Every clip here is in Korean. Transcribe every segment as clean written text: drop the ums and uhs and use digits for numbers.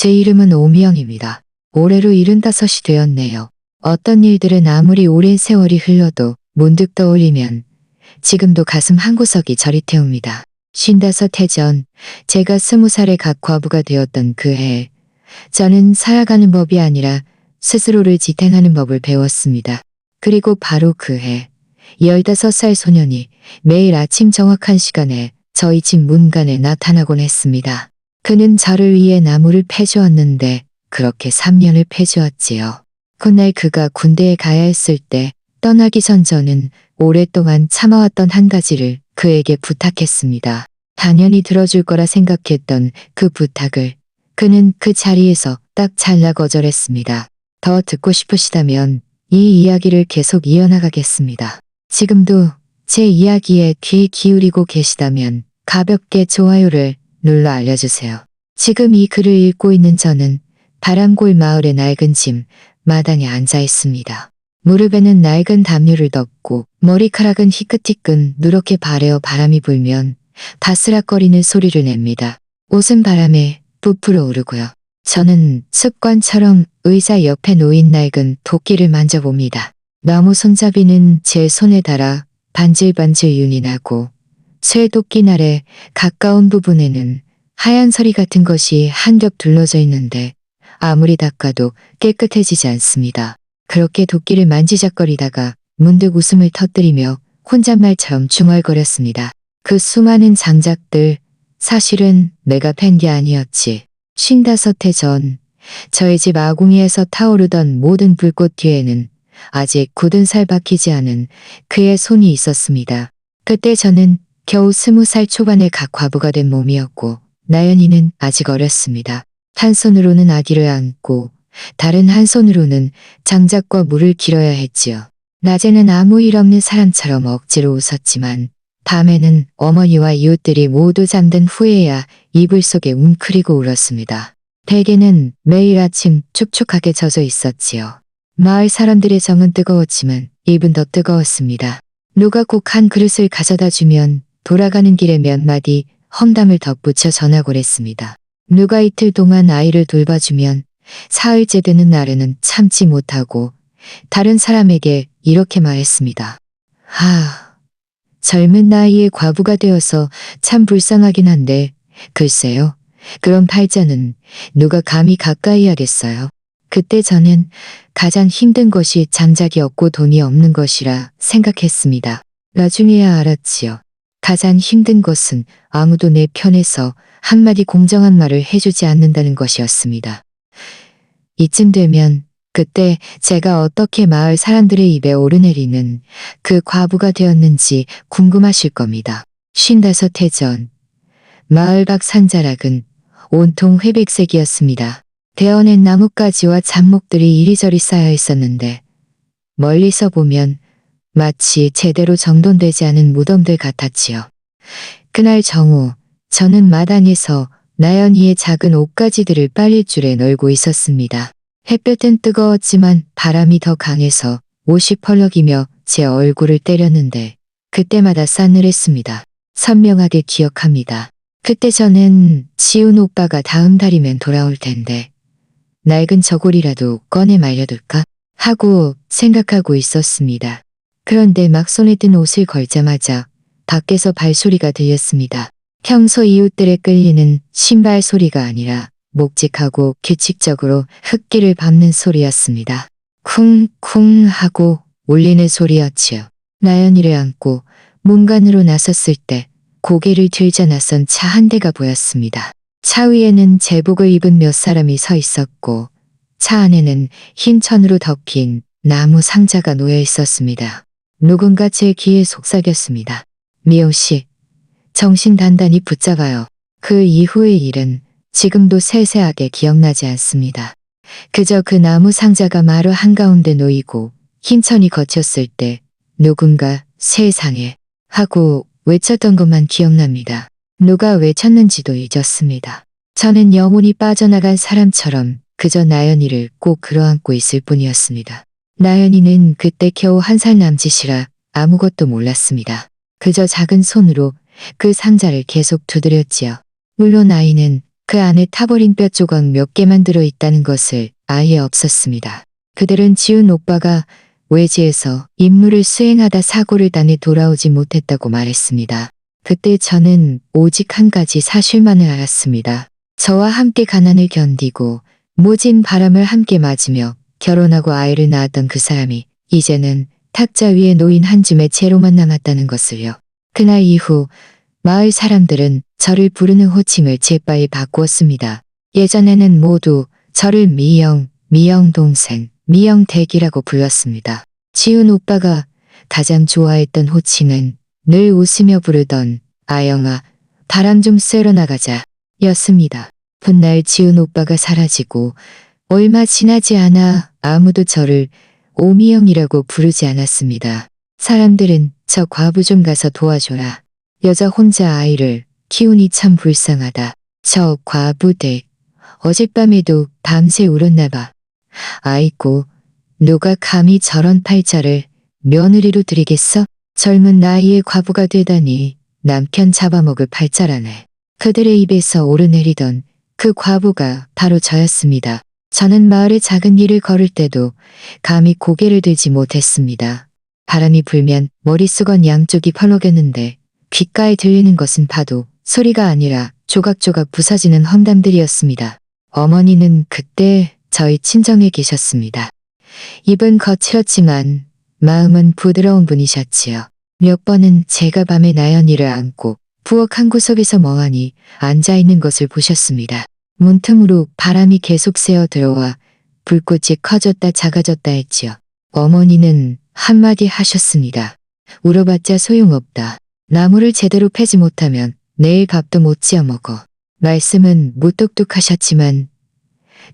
제 이름은 오미영입니다. 올해로 75이 되었네요. 어떤 일들은 아무리 오랜 세월이 흘러도 문득 떠올리면 지금도 가슴 한구석이 저리 태웁니다. 55해 전 제가 20살의 갓 과부가 되었던 그 해, 저는 살아가는 법이 아니라 스스로를 지탱하는 법을 배웠습니다. 그리고 바로 그 해, 15살 소년이 매일 아침 정확한 시간에 저희 집 문간에 나타나곤 했습니다. 그는 저를 위해 나무를 패주었는데 그렇게 3년을 패주었지요. 그날 그가 군대에 가야 했을 때 떠나기 전 저는 오랫동안 참아왔던 한 가지를 그에게 부탁했습니다. 당연히 들어줄 거라 생각했던 그 부탁을 그는 그 자리에서 딱 잘라 거절했습니다. 더 듣고 싶으시다면 이 이야기를 계속 이어나가겠습니다. 지금도 제 이야기에 귀 기울이고 계시다면 가볍게 좋아요를 눌러 알려주세요. 지금 이 글을 읽고 있는 저는 바람골 마을의 낡은 집 마당에 앉아 있습니다. 무릎에는 낡은 담요를 덮고 머리카락은 희끗희끗 누렇게 바래어 바람이 불면 바스락거리는 소리를 냅니다. 옷은 바람에 부풀어 오르고요. 저는 습관처럼 의자 옆에 놓인 낡은 도끼를 만져봅니다. 나무 손잡이는 제 손에 닿아 반질반질 윤이 나고 쇠도끼 날에 가까운 부분에는 하얀 서리 같은 것이 한 겹 둘러져 있는데 아무리 닦아도 깨끗해지지 않습니다. 그렇게 도끼를 만지작거리다가 문득 웃음을 터뜨리며 혼잣말처럼 중얼거렸습니다. 그 수많은 장작들, 사실은 내가 팬 게 아니었지. 55해 전 저희 집 아궁이에서 타오르던 모든 불꽃 뒤에는 아직 굳은 살 박히지 않은 그의 손이 있었습니다. 그때 저는 겨우 20살 초반의 갓 과부가 된 몸이었고 나연이는 아직 어렸습니다. 한 손으로는 아기를 안고 다른 한 손으로는 장작과 물을 길어야 했지요. 낮에는 아무 일 없는 사람처럼 억지로 웃었지만 밤에는 어머니와 이웃들이 모두 잠든 후에야 이불 속에 웅크리고 울었습니다. 베개는 매일 아침 축축하게 젖어 있었지요. 마을 사람들의 정은 뜨거웠지만 입은 더 뜨거웠습니다. 누가 꼭 한 그릇을 가져다 주면 돌아가는 길에 몇 마디 험담을 덧붙여 전하곤 했습니다. 누가 이틀 동안 아이를 돌봐주면 사흘째 되는 날에는 참지 못하고 다른 사람에게 이렇게 말했습니다. 젊은 나이에 과부가 되어서 참 불쌍하긴 한데 글쎄요. 그런 팔자는 누가 감히 가까이 하겠어요. 그때 저는 가장 힘든 것이 장작이 없고 돈이 없는 것이라 생각했습니다. 나중에야 알았지요. 가장 힘든 것은 아무도 내 편에서 한마디 공정한 말을 해주지 않는다는 것이었습니다. 이쯤 되면 그때 제가 어떻게 마을 사람들의 입에 오르내리는 그 과부가 되었는지 궁금하실 겁니다. 55해 전 마을 밖 산자락은 온통 회백색이었습니다. 베어낸 나뭇가지와 잡목들이 이리저리 쌓여 있었는데 멀리서 보면 마치 제대로 정돈되지 않은 무덤들 같았지요. 그날 정오 저는 마당에서 나연이의 작은 옷가지들을 빨릴 줄에 널고 있었습니다. 햇볕은 뜨거웠지만 바람이 더 강해서 옷이 펄럭이며 제 얼굴을 때렸는데 그때마다 싸늘했습니다. 선명하게 기억합니다. 그때 저는 지훈 오빠가 다음 달이면 돌아올 텐데 낡은 저고리라도 꺼내 말려둘까 하고 생각하고 있었습니다. 그런데 막 손에 든 옷을 걸자마자 밖에서 발소리가 들렸습니다. 평소 이웃들에 끌리는 신발 소리가 아니라 묵직하고 규칙적으로 흙길을 밟는 소리였습니다. 쿵쿵 하고 울리는 소리였지요. 나연이를 안고 문간으로 나섰을 때 고개를 들자 낯선 차 한 대가 보였습니다. 차 위에는 제복을 입은 몇 사람이 서 있었고 차 안에는 흰 천으로 덮인 나무 상자가 놓여 있었습니다. 누군가 제 귀에 속삭였습니다. 미영 씨, 정신 단단히 붙잡아요. 그 이후의 일은 지금도 세세하게 기억나지 않습니다. 그저 그 나무 상자가 마루 한가운데 놓이고 흰 천이 거쳤을 때 누군가 세상에 하고 외쳤던 것만 기억납니다. 누가 외쳤는지도 잊었습니다. 저는 영혼이 빠져나간 사람처럼 그저 나연이를 꼭 끌어안고 있을 뿐이었습니다. 나연이는 그때 겨우 1살 남짓이라 아무것도 몰랐습니다. 그저 작은 손으로 그 상자를 계속 두드렸지요. 물론 아이는 그 안에 타버린 뼈 조각 몇 개만 들어있다는 것을 아예 없었습니다. 그들은 지훈 오빠가 외지에서 임무를 수행하다 사고를 당해 돌아오지 못했다고 말했습니다. 그때 저는 오직 한 가지 사실만을 알았습니다. 저와 함께 가난을 견디고 모진 바람을 함께 맞으며 결혼하고 아이를 낳았던 그 사람이 이제는 탁자 위에 놓인 한 줌의 채로만 남았다는 것을요. 그날 이후 마을 사람들은 저를 부르는 호칭을 재빠이 바꾸었습니다. 예전에는 모두 저를 미영 동생, 미영댁이라고 불렀습니다. 지훈 오빠가 가장 좋아했던 호칭은 늘 웃으며 부르던 아영아, 바람 좀 쐬러 나가자 였습니다. 훗날 지훈 오빠가 사라지고 얼마 지나지 않아 아무도 저를 오미영이라고 부르지 않았습니다. 사람들은 저 과부 좀 가서 도와줘라. 여자 혼자 아이를 키우니 참 불쌍하다. 저 과부댁 어젯밤에도 밤새 울었나 봐. 아이고, 누가 감히 저런 팔자를 며느리로 들이겠어? 젊은 나이에 과부가 되다니 남편 잡아먹을 팔자라네. 그들의 입에서 오르내리던 그 과부가 바로 저였습니다. 저는 마을의 작은 길을 걸을 때도 감히 고개를 들지 못했습니다. 바람이 불면 머릿속은 양쪽이 펄럭였는데 귓가에 들리는 것은 파도 소리가 아니라 조각조각 부서지는 험담들이었습니다. 어머니는 그때 저희 친정에 계셨습니다. 입은 거칠었지만 마음은 부드러운 분이셨지요. 몇 번은 제가 밤에 나연이를 안고 부엌 한 구석에서 멍하니 앉아있는 것을 보셨습니다. 문틈으로 바람이 계속 새어 들어와 불꽃이 커졌다 작아졌다 했지요. 어머니는 한마디 하셨습니다. 울어봤자 소용없다. 나무를 제대로 패지 못하면 내일 밥도 못 지어 먹어. 말씀은 무뚝뚝하셨지만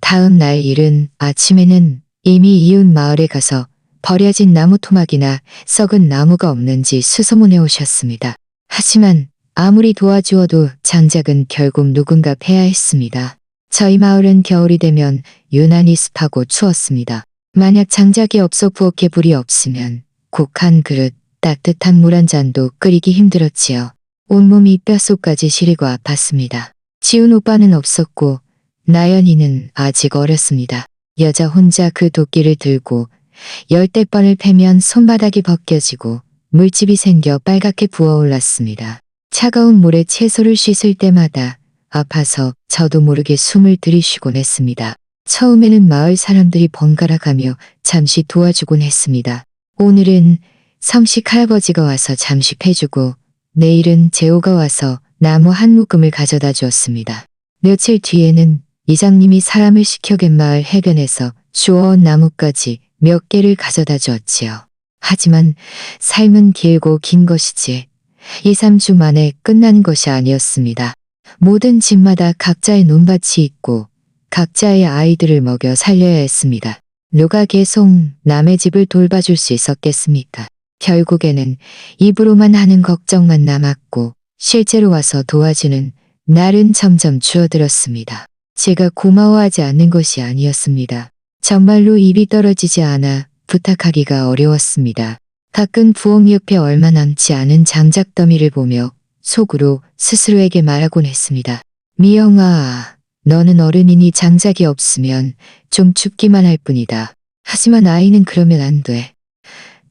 다음 날 이른 아침에는 이미 이웃 마을에 가서 버려진 나무 토막이나 썩은 나무가 없는지 수소문해 오셨습니다. 하지만 아무리 도와주어도 장작은 결국 누군가 패야 했습니다. 저희 마을은 겨울이 되면 유난히 습하고 추웠습니다. 만약 장작이 없어 부엌에 불이 없으면 국 한 그릇, 따뜻한 물 한 잔도 끓이기 힘들었지요. 온몸이 뼛속까지 시리고 아팠습니다. 지훈 오빠는 없었고 나연이는 아직 어렸습니다. 여자 혼자 그 도끼를 들고 열댓 번을 패면 손바닥이 벗겨지고 물집이 생겨 빨갛게 부어올랐습니다. 차가운 물에 채소를 씻을 때마다 아파서 저도 모르게 숨을 들이쉬곤 했습니다. 처음에는 마을 사람들이 번갈아 가며 잠시 도와주곤 했습니다. 오늘은 성식 할아버지가 와서 잠시 패주고 내일은 재호가 와서 나무 한 묶음을 가져다 주었습니다. 며칠 뒤에는 이장님이 사람을 시켜 갯마을 해변에서 주워온 나무까지 몇 개를 가져다 주었지요. 하지만 삶은 길고 긴 것이지 2, 3주 만에 끝나는 것이 아니었습니다. 모든 집마다 각자의 논밭이 있고 각자의 아이들을 먹여 살려야 했습니다. 누가 계속 남의 집을 돌봐줄 수 있었겠습니까? 결국에는 입으로만 하는 걱정만 남았고 실제로 와서 도와주는 날은 점점 줄어들었습니다. 제가 고마워하지 않는 것이 아니었습니다. 정말로 입이 떨어지지 않아 부탁하기가 어려웠습니다. 가끔 부엌 옆에 얼마 남지 않은 장작 더미를 보며 속으로 스스로에게 말하곤 했습니다. 미영아, 너는 어른이니 장작이 없으면 좀 춥기만 할 뿐이다. 하지만 아이는 그러면 안 돼.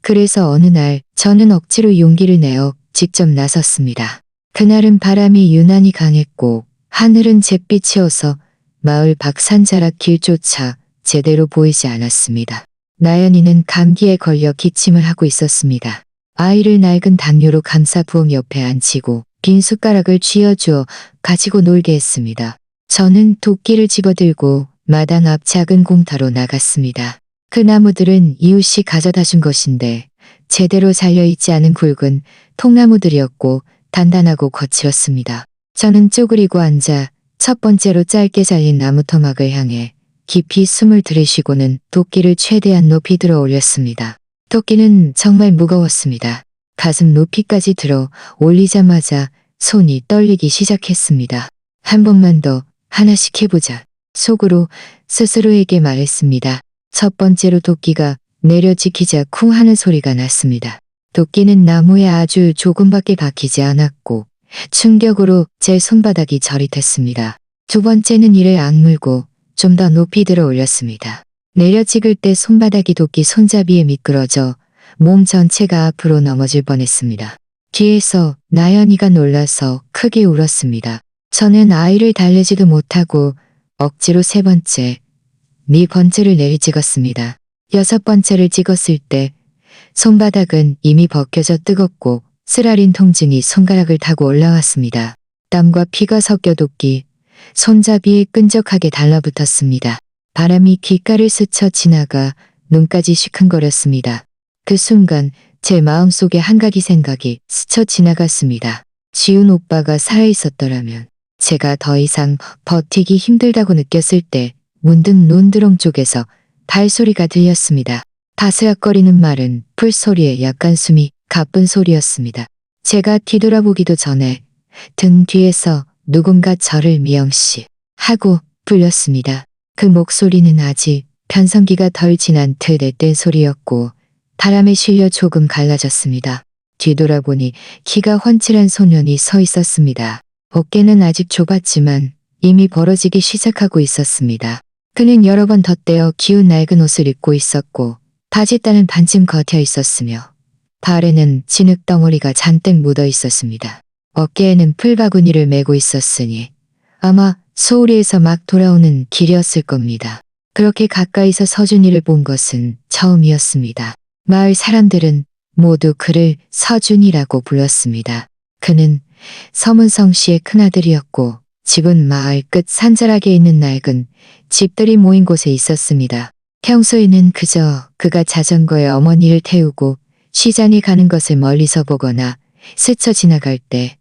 그래서 어느 날 저는 억지로 용기를 내어 직접 나섰습니다. 그날은 바람이 유난히 강했고 하늘은 잿빛이어서 마을 박산자락 길조차 제대로 보이지 않았습니다. 나연이는 감기에 걸려 기침을 하고 있었습니다. 아이를 낡은 담요로 감싸 부엌 옆에 앉히고 빈 숟가락을 쥐어주어 가지고 놀게 했습니다. 저는 도끼를 집어들고 마당 앞 작은 공터로 나갔습니다. 그 나무들은 이웃이 가져다 준 것인데 제대로 잘려있지 않은 굵은 통나무들이었고 단단하고 거칠었습니다. 저는 쪼그리고 앉아 첫 번째로 짧게 잘린 나무 토막을 향해 깊이 숨을 들이쉬고는 도끼를 최대한 높이 들어 올렸습니다. 도끼는 정말 무거웠습니다. 가슴 높이까지 들어 올리자마자 손이 떨리기 시작했습니다. 한 번만 더 하나씩 해보자. 속으로 스스로에게 말했습니다. 첫 번째로 도끼가 내려지키자 쿵 하는 소리가 났습니다. 도끼는 나무에 아주 조금밖에 박히지 않았고 충격으로 제 손바닥이 저릿했습니다. 두 번째는 이를 악물고 좀 더 높이 들어 올렸습니다. 내려 찍을 때 손바닥이 도끼 손잡이에 미끄러져 몸 전체가 앞으로 넘어질 뻔했습니다. 뒤에서 나연이가 놀라서 크게 울었습니다. 저는 아이를 달래지도 못하고 억지로 세 번째, 네 번째를 내리 찍었습니다. 여섯 번째를 찍었을 때 손바닥은 이미 벗겨져 뜨겁고 쓰라린 통증이 손가락을 타고 올라왔습니다. 땀과 피가 섞여 도끼 손잡이에 끈적하게 달라붙었습니다. 바람이 귓가를 스쳐 지나가 눈까지 시큰거렸습니다. 그 순간 제 마음속에 한 가지 생각이 스쳐 지나갔습니다. 지훈 오빠가 살아있었더라면 제가 더 이상 버티기 힘들다고 느꼈을 때 문득 논두렁 쪽에서 발소리가 들렸습니다. 바스락거리는 말은 풀소리에 약간 숨이 가쁜 소리였습니다. 제가 뒤돌아보기도 전에 등 뒤에서 누군가 저를 미영씨 하고 불렸습니다. 그 목소리는 아직 변성기가 덜 지난 듯 소리였고 바람에 실려 조금 갈라졌습니다. 뒤돌아보니 키가 훤칠한 소년이 서 있었습니다. 어깨는 아직 좁았지만 이미 벌어지기 시작하고 있었습니다. 그는 여러 번 덧대어 기운 낡은 옷을 입고 있었고 바짓단은 반쯤 겉여 있었으며 발에는 진흙 덩어리가 잔뜩 묻어 있었습니다. 어깨에는 풀바구니를 메고 있었으니 아마 소울이에서 막 돌아오는 길이었을 겁니다. 그렇게 가까이서 서준이를 본 것은 처음이었습니다. 마을 사람들은 모두 그를 서준이라고 불렀습니다. 그는 서문성 씨의 큰아들이었고 집은 마을 끝 산자락에 있는 낡은 집들이 모인 곳에 있었습니다. 평소에는 그저 그가 자전거에 어머니를 태우고 시장에 가는 것을 멀리서 보거나 스쳐 지나갈 때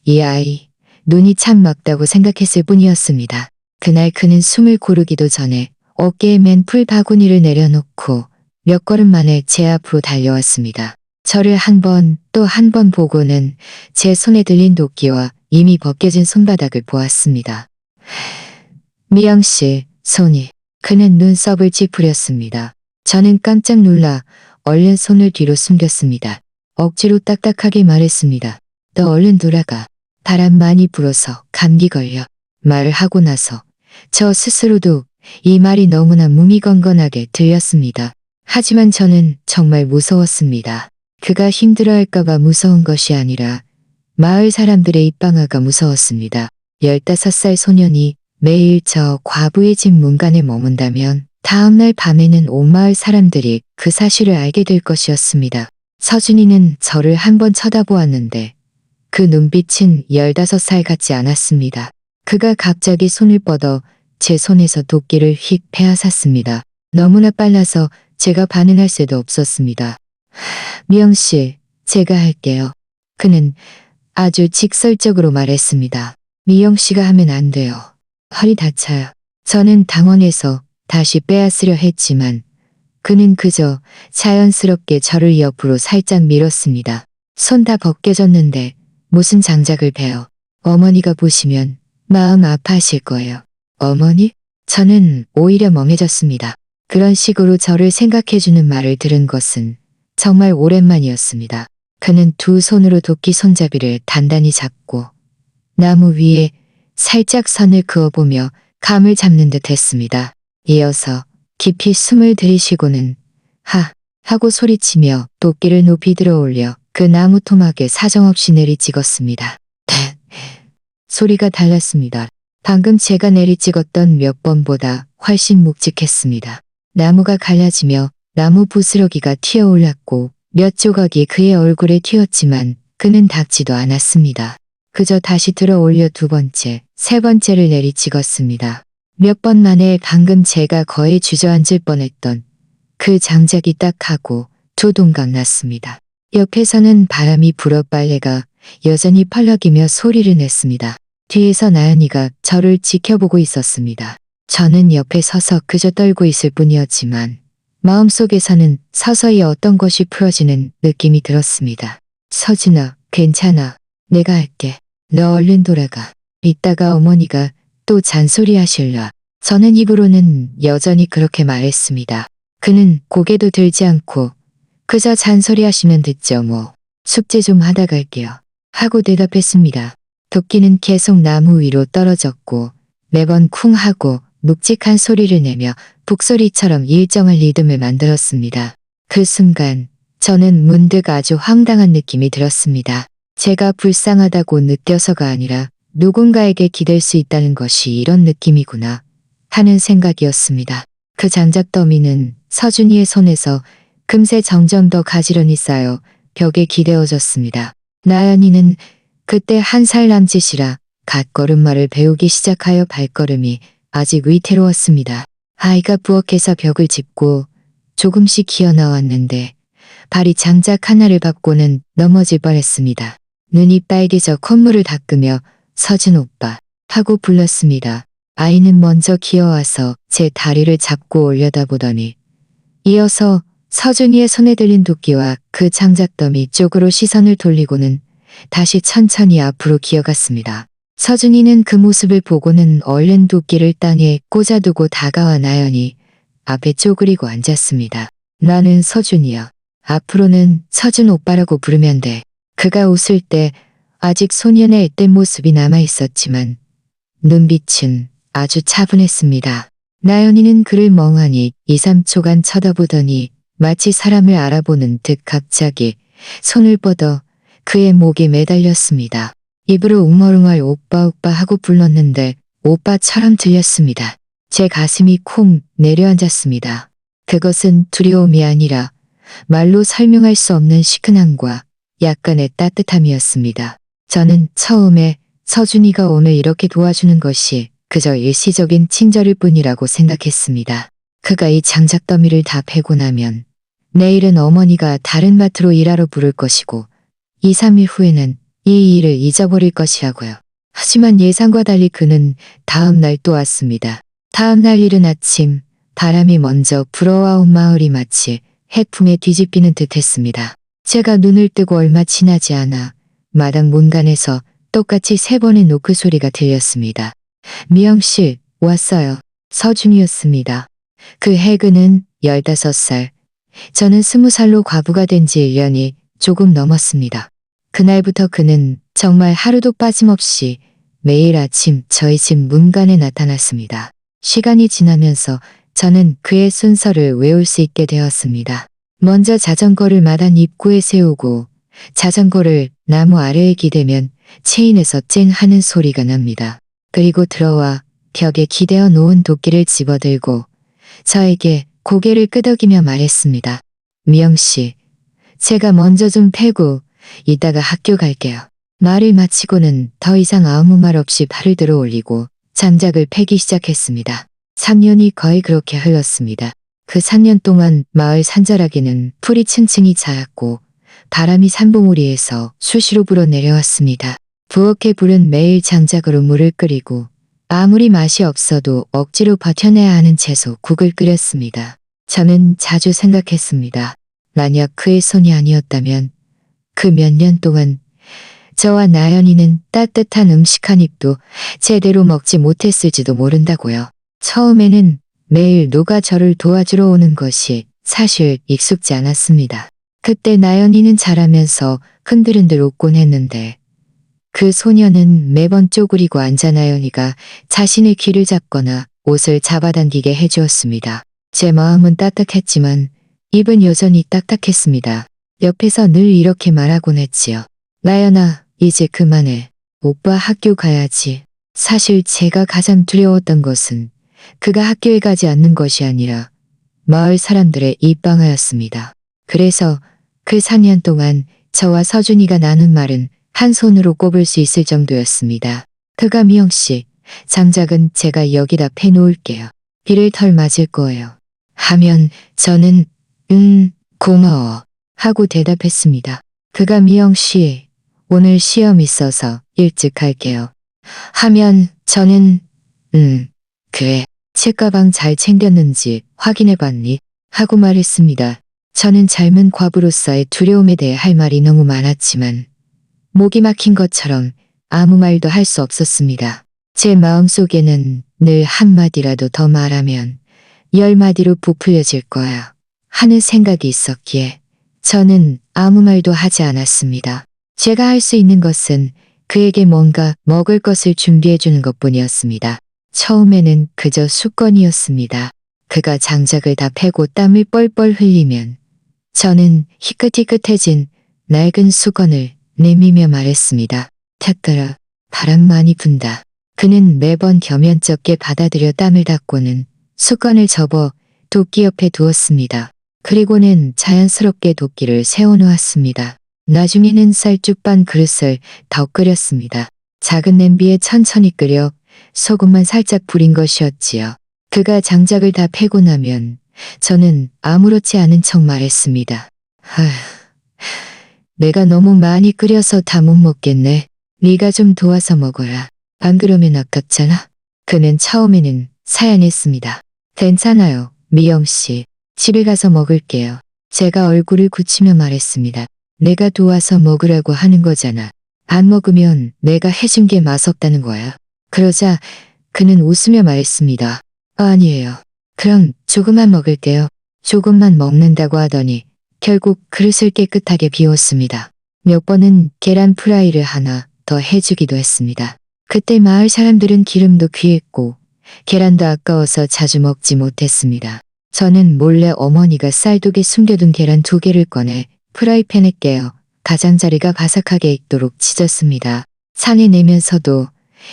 이 아이 눈이 참 막다고 생각했을 뿐이었습니다. 그날 그는 숨을 고르기도 전에 어깨에 맨 풀 바구니를 내려놓고 몇 걸음 만에 제 앞으로 달려왔습니다. 저를 한 번 또 한 번 보고는 제 손에 들린 도끼와 이미 벗겨진 손바닥을 보았습니다. 미영씨, 손이. 그는 눈썹을 찌푸렸습니다. 저는 깜짝 놀라 얼른 손을 뒤로 숨겼습니다. 억지로 딱딱하게 말했습니다. 너 얼른 돌아가. 바람 많이 불어서 감기 걸려. 말을 하고 나서 저 스스로도 이 말이 너무나 무미건건하게 들렸습니다. 하지만 저는 정말 무서웠습니다. 그가 힘들어할까봐 무서운 것이 아니라 마을 사람들의 입방아가 무서웠습니다. 15살 소년이 매일 저 과부의 집 문간에 머문다면 다음날 밤에는 온 마을 사람들이 그 사실을 알게 될 것이었습니다. 서준이는 저를 한번 쳐다보았는데 그 눈빛은 15살 같지 않았습니다. 그가 갑자기 손을 뻗어 제 손에서 도끼를 휙 빼앗았습니다. 너무나 빨라서 제가 반응할 새도 없었습니다. 미영씨, 제가 할게요. 그는 아주 직설적으로 말했습니다. 미영씨가 하면 안 돼요. 허리 다쳐요. 저는 당황해서 다시 빼앗으려 했지만 그는 그저 자연스럽게 저를 옆으로 살짝 밀었습니다. 손 다 벗겨졌는데 무슨 장작을 베어. 어머니가 보시면 마음 아파하실 거예요. 어머니? 저는 오히려 멍해졌습니다. 그런 식으로 저를 생각해주는 말을 들은 것은 정말 오랜만이었습니다. 그는 두 손으로 도끼 손잡이를 단단히 잡고 나무 위에 살짝 선을 그어보며 감을 잡는 듯 했습니다. 이어서 깊이 숨을 들이쉬고는 하! 하고 소리치며 도끼를 높이 들어 올려 그 나무 토막에 사정없이 내리찍었습니다. 소리가 달랐습니다. 방금 제가 내리찍었던 몇 번보다 훨씬 묵직했습니다. 나무가 갈라지며 나무 부스러기가 튀어올랐고 몇 조각이 그의 얼굴에 튀었지만 그는 닿지도 않았습니다. 그저 다시 들어 올려 두 번째, 세 번째를 내리찍었습니다. 몇 번 만에 방금 제가 거의 주저앉을 뻔했던 그 장작이 딱 하고 두 동강 났습니다. 옆에서는 바람이 불어 빨래가 여전히 펄럭이며 소리를 냈습니다. 뒤에서 나연이가 저를 지켜보고 있었습니다. 저는 옆에 서서 그저 떨고 있을 뿐이었지만 마음속에서는 서서히 어떤 것이 풀어지는 느낌이 들었습니다. 서진아, 괜찮아. 내가 할게. 너 얼른 돌아가. 이따가 어머니가 또 잔소리하실라. 저는 입으로는 여전히 그렇게 말했습니다. 그는 고개도 들지 않고 그저 잔소리하시면 듣죠 뭐. 숙제 좀 하다 갈게요. 하고 대답했습니다. 도끼는 계속 나무 위로 떨어졌고 매번 쿵 하고 묵직한 소리를 내며 북소리처럼 일정한 리듬을 만들었습니다. 그 순간 저는 문득 아주 황당한 느낌이 들었습니다. 제가 불쌍하다고 느껴서가 아니라 누군가에게 기댈 수 있다는 것이 이런 느낌이구나 하는 생각이었습니다. 그 장작 더미는 서준이의 손에서 금세 점점 더 가지런히 쌓여 벽에 기대어졌습니다. 나연이는 그때 1살 남짓이라 갓 걸음마를 배우기 시작하여 발걸음이 아직 위태로웠습니다. 아이가 부엌에서 벽을 짚고 조금씩 기어나왔는데 발이 장작 하나를 밟고는 넘어질 뻔했습니다. 눈이 빨개져 콧물을 닦으며 서준 오빠 하고 불렀습니다. 아이는 먼저 기어와서 제 다리를 잡고 올려다보더니 이어서 서준이의 손에 들린 도끼와 그 장작더미 쪽으로 시선을 돌리고는 다시 천천히 앞으로 기어갔습니다. 서준이는 그 모습을 보고는 얼른 도끼를 땅에 꽂아두고 다가와 나연히 앞에 쪼그리고 앉았습니다. 나는 서준이야. 앞으로는 서준 오빠라고 부르면 돼. 그가 웃을 때 아직 소년의 앳된 모습이 남아있었지만 눈빛은 아주 차분했습니다. 나연이는 그를 멍하니 2, 3초간 쳐다보더니 마치 사람을 알아보는 듯 갑자기 손을 뻗어 그의 목에 매달렸습니다. 입으로 웅얼웅얼 오빠 오빠 하고 불렀는데 오빠처럼 들렸습니다. 제 가슴이 콩 내려앉았습니다. 그것은 두려움이 아니라 말로 설명할 수 없는 시큰함과 약간의 따뜻함이었습니다. 저는 처음에 서준이가 오늘 이렇게 도와주는 것이 그저 일시적인 친절일 뿐이라고 생각했습니다. 그가 이 장작더미를 다 패고 나면 내일은 어머니가 다른 밭으로 일하러 부를 것이고 2, 3일 후에는 이 일을 잊어버릴 것이라고요. 하지만 예상과 달리 그는 다음 날 또 왔습니다. 다음 날 이른 아침 바람이 먼저 불어와 온 마을이 마치 해풍에 뒤집히는 듯 했습니다. 제가 눈을 뜨고 얼마 지나지 않아 마당 문간에서 똑같이 3번의 노크 소리가 들렸습니다. 미영씨 왔어요. 서준이었습니다. 그 해그는 15살. 저는 20살로 과부가 된 지 1년이 조금 넘었습니다. 그날부터 그는 정말 하루도 빠짐없이 매일 아침 저희 집 문간에 나타났습니다. 시간이 지나면서 저는 그의 순서를 외울 수 있게 되었습니다. 먼저 자전거를 마당 입구에 세우고 자전거를 나무 아래에 기대면 체인에서 쨍 하는 소리가 납니다. 그리고 들어와 벽에 기대어 놓은 도끼를 집어들고 저에게 고개를 끄덕이며 말했습니다. 미영씨, 제가 먼저 좀 패고 이따가 학교 갈게요. 말을 마치고는 더 이상 아무 말 없이 발을 들어 올리고 장작을 패기 시작했습니다. 3년이 거의 그렇게 흘렀습니다. 그 3년 동안 마을 산자락에는 풀이 층층이 자랐고 바람이 산봉우리에서 수시로 불어 내려왔습니다. 부엌에 불은 매일 장작으로 물을 끓이고 아무리 맛이 없어도 억지로 버텨내야 하는 채소 국을 끓였습니다. 저는 자주 생각했습니다. 만약 그의 손이 아니었다면 그 몇 년 동안 저와 나연이는 따뜻한 음식 한 입도 제대로 먹지 못했을지도 모른다고요. 처음에는 매일 누가 저를 도와주러 오는 것이 사실 익숙지 않았습니다. 그때 나연이는 자라면서 흔들흔들 웃곤 했는데 그 소녀는 매번 쪼그리고 앉아 나연이가 자신의 귀를 잡거나 옷을 잡아당기게 해주었습니다. 제 마음은 따뜻했지만 입은 여전히 딱딱했습니다. 옆에서 늘 이렇게 말하곤 했지요. 나연아, 이제 그만해. 오빠 학교 가야지. 사실 제가 가장 두려웠던 것은 그가 학교에 가지 않는 것이 아니라 마을 사람들의 입방아였습니다. 그래서 그 4년 동안 저와 서준이가 나눈 말은 한 손으로 꼽을 수 있을 정도였습니다. 그가 미영씨, 장작은 제가 여기다 패놓을게요. 비를 털 맞을 거예요. 하면 저는 고마워 하고 대답했습니다. 그가 미영씨, 오늘 시험 있어서 일찍 갈게요. 하면 저는 그래. 책가방 잘 챙겼는지 확인해봤니? 하고 말했습니다. 저는 젊은 과부로서의 두려움에 대해 할 말이 너무 많았지만 목이 막힌 것처럼 아무 말도 할 수 없었습니다. 제 마음속에는 늘 한마디라도 더 말하면 10마디로 부풀려질 거야 하는 생각이 있었기에 저는 아무 말도 하지 않았습니다. 제가 할 수 있는 것은 그에게 뭔가 먹을 것을 준비해 주는 것뿐이었습니다. 처음에는 그저 수건이었습니다. 그가 장작을 다 패고 땀을 뻘뻘 흘리면 저는 희끗희끗해진 낡은 수건을 내미며 말했습니다. 탁가라, 바람 많이 분다. 그는 매번 겸연쩍게 받아들여 땀을 닦고는 수건을 접어 도끼 옆에 두었습니다. 그리고는 자연스럽게 도끼를 세워놓았습니다. 나중에는 쌀죽 반 그릇을 더 끓였습니다. 작은 냄비에 천천히 끓여 소금만 살짝 부린 것이었지요. 그가 장작을 다 패고 나면 저는 아무렇지 않은 척 말했습니다. 내가 너무 많이 끓여서 다 못 먹겠네. 네가 좀 도와서 먹어라. 안 그러면 아깝잖아. 그는 처음에는 사양했습니다. 괜찮아요, 미영씨. 집에 가서 먹을게요. 제가 얼굴을 굳히며 말했습니다. 내가 도와서 먹으라고 하는 거잖아. 안 먹으면 내가 해준 게 맛없다는 거야. 그러자 그는 웃으며 말했습니다. 아니에요. 그럼 조금만 먹을게요. 조금만 먹는다고 하더니 결국 그릇을 깨끗하게 비웠습니다. 몇 번은 계란 프라이를 하나 더 해주기도 했습니다. 그때 마을 사람들은 기름도 귀했고 계란도 아까워서 자주 먹지 못했습니다. 저는 몰래 어머니가 쌀독에 숨겨둔 계란 2개를 꺼내 프라이팬에 깨어 가장자리가 바삭하게 익도록 지졌습니다. 산에 내면서도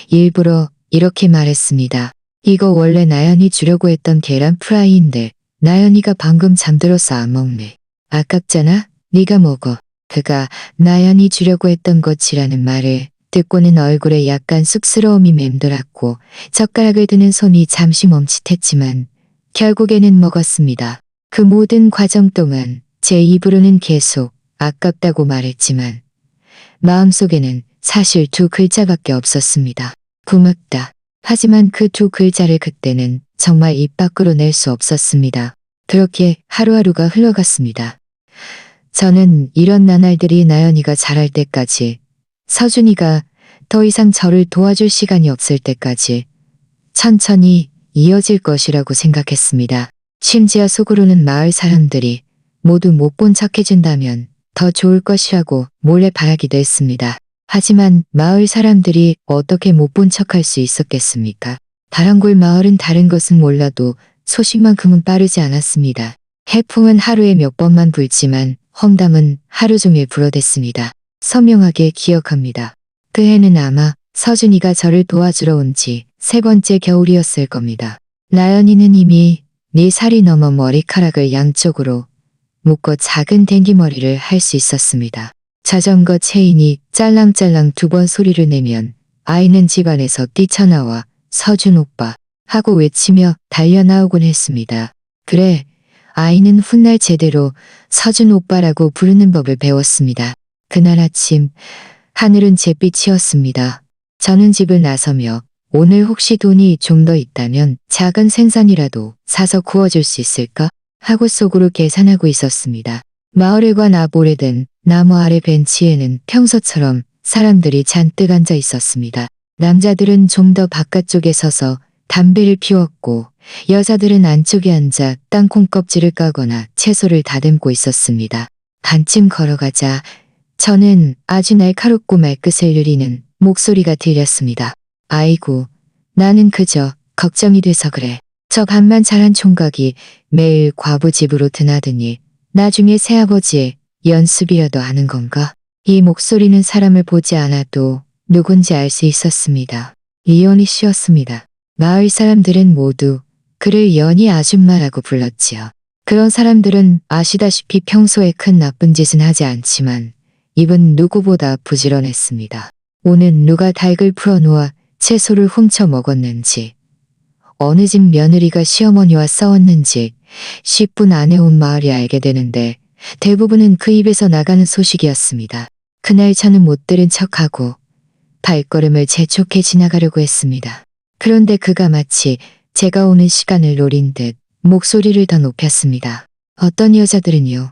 일부러 이렇게 말했습니다. 이거 원래 나연이 주려고 했던 계란 프라이인데 나연이가 방금 잠들어서 안 먹네. 아깝잖아? 네가 먹어. 그가 나연이 주려고 했던 것이라는 말을 듣고는 얼굴에 약간 쑥스러움이 맴돌았고 젓가락을 드는 손이 잠시 멈칫했지만 결국에는 먹었습니다. 그 모든 과정 동안 제 입으로는 계속 아깝다고 말했지만 마음속에는 사실 2글자밖에 없었습니다. 고맙다. 하지만 그 2글자를 그때는 정말 입 밖으로 낼 수 없었습니다. 그렇게 하루하루가 흘러갔습니다. 저는 이런 나날들이 나연이가 자랄 때까지, 서준이가 더 이상 저를 도와줄 시간이 없을 때까지 천천히 이어질 것이라고 생각했습니다. 심지어 속으로는 마을 사람들이 모두 못 본 척 해준다면 더 좋을 것이라고 몰래 바라기도 했습니다. 하지만 마을 사람들이 어떻게 못 본 척할 수 있었겠습니까? 다랑골 마을은 다른 것은 몰라도 소식만큼은 빠르지 않았습니다. 해풍은 하루에 몇 번만 불지만 험담은 하루 종일 불어댔습니다. 선명하게 기억합니다. 그 해는 아마 서준이가 저를 도와주러 온 지 3번째 겨울이었을 겁니다. 나연이는 이미 4살이 넘어 머리카락을 양쪽으로 묶어 작은 댕기머리를 할 수 있었습니다. 자전거 체인이 짤랑짤랑 2번 소리를 내면 아이는 집안에서 뛰쳐나와 서준 오빠 하고 외치며 달려나오곤 했습니다. 그래, 아이는 훗날 제대로 서준 오빠라고 부르는 법을 배웠습니다. 그날 아침 하늘은 잿빛이었습니다. 저는 집을 나서며 오늘 혹시 돈이 좀 더 있다면 작은 생선이라도 사서 구워줄 수 있을까? 하고 속으로 계산하고 있었습니다. 마을에 관 앞 오래된 나무 아래 벤치에는 평소처럼 사람들이 잔뜩 앉아 있었습니다. 남자들은 좀 더 바깥쪽에 서서 담배를 피웠고 여자들은 안쪽에 앉아 땅콩 껍질을 까거나 채소를 다듬고 있었습니다. 반쯤 걸어가자 저는 아주 날카롭고 말끝을 누리는 목소리가 들렸습니다. 아이고, 나는 그저 걱정이 돼서 그래. 저 밥만 잘한 총각이 매일 과부 집으로 드나드니 나중에 새아버지의 연습이라도 하는 건가? 이 목소리는 사람을 보지 않아도 누군지 알 수 있었습니다. 이연희 씨였습니다. 마을 사람들은 모두 그를 연희 아줌마라고 불렀지요. 그런 사람들은 아시다시피 평소에 큰 나쁜 짓은 하지 않지만 입은 누구보다 부지런했습니다. 오는 누가 닭을 풀어놓아 채소를 훔쳐 먹었는지, 어느 집 며느리가 시어머니와 싸웠는지 10분 안에 온 마을이 알게 되는데 대부분은 그 입에서 나가는 소식이었습니다. 그날 저는 못 들은 척하고 발걸음을 재촉해 지나가려고 했습니다. 그런데 그가 마치 제가 오는 시간을 노린 듯 목소리를 더 높였습니다. 어떤 여자들은요.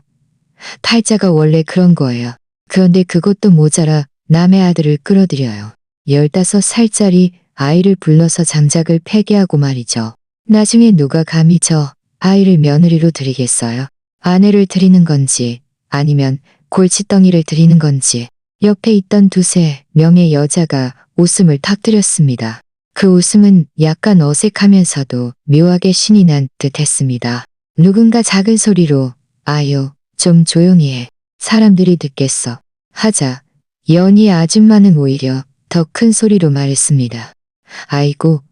팔자가 원래 그런 거예요. 그런데 그것도 모자라 남의 아들을 끌어들여요. 15살짜리 아이를 불러서 장작을 패게 하고 말이죠. 나중에 누가 감히 저 아이를 며느리로 드리겠어요? 아내를 드리는 건지 아니면 골칫덩이를 드리는 건지. 옆에 있던 2-3명의 여자가 웃음을 터뜨렸습니다. 그 웃음은 약간 어색하면서도 묘하게 신이 난 듯했습니다. 누군가 작은 소리로 아유 좀 조용히 해. 사람들이 듣겠어. 하자 연희 아줌마는 오히려 더 큰 소리로 말했습니다. 아이고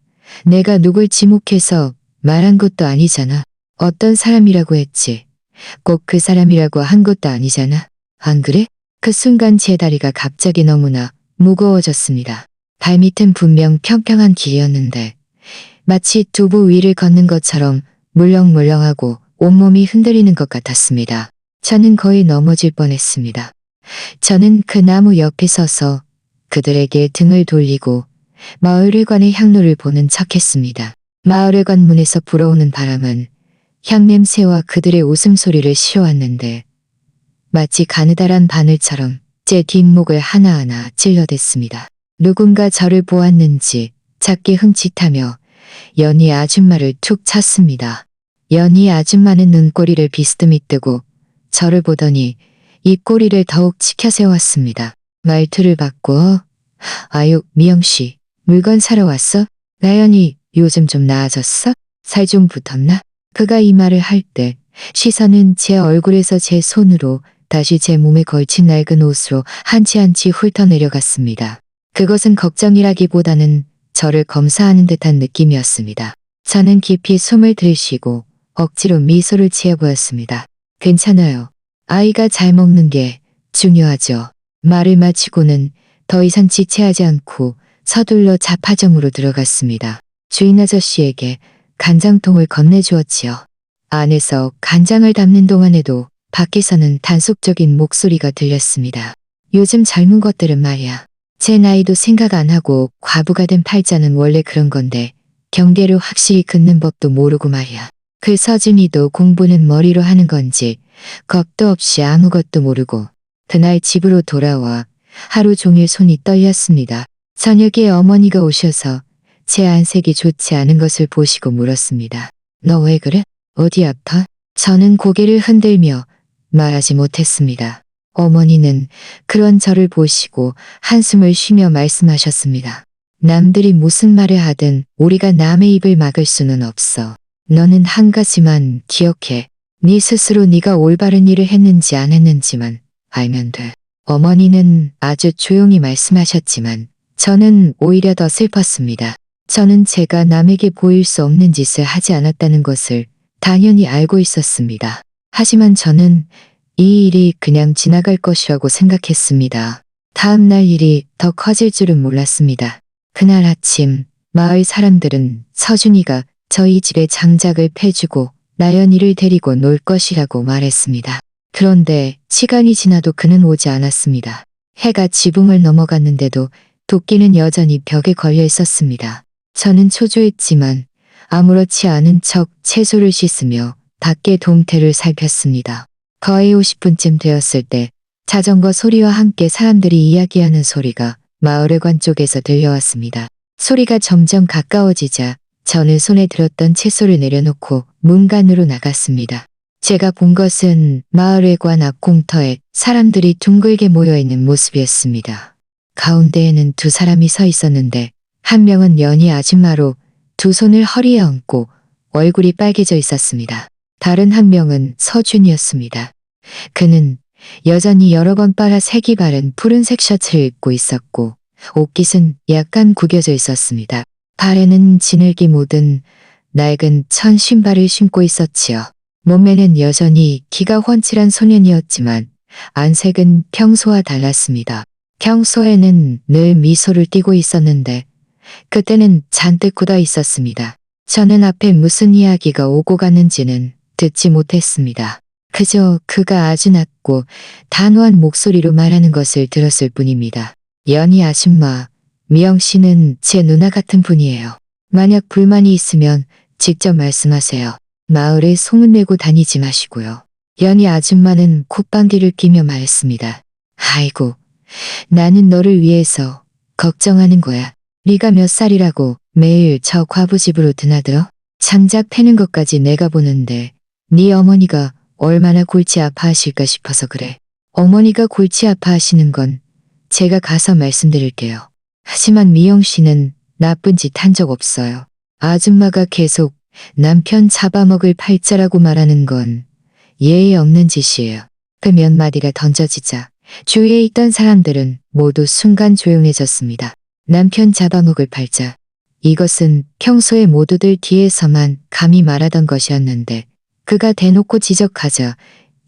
내가 누굴 지목해서 말한 것도 아니잖아. 어떤 사람이라고 했지. 꼭 그 사람이라고 한 것도 아니잖아. 안 그래? 그 순간 제 다리가 갑자기 너무나 무거워졌습니다. 발밑은 분명 평평한 길이었는데 마치 두부 위를 걷는 것처럼 물렁물렁하고 온몸이 흔들리는 것 같았습니다. 저는 거의 넘어질 뻔했습니다. 저는 그 나무 옆에 서서 그들에게 등을 돌리고 마을회관의 향로를 보는 척했습니다. 마을회관 문에서 불어오는 바람은 향냄새와 그들의 웃음소리를 씌워왔는데 마치 가느다란 바늘처럼 제 뒷목을 하나하나 찔러댔습니다. 누군가 저를 보았는지 작게 흠칫하며 연희 아줌마를 툭 찼습니다. 연희 아줌마는 눈꼬리를 비스듬히 뜨고 저를 보더니 입꼬리를 더욱 치켜세웠습니다. 말투를 바꾸어 아유 미영씨 물건 사러 왔어? 나연이 요즘 좀 나아졌어? 살 좀 붙었나? 그가 이 말을 할 때 시선은 제 얼굴에서 제 손으로 다시 제 몸에 걸친 낡은 옷으로 한 치 한 치 훑어내려갔습니다. 그것은 걱정이라기보다는 저를 검사하는 듯한 느낌이었습니다. 저는 깊이 숨을 들이쉬고 억지로 미소를 지어 보였습니다. 괜찮아요. 아이가 잘 먹는 게 중요하죠. 말을 마치고는 더 이상 지체하지 않고 서둘러 잡화점으로 들어갔습니다. 주인 아저씨에게 간장통을 건네주었지요. 안에서 간장을 담는 동안에도 밖에서는 단속적인 목소리가 들렸습니다. 요즘 젊은 것들은 말이야. 제 나이도 생각 안 하고 과부가 된 팔자는 원래 그런 건데 경계를 확실히 긋는 법도 모르고 말이야. 그 서준이도 공부는 머리로 하는 건지 겁도 없이 아무것도 모르고 그날 집으로 돌아와 하루 종일 손이 떨렸습니다. 저녁에 어머니가 오셔서 제 안색이 좋지 않은 것을 보시고 물었습니다. 너 왜 그래? 어디 아파? 저는 고개를 흔들며 말하지 못했습니다. 어머니는 그런 저를 보시고 한숨을 쉬며 말씀하셨습니다. 남들이 무슨 말을 하든 우리가 남의 입을 막을 수는 없어. 너는 한 가지만 기억해. 네 스스로 네가 올바른 일을 했는지 안 했는지만 알면 돼. 어머니는 아주 조용히 말씀하셨지만 저는 오히려 더 슬펐습니다. 저는 제가 남에게 보일 수 없는 짓을 하지 않았다는 것을 당연히 알고 있었습니다. 하지만 저는 이 일이 그냥 지나갈 것이라고 생각했습니다. 다음 날 일이 더 커질 줄은 몰랐습니다. 그날 아침 마을 사람들은 서준이가 저희 집에 장작을 패주고 나연이를 데리고 놀 것이라고 말했습니다. 그런데 시간이 지나도 그는 오지 않았습니다. 해가 지붕을 넘어갔는데도 도끼는 여전히 벽에 걸려 있었습니다. 저는 초조했지만 아무렇지 않은 척 채소를 씻으며 밖의 동태를 살폈습니다. 거의 50분쯤 되었을 때 자전거 소리와 함께 사람들이 이야기하는 소리가 마을회관 쪽에서 들려왔습니다. 소리가 점점 가까워지자 저는 손에 들었던 채소를 내려놓고 문간으로 나갔습니다. 제가 본 것은 마을회관 앞 공터에 사람들이 둥글게 모여있는 모습이었습니다. 가운데에는 두 사람이 서 있었는데 한 명은 연희 아줌마로 두 손을 허리에 얹고 얼굴이 빨개져 있었습니다. 다른 한 명은 서준이었습니다. 그는 여전히 여러 번 빨아 색이 바른 푸른색 셔츠를 입고 있었고 옷깃은 약간 구겨져 있었습니다. 발에는 지늘기 묻은 낡은 천 신발을 신고 있었지요. 몸매는 여전히 기가 훤칠한 소년이었지만 안색은 평소와 달랐습니다. 평소에는 늘 미소를 띠고 있었는데 그때는 잔뜩 굳어 있었습니다. 저는 앞에 무슨 이야기가 오고 갔는지는 듣지 못했습니다. 그저 그가 아주 낮고 단호한 목소리로 말하는 것을 들었을 뿐입니다. 연희 아줌마, 미영 씨는 제 누나 같은 분이에요. 만약 불만이 있으면 직접 말씀하세요. 마을에 소문내고 다니지 마시고요. 연희 아줌마는 콧방귀를 끼며 말했습니다. 아이고, 나는 너를 위해서 걱정하는 거야. 네가 몇 살이라고 매일 저 과부집으로 드나들어? 장작 패는 것까지 내가 보는데 네 어머니가 얼마나 골치 아파하실까 싶어서 그래. 어머니가 골치 아파하시는 건 제가 가서 말씀드릴게요. 하지만 미영 씨는 나쁜 짓 한 적 없어요. 아줌마가 계속 남편 잡아먹을 팔자라고 말하는 건 예의 없는 짓이에요. 그 몇 마디가 던져지자 주위에 있던 사람들은 모두 순간 조용해졌습니다. 남편 잡아먹을 팔자. 이것은 평소에 모두들 뒤에서만 감히 말하던 것이었는데 그가 대놓고 지적하자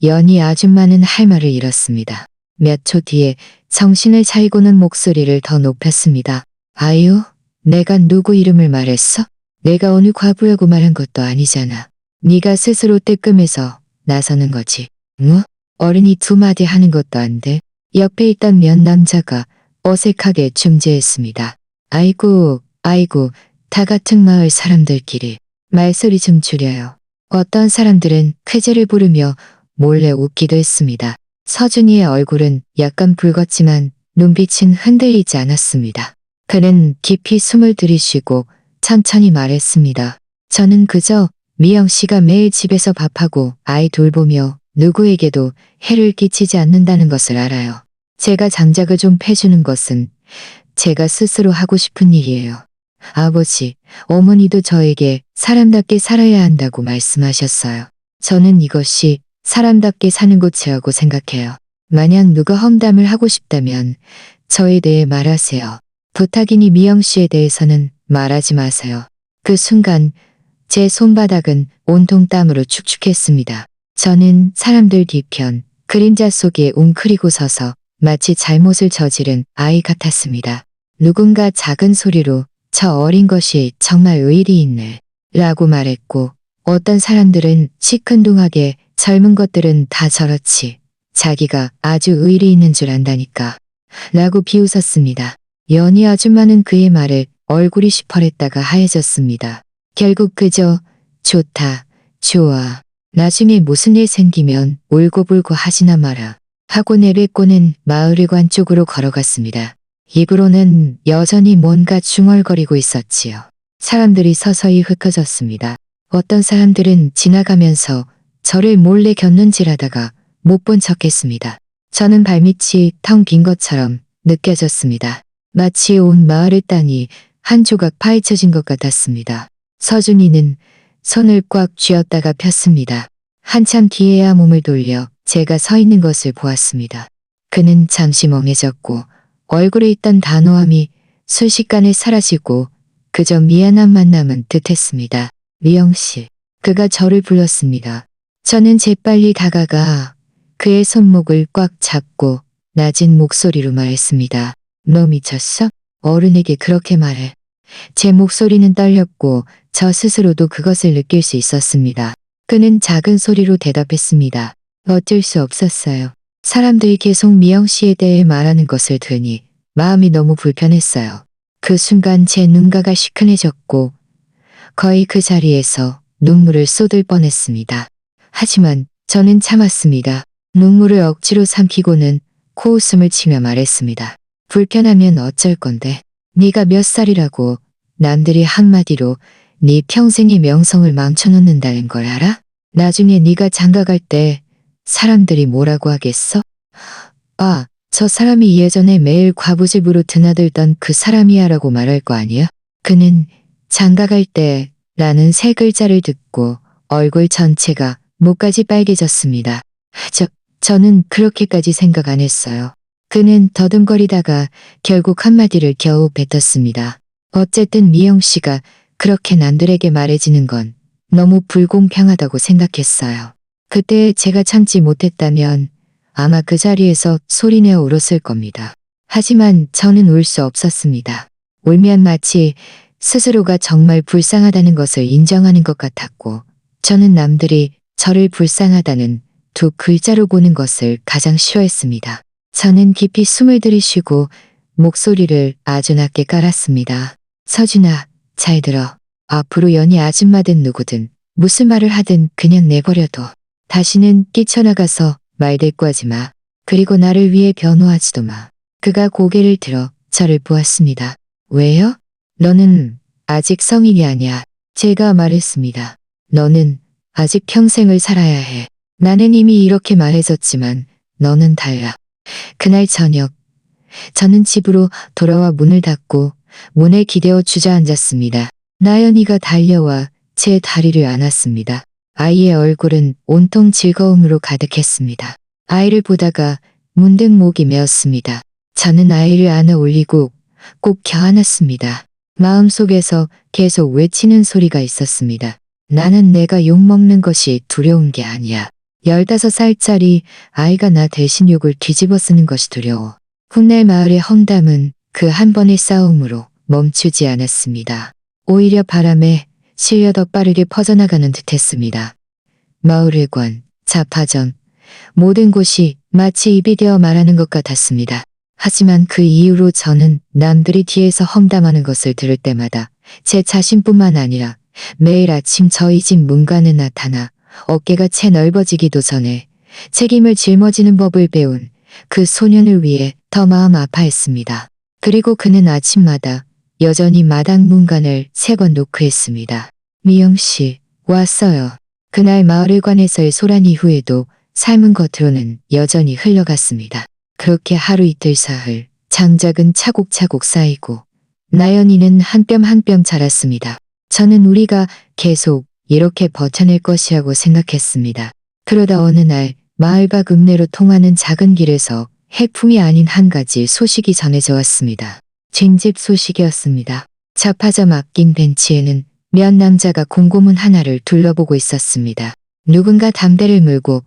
연희 아줌마는 할 말을 잃었습니다. 몇 초 뒤에 정신을 차리고는 목소리를 더 높였습니다. 아유, 내가 누구 이름을 말했어? 내가 어느 과부라고 말한 것도 아니잖아. 네가 스스로 뜨끔해서 나서는 거지. 뭐? 어른이 두 마디 하는 것도 안 돼. 옆에 있던 면 남자가 어색하게 중재했습니다. 아이고, 다 같은 마을 사람들끼리 말소리 좀 줄여요. 어떤 사람들은 쾌재를 부르며 몰래 웃기도 했습니다. 서준이의 얼굴은 약간 붉었지만 눈빛은 흔들리지 않았습니다. 그는 깊이 숨을 들이쉬고 천천히 말했습니다. 저는 그저 미영 씨가 매일 집에서 밥하고 아이 돌보며 누구에게도 해를 끼치지 않는다는 것을 알아요. 제가 장작을 좀 패주는 것은 제가 스스로 하고 싶은 일이에요. 아버지, 어머니도 저에게 사람답게 살아야 한다고 말씀하셨어요. 저는 이것이 사람답게 사는 곳이라고 생각해요. 만약 누가 험담을 하고 싶다면 저에 대해 말하세요. 부탁이니 미영 씨에 대해서는 말하지 마세요. 그 순간 제 손바닥은 온통 땀으로 축축했습니다. 저는 사람들 뒤편 그림자 속에 웅크리고 서서 마치 잘못을 저지른 아이 같았습니다. 누군가 작은 소리로 저 어린 것이 정말 의리 있네 라고 말했고 어떤 사람들은 시큰둥하게 젊은 것들은 다 저렇지 자기가 아주 의리 있는 줄 안다니까 라고 비웃었습니다. 연희 아줌마는 그의 말에 얼굴이 시퍼랬다가 하얘졌습니다. 결국 그저 좋다, 좋아. 나중에 무슨 일 생기면 울고불고 하지나 마라. 하고 내뱉고는 마을회관 쪽으로 걸어갔습니다. 입으로는 여전히 뭔가 중얼거리고 있었지요. 사람들이 서서히 흩어졌습니다. 어떤 사람들은 지나가면서 저를 몰래 곁눈질하다가 못 본 척했습니다. 저는 발밑이 텅 빈 것처럼 느껴졌습니다. 마치 온 마을의 땅이 한 조각 파헤쳐진 것 같았습니다. 서준이는 손을 꽉 쥐었다가 폈습니다. 한참 뒤에야 몸을 돌려 제가 서 있는 것을 보았습니다. 그는 잠시 멍해졌고 얼굴에 있던 단호함이 순식간에 사라지고 그저 미안함만 남은 듯했습니다. 미영 씨, 그가 저를 불렀습니다. 저는 재빨리 다가가 그의 손목을 꽉 잡고 낮은 목소리로 말했습니다. 너 미쳤어? 어른에게 그렇게 말해. 제 목소리는 떨렸고 저 스스로도 그것을 느낄 수 있었습니다. 그는 작은 소리로 대답했습니다. 어쩔 수 없었어요. 사람들이 계속 미영 씨에 대해 말하는 것을 들으니 마음이 너무 불편했어요. 그 순간 제 눈가가 시큰해졌고 거의 그 자리에서 눈물을 쏟을 뻔했습니다. 하지만 저는 참았습니다. 눈물을 억지로 삼키고는 코웃음을 치며 말했습니다. 불편하면 어쩔 건데. 네가 몇 살이라고 남들이 한마디로 네 평생의 명성을 망쳐놓는다는 걸 알아? 나중에 네가 장가갈 때 사람들이 뭐라고 하겠어? 아, 저 사람이 예전에 매일 과부집으로 드나들던 그 사람이야 라고 말할 거 아니야? 그는 장가갈 때 라는 세 글자를 듣고 얼굴 전체가 목까지 빨개졌습니다. 저는 그렇게까지 생각 안 했어요. 그는 더듬거리다가 결국 한마디를 겨우 뱉었습니다. 어쨌든 미영 씨가 그렇게 남들에게 말해지는 건 너무 불공평하다고 생각했어요. 그때 제가 참지 못했다면 아마 그 자리에서 소리내어 울었을 겁니다. 하지만 저는 울 수 없었습니다. 울면 마치 스스로가 정말 불쌍하다는 것을 인정하는 것 같았고 저는 남들이 저를 불쌍하다는 두 글자로 보는 것을 가장 싫어했습니다. 저는 깊이 숨을 들이쉬고 목소리를 아주 낮게 깔았습니다. 서준아, 잘 들어. 앞으로 연희 아줌마든 누구든 무슨 말을 하든 그냥 내버려둬. 다시는 뛰쳐나가서 말대꾸하지 마. 그리고 나를 위해 변호하지도 마. 그가 고개를 들어 저를 보았습니다. 왜요? 너는 아직 성인이 아니야. 제가 말했습니다. 너는 아직 평생을 살아야 해. 나는 이미 이렇게 말해줬지만 너는 달라. 그날 저녁 저는 집으로 돌아와 문을 닫고 문에 기대어 주저앉았습니다. 나연이가 달려와 제 다리를 안았습니다. 아이의 얼굴은 온통 즐거움으로 가득했습니다. 아이를 보다가 문득 목이 메었습니다. 저는 아이를 안아 올리고 꼭 껴안았습니다. 마음속에서 계속 외치는 소리가 있었습니다. 나는 내가 욕먹는 것이 두려운 게 아니야. 15살짜리 아이가 나 대신 욕을 뒤집어 쓰는 것이 두려워. 훗날 마을의 험담은 그 한 번의 싸움으로 멈추지 않았습니다. 오히려 바람에 실려 더 빠르게 퍼져나가는 듯했습니다. 마을회관, 잡화점, 모든 곳이 마치 입이 되어 말하는 것 같았습니다. 하지만 그 이후로 저는 남들이 뒤에서 험담하는 것을 들을 때마다 제 자신뿐만 아니라 매일 아침 저희 집 문간에 나타나 어깨가 채 넓어지기도 전에 책임을 짊어지는 법을 배운 그 소년을 위해 더 마음 아파했습니다. 그리고 그는 아침마다 여전히 마당 문간을 3번 노크했습니다. 미영 씨, 왔어요. 그날 마을회관에서의 소란 이후에도 삶은 겉으로는 여전히 흘러갔습니다. 그렇게 하루 이틀 사흘, 장작은 차곡차곡 쌓이고 나연이는 한 뼘 한 뼘 자랐습니다. 저는 우리가 계속 이렇게 버텨낼 것이라고 생각했습니다. 그러다 어느 날 마을 밖 읍내로 통하는 작은 길에서 해풍이 아닌 한 가지 소식이 전해져 왔습니다. 뒷집 소식이었습니다. 잡화점 앞긴 벤치에는 몇 남자가 공고문 하나를 둘러보고 있었습니다. 누군가 담배를 물고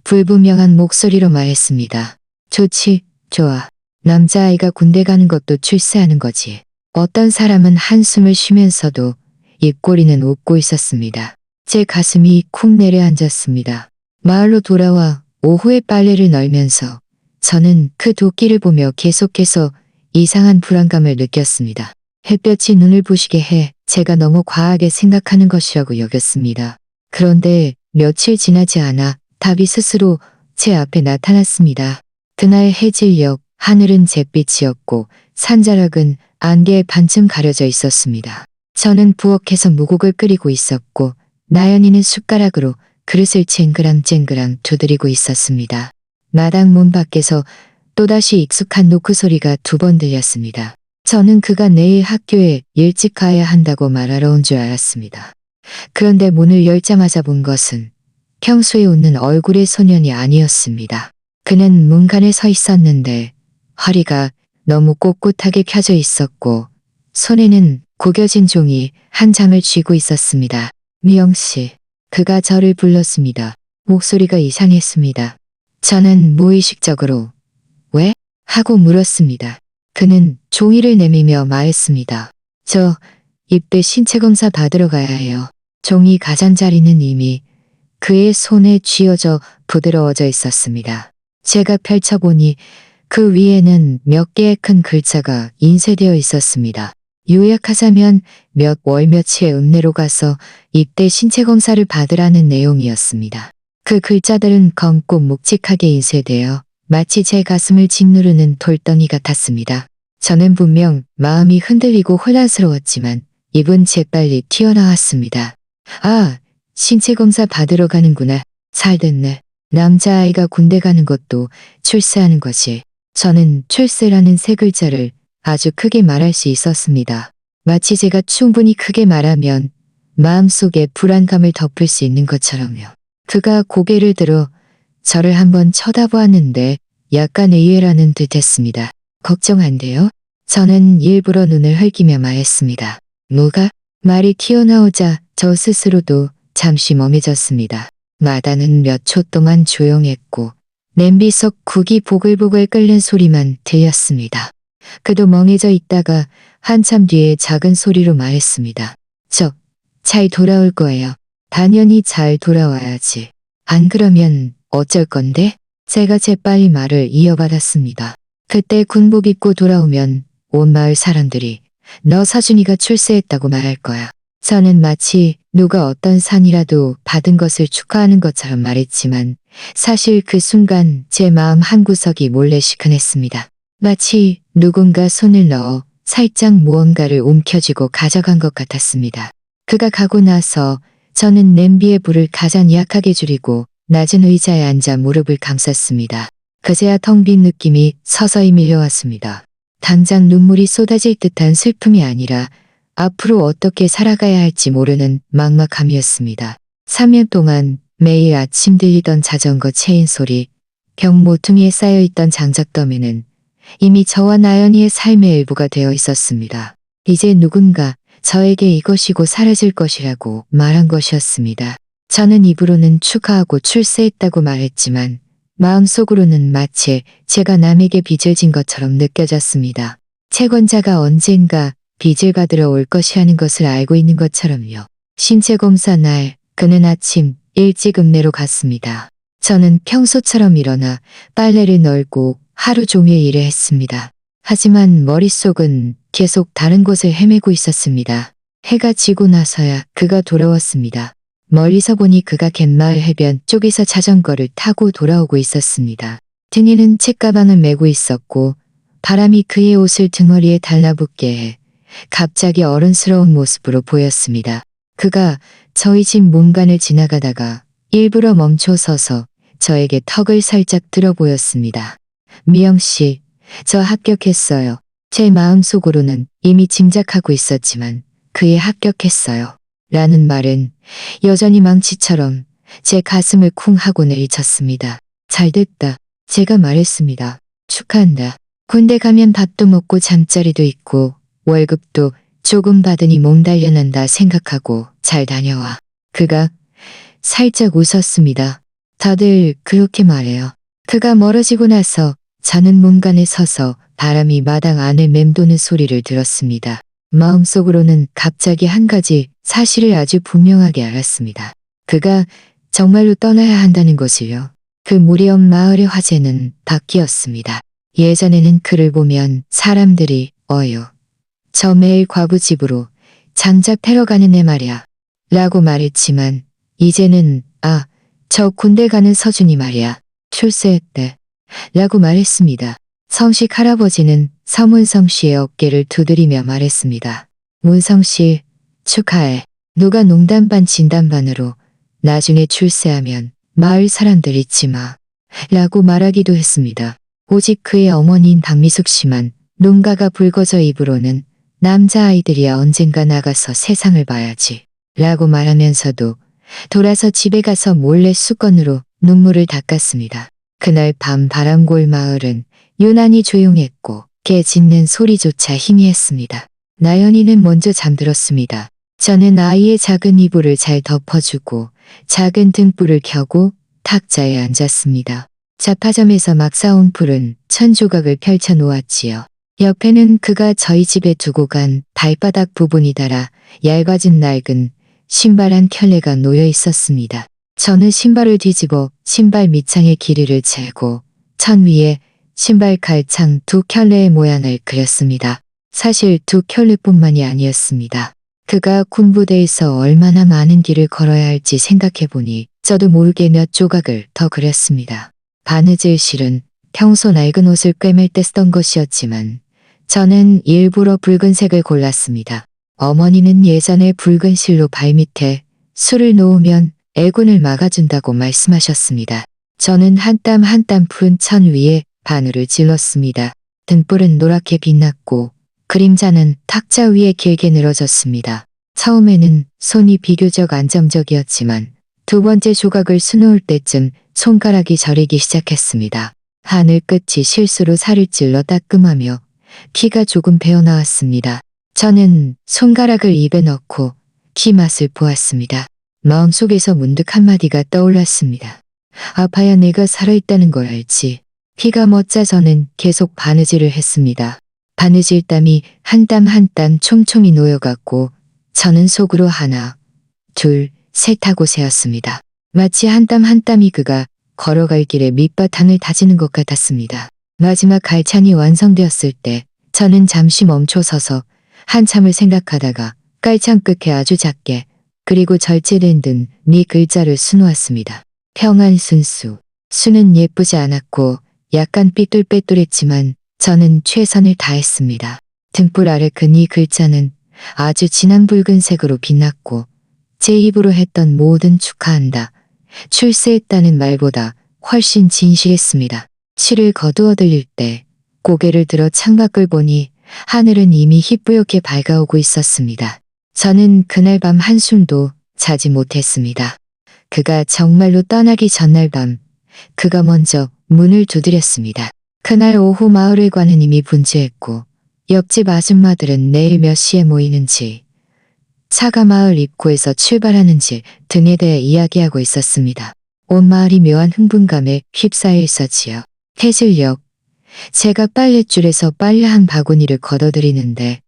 불분명한 목소리로 말했습니다. 좋지, 좋아. 남자아이가 군대 가는 것도 출세하는 거지. 어떤 사람은 한숨을 쉬면서도 입꼬리는 웃고 있었습니다. 제 가슴이 쿵 내려앉았습니다. 마을로 돌아와 오후에 빨래를 널면서 저는 그 도끼를 보며 계속해서 이상한 불안감을 느꼈습니다. 햇볕이 눈을 부시게 해 제가 너무 과하게 생각하는 것이라고 여겼습니다. 그런데 며칠 지나지 않아 답이 스스로 제 앞에 나타났습니다. 그날 해질녘 하늘은 잿빛이었고 산자락은 안개에 반쯤 가려져 있었습니다. 저는 부엌에서 무국을 끓이고 있었고 나연이는 숟가락으로 그릇을 쨍그랑쨍그랑 두드리고 있었습니다. 마당 문 밖에서 또다시 익숙한 노크 소리가 2번 들렸습니다. 저는 그가 내일 학교에 일찍 가야 한다고 말하러 온 줄 알았습니다. 그런데 문을 열자마자 본 것은 평소에 웃는 얼굴의 소년이 아니었습니다. 그는 문간에 서 있었는데 허리가 너무 꼿꼿하게 펴져 있었고 손에는 구겨진 종이 한 장을 쥐고 있었습니다. 미영 씨, 그가 저를 불렀습니다. 목소리가 이상했습니다. 저는 무의식적으로 왜? 하고 물었습니다. 그는 종이를 내밀며 말했습니다. 저 입대 신체검사 받으러 가야 해요. 종이 가장자리는 이미 그의 손에 쥐어져 부드러워져 있었습니다. 제가 펼쳐보니 그 위에는 몇 개의 큰 글자가 인쇄되어 있었습니다. 요약하자면 몇 월 며칠에 읍내로 가서 입대 신체검사를 받으라는 내용이었습니다. 그 글자들은 검고 묵직하게 인쇄되어 마치 제 가슴을 짓누르는 돌덩이 같았습니다. 저는 분명 마음이 흔들리고 혼란스러웠지만 입은 재빨리 튀어나왔습니다. 아, 신체검사 받으러 가는구나. 잘됐네. 남자아이가 군대 가는 것도 출세하는 거지. 저는 출세라는 3글자를 아주 크게 말할 수 있었습니다. 마치 제가 충분히 크게 말하면 마음속에 불안감을 덮을 수 있는 것처럼요. 그가 고개를 들어 저를 한번 쳐다보았는데 약간 의외라는 듯했습니다. 걱정 안 돼요? 저는 일부러 눈을 흘기며 말했습니다. 뭐가? 말이 튀어나오자 저 스스로도 잠시 멈해졌습니다. 마당은 몇 초 동안 조용했고 냄비 속 국이 보글보글 끓는 소리만 들렸습니다. 그도 멍해져 있다가 한참 뒤에 작은 소리로 말했습니다. 잘 돌아올 거예요. 당연히 잘 돌아와야지. 안 그러면 어쩔 건데? 제가 재빨리 말을 이어받았습니다. 그때 군복 입고 돌아오면 온 마을 사람들이 너 서준이가 출세했다고 말할 거야. 저는 마치 누가 어떤 상이라도 받은 것을 축하하는 것처럼 말했지만 사실 그 순간 제 마음 한구석이 몰래 시큰했습니다. 마치 누군가 손을 넣어 살짝 무언가를 움켜쥐고 가져간 것 같았습니다. 그가 가고 나서 저는 냄비의 불을 가장 약하게 줄이고 낮은 의자에 앉아 무릎을 감쌌습니다. 그제야 텅 빈 느낌이 서서히 밀려왔습니다. 당장 눈물이 쏟아질 듯한 슬픔이 아니라 앞으로 어떻게 살아가야 할지 모르는 막막함이었습니다. 3년 동안 매일 아침 들리던 자전거 체인 소리, 벽 모퉁이에 쌓여있던 장작더미는 이미 저와 나연이의 삶의 일부가 되어 있었습니다. 이제 누군가 저에게 이것이 곧 사라질 것이라고 말한 것이었습니다. 저는 입으로는 축하하고 출세했다고 말했지만 마음속으로는 마치 제가 남에게 빚을 진 것처럼 느껴졌습니다. 채권자가 언젠가 빚을 받으러 올 것이라는 것을 알고 있는 것처럼요. 신체 검사 날 그는 아침 일찍 읍내로 갔습니다. 저는 평소처럼 일어나 빨래를 널고 하루 종일 일을 했습니다. 하지만 머릿속은 계속 다른 곳을 헤매고 있었습니다. 해가 지고 나서야 그가 돌아왔습니다. 멀리서 보니 그가 갯마을 해변 쪽에서 자전거를 타고 돌아오고 있었습니다. 등에는 책가방을 메고 있었고 바람이 그의 옷을 등허리에 달라붙게 해 갑자기 어른스러운 모습으로 보였습니다. 그가 저희 집 문간을 지나가다가 일부러 멈춰 서서 저에게 턱을 살짝 들어 보였습니다. 미영 씨, 저 합격했어요. 제 마음속으로는 이미 짐작하고 있었지만 그의 합격했어요. 라는 말은 여전히 망치처럼 제 가슴을 쿵 하고 내리쳤습니다. 잘됐다. 제가 말했습니다. 축하한다. 군대 가면 밥도 먹고 잠자리도 있고 월급도 조금 받으니 몸 단련한다 생각하고 잘 다녀와. 그가 살짝 웃었습니다. 다들 그렇게 말해요. 그가 멀어지고 나서 저는 문간에 서서 바람이 마당 안을 맴도는 소리를 들었습니다. 마음속으로는 갑자기 한 가지 사실을 아주 분명하게 알았습니다. 그가 정말로 떠나야 한다는 것을요. 그 무리엄 마을의 화제는 바뀌었습니다. 예전에는 그를 보면 사람들이 저 매일 과부 집으로 장작 패러 가는 애 말이야 라고 말했지만 이제는 저 군대 가는 서준이 말이야 출세했대 라고 말했습니다. 성식 할아버지는 서문성 씨의 어깨를 두드리며 말했습니다. 문성 씨 축하해. 누가 농담 반 진담 반으로 나중에 출세하면 마을 사람들 잊지 마 라고 말하기도 했습니다. 오직 그의 어머니인 박미숙 씨만 눈가가 붉어져 입으로는 남자아이들이야 언젠가 나가서 세상을 봐야지 라고 말하면서도 돌아서 집에 가서 몰래 수건으로 눈물을 닦았습니다. 그날 밤 바람골 마을은 유난히 조용했고 개 짖는 소리조차 희미했습니다. 나연이는 먼저 잠들었습니다. 저는 아이의 작은 이불을 잘 덮어주고 작은 등불을 켜고 탁자에 앉았습니다. 잡화점에서 막 사온 풀은 천조각을 펼쳐 놓았지요. 옆에는 그가 저희 집에 두고 간 발바닥 부분이 닳아 얇아진 낡은 신발 한 켤레가 놓여 있었습니다. 저는 신발을 뒤집어 신발 밑창의 길이를 재고 천 위에 신발 갈창 두 켤레의 모양을 그렸습니다. 사실 두 켤레뿐만이 아니었습니다. 그가 군부대에서 얼마나 많은 길을 걸어야 할지 생각해보니 저도 모르게 몇 조각을 더 그렸습니다. 바느질 실은 평소 낡은 옷을 꿰맬 때 쓰던 것이었지만 저는 일부러 붉은색을 골랐습니다. 어머니는 예전에 붉은 실로 발밑에 술을 놓으면 애군을 막아준다고 말씀하셨습니다. 저는 한 땀 한 땀 푸른 천 위에 바늘을 질렀습니다. 등불은 노랗게 빛났고 그림자는 탁자 위에 길게 늘어졌습니다. 처음에는 손이 비교적 안정적이었지만 두 번째 조각을 수놓을 때쯤 손가락이 저리기 시작했습니다. 하늘 끝이 실수로 살을 찔러 따끔하며 키가 조금 배어나왔습니다. 저는 손가락을 입에 넣고 키 맛을 보았습니다. 마음속에서 문득 한마디가 떠올랐습니다. 아파야 내가 살아있다는 걸 알지. 피가 멎자 저는 계속 바느질을 했습니다. 바느질 땀이 한 땀 한 땀 촘촘히 놓여갔고 저는 속으로 하나, 둘, 셋 하고 세었습니다. 마치 한 땀 한 땀이 그가 걸어갈 길에 밑바탕을 다지는 것 같았습니다. 마지막 갈창이 완성되었을 때 저는 잠시 멈춰 서서 한참을 생각하다가 깔창 끝에 아주 작게 그리고 절제된 듯 네 글자를 수놓았습니다. 평안순수. 수는 예쁘지 않았고 약간 삐뚤빼뚤했지만 저는 최선을 다했습니다. 등불 아래 그 네 글자는 아주 진한 붉은색으로 빛났고 제 입으로 했던 모든 축하한다, 출세했다는 말보다 훨씬 진실했습니다. 실을 거두어 들릴 때 고개를 들어 창밖을 보니 하늘은 이미 희뿌옇게 밝아오고 있었습니다. 저는 그날 밤 한숨도 자지 못했습니다. 그가 정말로 떠나기 전날 밤 그가 먼저 문을 두드렸습니다. 그날 오후 마을회관은 이미 분주했고 옆집 아줌마들은 내일 몇 시에 모이는지 차가 마을 입구에서 출발하는지 등에 대해 이야기하고 있었습니다. 온 마을이 묘한 흥분감에 휩싸여 있었지요. 해질녘 제가 빨랫줄에서 빨래 한 바구니를 걷어들이는데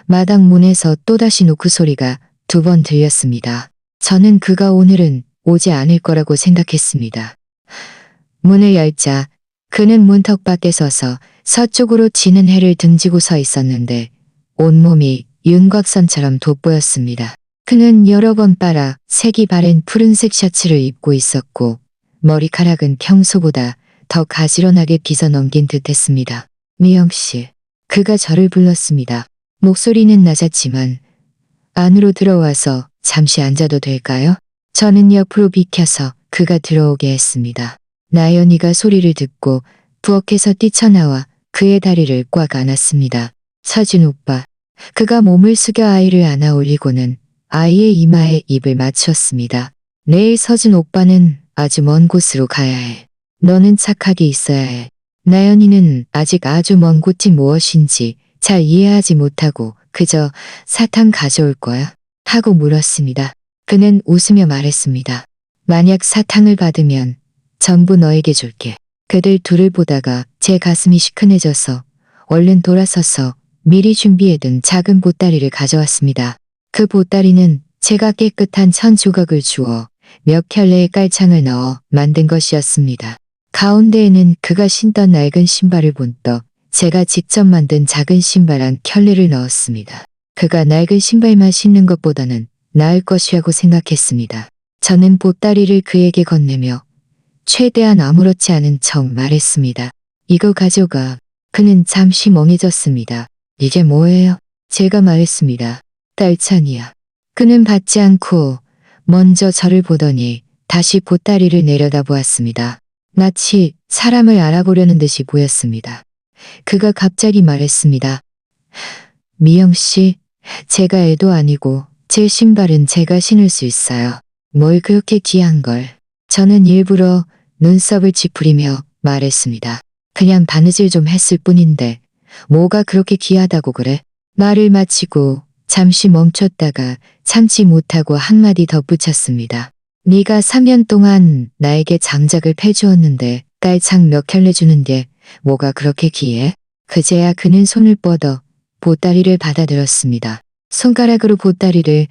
마당 문에서 또다시 노크 소리가 2번 들렸습니다. 저는 그가 오늘은 오지 않을 거라고 생각했습니다. 문을 열자 그는 문턱 밖에 서서 서쪽으로 지는 해를 등지고 서 있었는데 온몸이 윤곽선처럼 돋보였습니다. 그는 여러 번 빨아 색이 바랜 푸른색 셔츠를 입고 있었고 머리카락은 평소보다 더 가지런하게 빗어 넘긴 듯했습니다. 미영 씨, 그가 저를 불렀습니다. 목소리는 낮았지만 안으로 들어와서 잠시 앉아도 될까요? 저는 옆으로 비켜서 그가 들어오게 했습니다. 나연이가 소리를 듣고 부엌에서 뛰쳐나와 그의 다리를 꽉 안았습니다. 서진 오빠. 그가 몸을 숙여 아이를 안아 올리고는 아이의 이마에 입을 맞추었습니다. 내일 서진 오빠는 아주 먼 곳으로 가야 해. 너는 착하게 있어야 해. 나연이는 아직 아주 먼 곳이 무엇인지 잘 이해하지 못하고 그저 사탕 가져올 거야? 하고 물었습니다. 그는 웃으며 말했습니다. 만약 사탕을 받으면 전부 너에게 줄게. 그들 둘을 보다가 제 가슴이 시큰해져서 얼른 돌아서서 미리 준비해둔 작은 보따리를 가져왔습니다. 그 보따리는 제가 깨끗한 천 조각을 주워 몇 켤레의 깔창을 넣어 만든 것이었습니다. 가운데에는 그가 신던 낡은 신발을 본떠 제가 직접 만든 작은 신발 한 켤레를 넣었습니다. 그가 낡은 신발만 신는 것보다는 나을 것이라고 생각했습니다. 저는 보따리를 그에게 건네며 최대한 아무렇지 않은 척 말했습니다. 이거 가져가. 그는 잠시 멍해졌습니다. 이게 뭐예요? 제가 말했습니다. 딸찬이야. 그는 받지 않고 먼저 저를 보더니 다시 보따리를 내려다보았습니다. 마치 사람을 알아보려는 듯이 보였습니다. 그가 갑자기 말했습니다. 미영 씨, 제가 애도 아니고 제 신발은 제가 신을 수 있어요. 뭘 그렇게 귀한 걸. 저는 일부러 눈썹을 찌푸리며 말했습니다. 그냥 바느질 좀 했을 뿐인데 뭐가 그렇게 귀하다고 그래? 말을 마치고 잠시 멈췄다가 참지 못하고 한마디 덧붙였습니다. 네가 3년 동안 나에게 장작을 패주었는데 깔창 몇 켤레 주는 게 뭐가 그렇게 귀해? 그제야 그는 손을 뻗어 보따리를 받아들었습니다. 손가락으로 보따리를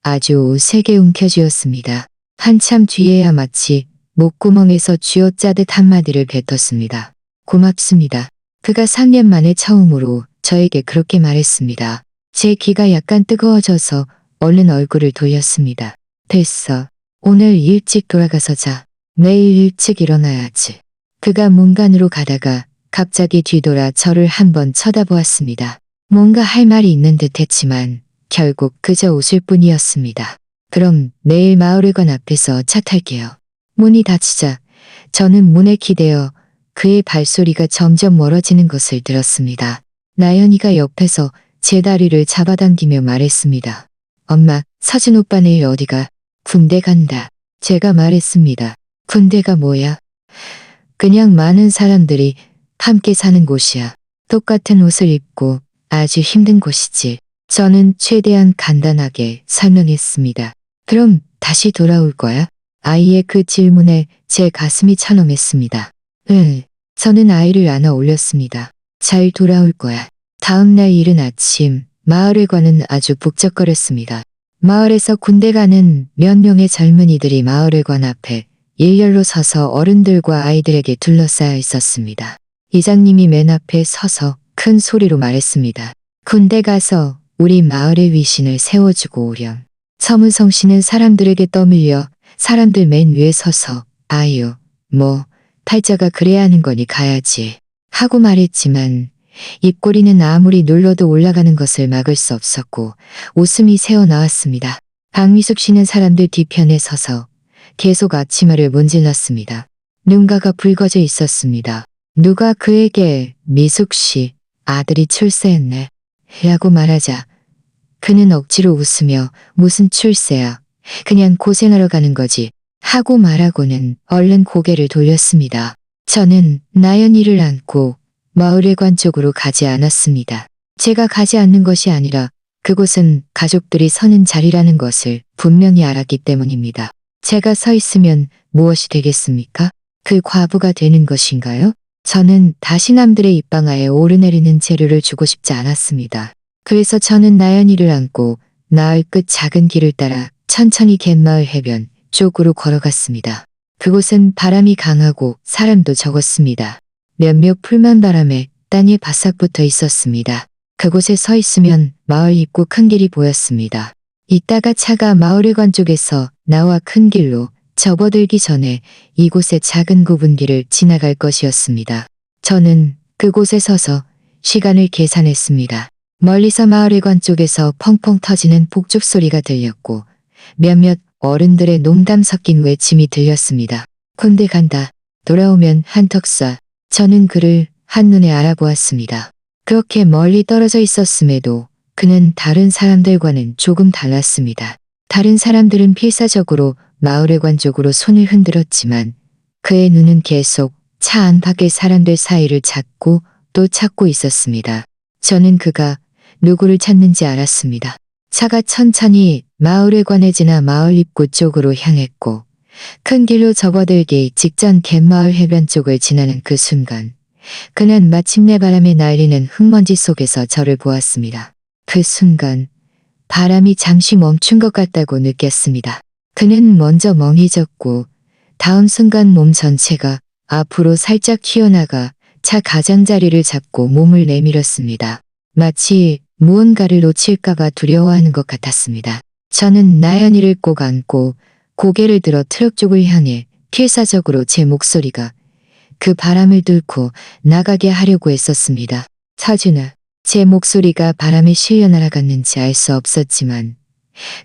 아주 세게 움켜쥐었습니다. 한참 뒤에야 마치 목구멍에서 쥐어짜듯 한마디를 뱉었습니다. 고맙습니다. 그가 3년 만에 처음으로 저에게 그렇게 말했습니다. 제 귀가 약간 뜨거워져서 얼른 얼굴을 돌렸습니다. 됐어. 오늘 일찍 돌아가서 자. 내일 일찍 일어나야지. 그가 문간으로 가다가 갑자기 뒤돌아 저를 한번 쳐다보았습니다. 뭔가 할 말이 있는 듯 했지만 결국 그저 웃을 뿐이었습니다. 그럼 내일 마을회관 앞에서 차 탈게요. 문이 닫히자 저는 문에 기대어 그의 발소리가 점점 멀어지는 것을 들었습니다. 나연이가 옆에서 제 다리를 잡아당기며 말했습니다. 엄마, 서진 오빠 내일 어디가? 군대 간다. 제가 말했습니다. 군대가 뭐야? 그냥 많은 사람들이 함께 사는 곳이야. 똑같은 옷을 입고 아주 힘든 곳이지. 저는 최대한 간단하게 설명했습니다. 그럼 다시 돌아올 거야? 아이의 그 질문에 제 가슴이 철렁했습니다. 응. 저는 아이를 안아 올렸습니다. 잘 돌아올 거야. 다음 날 이른 아침 마을회관은 아주 북적거렸습니다. 마을에서 군대 가는 몇 명의 젊은이들이 마을회관 앞에 일렬로 서서 어른들과 아이들에게 둘러싸여 있었습니다. 이장님이 맨 앞에 서서 큰 소리로 말했습니다. 군대 가서 우리 마을의 위신을 세워주고 오렴. 서문성 씨는 사람들에게 떠밀려 사람들 맨 위에 서서 아유, 뭐 팔자가 그래야 하는 거니 가야지 하고 말했지만 입꼬리는 아무리 눌러도 올라가는 것을 막을 수 없었고 웃음이 새어나왔습니다. 박미숙 씨는 사람들 뒤편에 서서 계속 앞치마를 문질렀습니다. 눈가가 붉어져 있었습니다. 누가 그에게 미숙 씨 아들이 출세했네 라고 말하자 그는 억지로 웃으며 무슨 출세야. 그냥 고생하러 가는 거지. 하고 말하고는 얼른 고개를 돌렸습니다. 저는 나연이를 안고 마을회관 쪽으로 가지 않았습니다. 제가 가지 않는 것이 아니라 그곳은 가족들이 서는 자리라는 것을 분명히 알았기 때문입니다. 제가 서 있으면 무엇이 되겠습니까? 그 과부가 되는 것인가요? 저는 다시 남들의 입방아에 오르내리는 재료를 주고 싶지 않았습니다. 그래서 저는 나연이를 안고 마을 끝 작은 길을 따라 천천히 갯마을 해변 쪽으로 걸어갔습니다. 그곳은 바람이 강하고 사람도 적었습니다. 몇몇 풀만 바람에 땅에 바싹 붙어 있었습니다. 그곳에 서 있으면 마을 입구 큰 길이 보였습니다. 이따가 차가 마을회관 쪽에서 나와 큰 길로 접어들기 전에 이곳의 작은 굽은 길을 지나갈 것이었습니다. 저는 그곳에 서서 시간을 계산했습니다. 멀리서 마을회관 쪽에서 펑펑 터지는 폭죽 소리가 들렸고 몇몇 어른들의 농담 섞인 외침이 들렸습니다. 군대 간다. 돌아오면 한턱 쏴. 저는 그를 한눈에 알아보았습니다. 그렇게 멀리 떨어져 있었음에도 그는 다른 사람들과는 조금 달랐습니다. 다른 사람들은 필사적으로 마을회관 쪽으로 손을 흔들었지만 그의 눈은 계속 차 안팎의 사람들 사이를 찾고 또 찾고 있었습니다. 저는 그가 누구를 찾는지 알았습니다. 차가 천천히 마을회관에 지나 마을 입구 쪽으로 향했고 큰 길로 접어들기 직전 갯마을 해변 쪽을 지나는 그 순간 그는 마침내 바람에 날리는 흙먼지 속에서 저를 보았습니다. 그 순간 바람이 잠시 멈춘 것 같다고 느꼈습니다. 그는 먼저 멍해졌고 다음 순간 몸 전체가 앞으로 살짝 튀어나가 차 가장자리를 잡고 몸을 내밀었습니다. 마치 무언가를 놓칠까봐 두려워하는 것 같았습니다. 저는 나연이를 꼭 안고 고개를 들어 트럭 쪽을 향해 필사적으로 제 목소리가 그 바람을 뚫고 나가게 하려고 했었습니다. 서준아. 제 목소리가 바람에 실려 날아갔는지 알 수 없었지만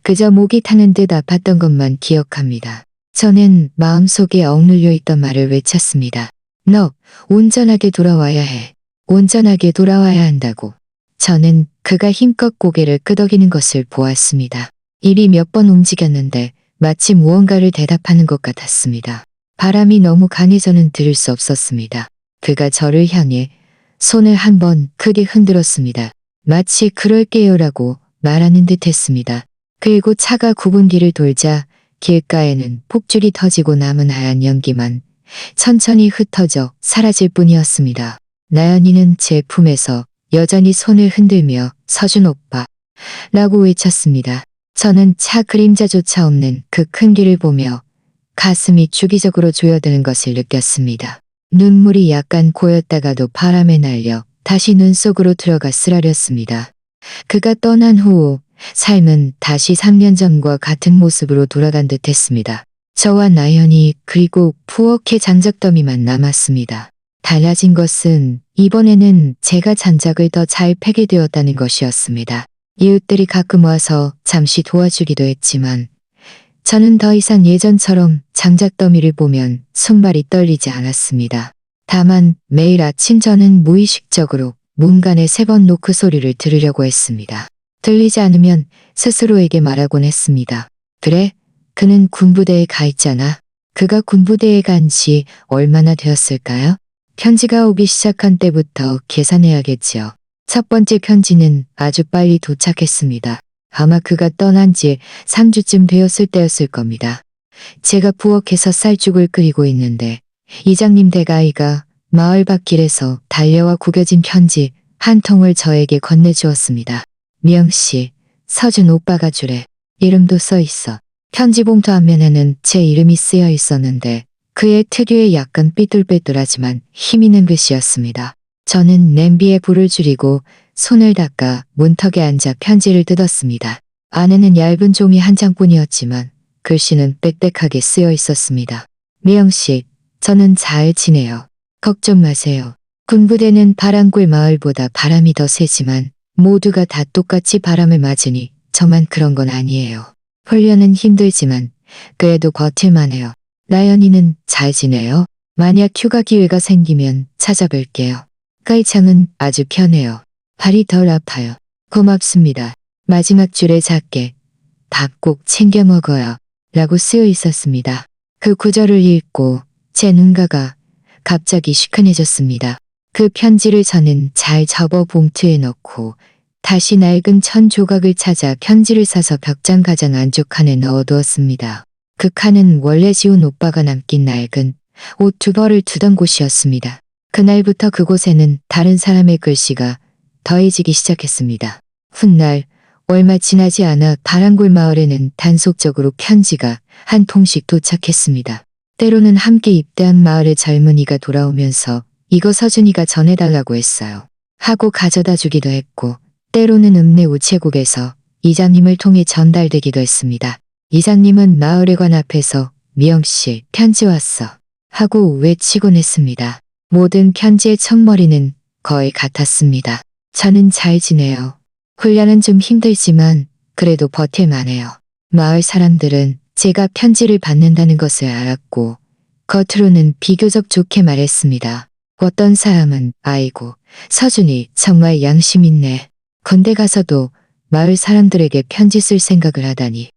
그저 목이 타는 듯 아팠던 것만 기억합니다. 저는 마음속에 억눌려 있던 말을 외쳤습니다. 너 온전하게 돌아와야 해. 온전하게 돌아와야 한다고. 저는 그가 힘껏 고개를 끄덕이는 것을 보았습니다. 입이 몇 번 움직였는데 마치 무언가를 대답하는 것 같았습니다. 바람이 너무 강해서는 들을 수 없었습니다. 그가 저를 향해 손을 한번 크게 흔들었습니다. 마치 그럴게요라고 말하는 듯 했습니다. 그리고 차가 굽은 길을 돌자 길가에는 폭죽이 터지고 남은 하얀 연기만 천천히 흩어져 사라질 뿐이었습니다. 나연이는 제 품에서 여전히 손을 흔들며 서준 오빠 라고 외쳤습니다. 저는 차 그림자조차 없는 그 큰 길을 보며 가슴이 주기적으로 조여드는 것을 느꼈습니다. 눈물이 약간 고였다가도 바람에 날려 다시 눈 속으로 들어가 쓰라렸습니다. 그가 떠난 후 삶은 다시 3년 전과 같은 모습으로 돌아간 듯 했습니다. 저와 나연이 그리고 부엌의 장작더미만 남았습니다. 달라진 것은 이번에는 제가 장작을 더 잘 패게 되었다는 것이었습니다. 이웃들이 가끔 와서 잠시 도와주기도 했지만 저는 더 이상 예전처럼 장작더미를 보면 손발이 떨리지 않았습니다. 다만 매일 아침 저는 무의식적으로 문간에 3번 노크 소리를 들으려고 했습니다. 들리지 않으면 스스로에게 말하곤 했습니다. 그래, 그는 군부대에 가 있잖아. 그가 군부대에 간 지 얼마나 되었을까요? 편지가 오기 시작한 때부터 계산해야겠지요. 첫 번째 편지는 아주 빨리 도착했습니다. 아마 그가 떠난 지 3주쯤 되었을 때였을 겁니다. 제가 부엌에서 쌀죽을 끓이고 있는데 이장님 댁아이가 마을 밖길에서 달려와 구겨진 편지 한 통을 저에게 건네주었습니다. 미영씨, 서준 오빠가 주래. 이름도 써 있어. 편지 봉투 앞면에는 제 이름이 쓰여 있었는데 그의 특유의 약간 삐뚤빼뚤하지만 힘있는 글씨였습니다. 저는 냄비에 불을 줄이고 손을 닦아 문턱에 앉아 편지를 뜯었습니다. 안에는 얇은 종이 한 장뿐이었지만 글씨는 빽빽하게 쓰여 있었습니다. 미영씨, 저는 잘 지내요. 걱정 마세요. 군부대는 바람골 마을보다 바람이 더 세지만 모두가 다 똑같이 바람을 맞으니 저만 그런 건 아니에요. 훈련은 힘들지만 그래도 버틸만 해요. 나연이는 잘 지내요? 만약 휴가 기회가 생기면 찾아뵐게요. 가이창은 아주 편해요. 발이 덜 아파요. 고맙습니다. 마지막 줄에 작게 밥 꼭 챙겨 먹어요. 라고 쓰여 있었습니다. 그 구절을 읽고 제 눈가가 갑자기 시큰해졌습니다. 그 편지를 저는 잘 접어 봉투에 넣고 다시 낡은 천 조각을 찾아 편지를 싸서 벽장 가장 안쪽 칸에 넣어두었습니다. 그 칸은 원래 지운 오빠가 남긴 낡은 옷 두 벌을 두던 곳이었습니다. 그날부터 그곳에는 다른 사람의 글씨가 더해지기 시작했습니다. 훗날 얼마 지나지 않아 바랑굴 마을에는 단속적으로 편지가 한 통씩 도착했습니다. 때로는 함께 입대한 마을의 젊은이가 돌아오면서 이거 서준이가 전해달라고 했어요. 하고 가져다 주기도 했고 때로는 읍내 우체국에서 이장님을 통해 전달되기도 했습니다. 이장님은 마을회관 앞에서 미영씨 편지 왔어 하고 외치곤 했습니다. 모든 편지의 첫머리는 거의 같았습니다. 저는 잘 지내요. 훈련은 좀 힘들지만 그래도 버틸만해요. 마을 사람들은 제가 편지를 받는다는 것을 알았고 겉으로는 비교적 좋게 말했습니다. 어떤 사람은 아이고 서준이 정말 양심 있네. 군대 가서도 마을 사람들에게 편지 쓸 생각을 하다니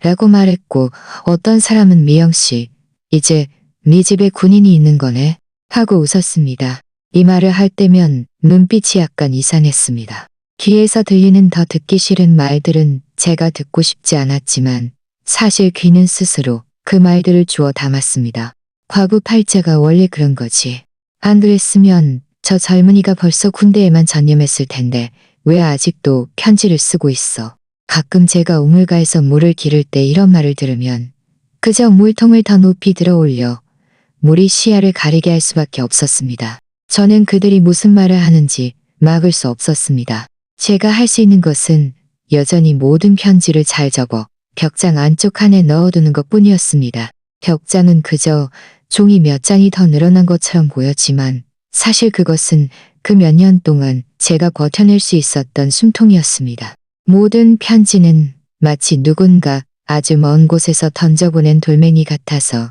라고 말했고 어떤 사람은 미영씨 이제 네 집에 군인이 있는 거네 하고 웃었습니다. 이 말을 할 때면 눈빛이 약간 이상했습니다. 귀에서 들리는 더 듣기 싫은 말들은 제가 듣고 싶지 않았지만 사실 귀는 스스로 그 말들을 주워 담았습니다. 과부 팔자가 원래 그런 거지. 안 그랬으면 저 젊은이가 벌써 군대에만 전념했을 텐데 왜 아직도 편지를 쓰고 있어. 가끔 제가 우물가에서 물을 기를 때 이런 말을 들으면 그저 물통을 더 높이 들어 올려 물이 시야를 가리게 할 수밖에 없었습니다. 저는 그들이 무슨 말을 하는지 막을 수 없었습니다. 제가 할 수 있는 것은 여전히 모든 편지를 잘 접어 벽장 안쪽 칸에 넣어두는 것뿐이었습니다. 벽장은 그저 종이 몇 장이 더 늘어난 것처럼 보였지만 사실 그것은 그 몇 년 동안 제가 버텨낼 수 있었던 숨통이었습니다. 모든 편지는 마치 누군가 아주 먼 곳에서 던져보낸 돌멩이 같아서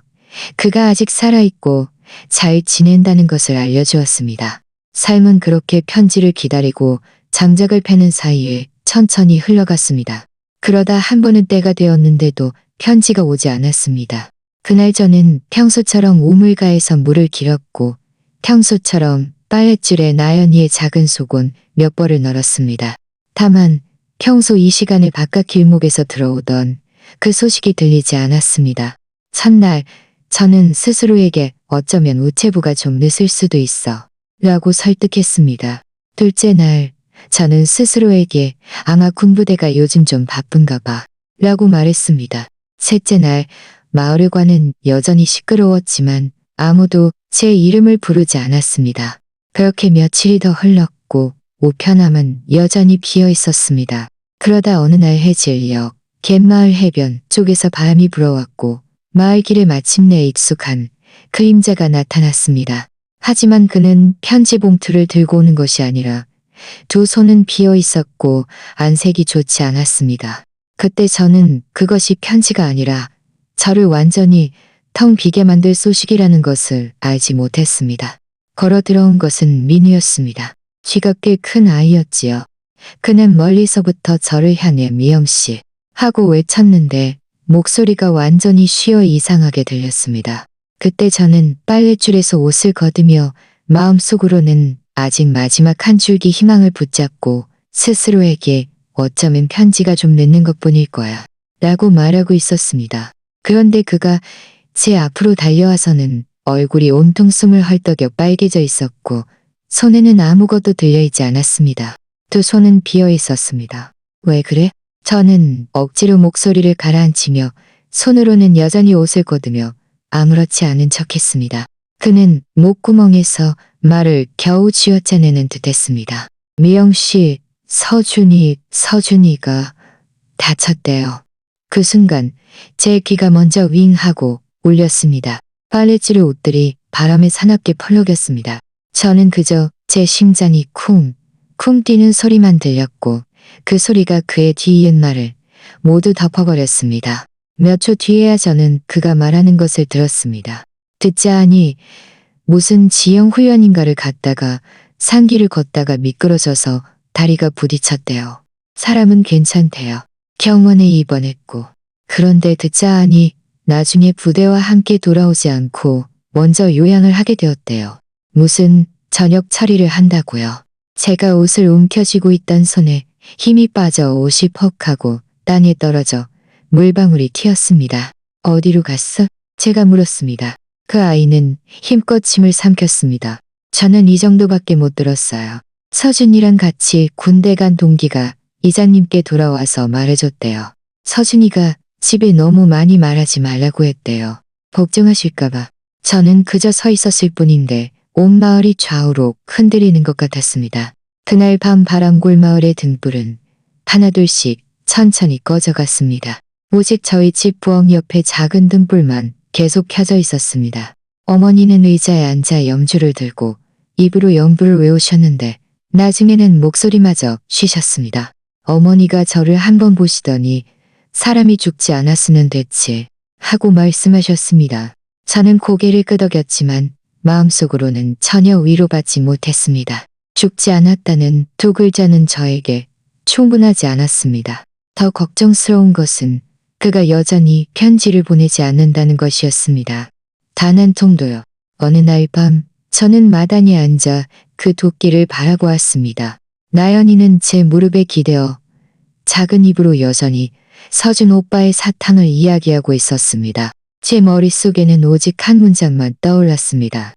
그가 아직 살아있고 잘 지낸다는 것을 알려주었습니다. 삶은 그렇게 편지를 기다리고 장작을 패는 사이에 천천히 흘러갔습니다. 그러다 한 번은 때가 되었는데도 편지가 오지 않았습니다. 그날 저는 평소처럼 우물가에서 물을 길었고 평소처럼 빨랫줄에 나연이의 작은 속옷 몇 벌을 널었습니다. 다만 평소 이 시간에 바깥 길목에서 들어오던 그 소식이 들리지 않았습니다. 첫날 저는 스스로에게 어쩌면 우체부가 좀 늦을 수도 있어 라고 설득했습니다. 둘째 날 저는 스스로에게 아마 군부대가 요즘 좀 바쁜가 봐 라고 말했습니다. 셋째 날 마을회관은 여전히 시끄러웠지만 아무도 제 이름을 부르지 않았습니다. 그렇게 며칠이 더 흘렀고 우편함은 여전히 비어 있었습니다. 그러다 어느 날 해질녘 갯마을 해변 쪽에서 바람이 불어왔고 마을 길에 마침내 익숙한 그림자가 나타났습니다. 하지만 그는 편지 봉투를 들고 오는 것이 아니라 두 손은 비어 있었고 안색이 좋지 않았습니다. 그때 저는 그것이 편지가 아니라 저를 완전히 텅 비게 만들 소식이라는 것을 알지 못했습니다. 걸어 들어온 것은 민우였습니다. 쥐가 꽤 큰 아이였지요. 그는 멀리서부터 저를 향해 미영씨 하고 외쳤는데 목소리가 완전히 쉬어 이상하게 들렸습니다. 그때 저는 빨랫줄에서 옷을 걷으며 마음속으로는 아직 마지막 한 줄기 희망을 붙잡고 스스로에게 어쩌면 편지가 좀 늦는 것뿐일 거야 라고 말하고 있었습니다. 그런데 그가 제 앞으로 달려와서는 얼굴이 온통 숨을 헐떡여 빨개져 있었고 손에는 아무것도 들려있지 않았습니다. 두 손은 비어 있었습니다. 왜 그래? 저는 억지로 목소리를 가라앉히며 손으로는 여전히 옷을 걷으며 아무렇지 않은 척했습니다. 그는 목구멍에서 말을 겨우 쥐어짜내는 듯했습니다. 미영씨, 서준이가 다쳤대요. 그 순간 제 귀가 먼저 윙 하고 울렸습니다. 빨래줄의 옷들이 바람에 사납게 펄럭였습니다. 저는 그저 제 심장이 쿵 뛰는 소리만 들렸고 그 소리가 그의 뒤이은말을 모두 덮어버렸습니다. 몇 초 뒤에야 저는 그가 말하는 것을 들었습니다. 듣자 하니 무슨 지형 훈련인가를 갔다가 산길을 걷다가 미끄러져서 다리가 부딪혔대요. 사람은 괜찮대요. 병원에 입원했고. 그런데 듣자 하니 나중에 부대와 함께 돌아오지 않고 먼저 요양을 하게 되었대요. 무슨 저녁 처리를 한다고요. 제가 옷을 움켜쥐고 있던 손에 힘이 빠져 옷이 퍽하고 땅에 떨어져 물방울이 튀었습니다. 어디로 갔어? 제가 물었습니다. 그 아이는 힘껏 침을 삼켰습니다. 저는 이 정도밖에 못 들었어요. 서준이랑 같이 군대 간 동기가 이장님께 돌아와서 말해줬대요. 서준이가 집에 너무 많이 말하지 말라고 했대요. 걱정하실까봐. 저는 그저 서 있었을 뿐인데 온 마을이 좌우로 흔들리는 것 같았습니다. 그날 밤 바람골 마을의 등불은 하나둘씩 천천히 꺼져갔습니다. 오직 저희 집 부엌 옆에 작은 등불만 계속 켜져 있었습니다. 어머니는 의자에 앉아 염주를 들고 입으로 연불을 외우셨는데 나중에는 목소리마저 쉬셨습니다. 어머니가 저를 한번 보시더니 사람이 죽지 않았으면 됐지 하고 말씀하셨습니다. 저는 고개를 끄덕였지만 마음속으로는 전혀 위로받지 못했습니다. 죽지 않았다는 두 글자는 저에게 충분하지 않았습니다. 더 걱정스러운 것은 그가 여전히 편지를 보내지 않는다는 것이었습니다. 단 한 통도요. 어느 날 밤 저는 마당에 앉아 그 도끼를 바라고 왔습니다. 나연이는 제 무릎에 기대어 작은 입으로 여전히 서준 오빠의 사탕을 이야기하고 있었습니다. 제 머릿속에는 오직 한 문장만 떠올랐습니다.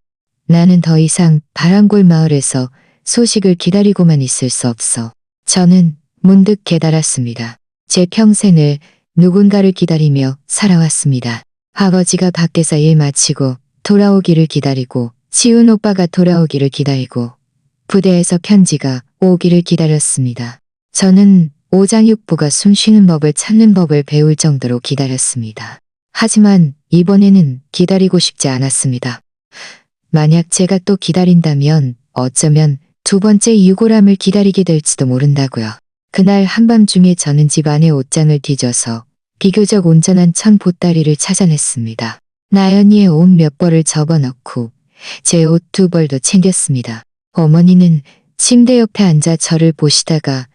나는 더 이상 바람골 마을에서 소식을 기다리고만 있을 수 없어. 저는 문득 깨달았습니다. 제 평생을 누군가를 기다리며 살아왔습니다. 아버지가 밖에서 일 마치고 돌아오기를 기다리고 지훈 오빠가 돌아오기를 기다리고 부대에서 편지가 오기를 기다렸습니다. 저는 오장육부가 숨쉬는 법을 찾는 법을 배울 정도로 기다렸습니다. 하지만 이번에는 기다리고 싶지 않았습니다. 만약 제가 또 기다린다면 어쩌면 두 번째 유골함을 기다리게 될지도 모른다고요. 그날 한밤중에 저는 집 안의 옷장을 뒤져서 비교적 온전한 천 보따리를 찾아냈습니다. 나연이의 옷 몇 벌을 접어넣고 제 옷 두 벌도 챙겼습니다. 어머니는 침대 옆에 앉아 저를 보시다가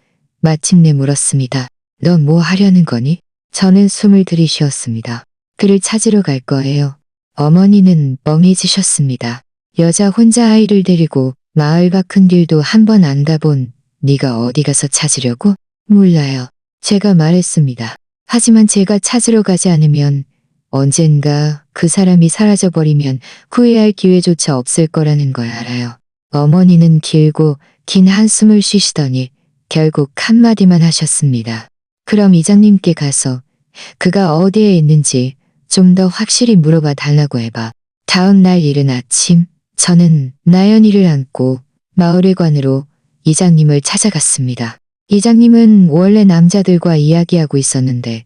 마침내 물었습니다. 넌 뭐 하려는 거니? 저는 숨을 들이쉬었습니다. 그를 찾으러 갈 거예요. 어머니는 멍해지셨습니다. 여자 혼자 아이를 데리고 마을 밖은 길도 한 번 안 가본 네가 어디 가서 찾으려고? 몰라요. 제가 말했습니다. 하지만 제가 찾으러 가지 않으면 언젠가 그 사람이 사라져버리면 후회할 기회조차 없을 거라는 걸 알아요. 어머니는 길고 긴 한숨을 쉬시더니 결국 한마디만 하셨습니다. 그럼 이장님께 가서 그가 어디에 있는지 좀 더 확실히 물어봐 달라고 해봐. 다음 날 이른 아침 저는 나연이를 안고 마을회관으로 이장님을 찾아갔습니다. 이장님은 원래 남자들과 이야기하고 있었는데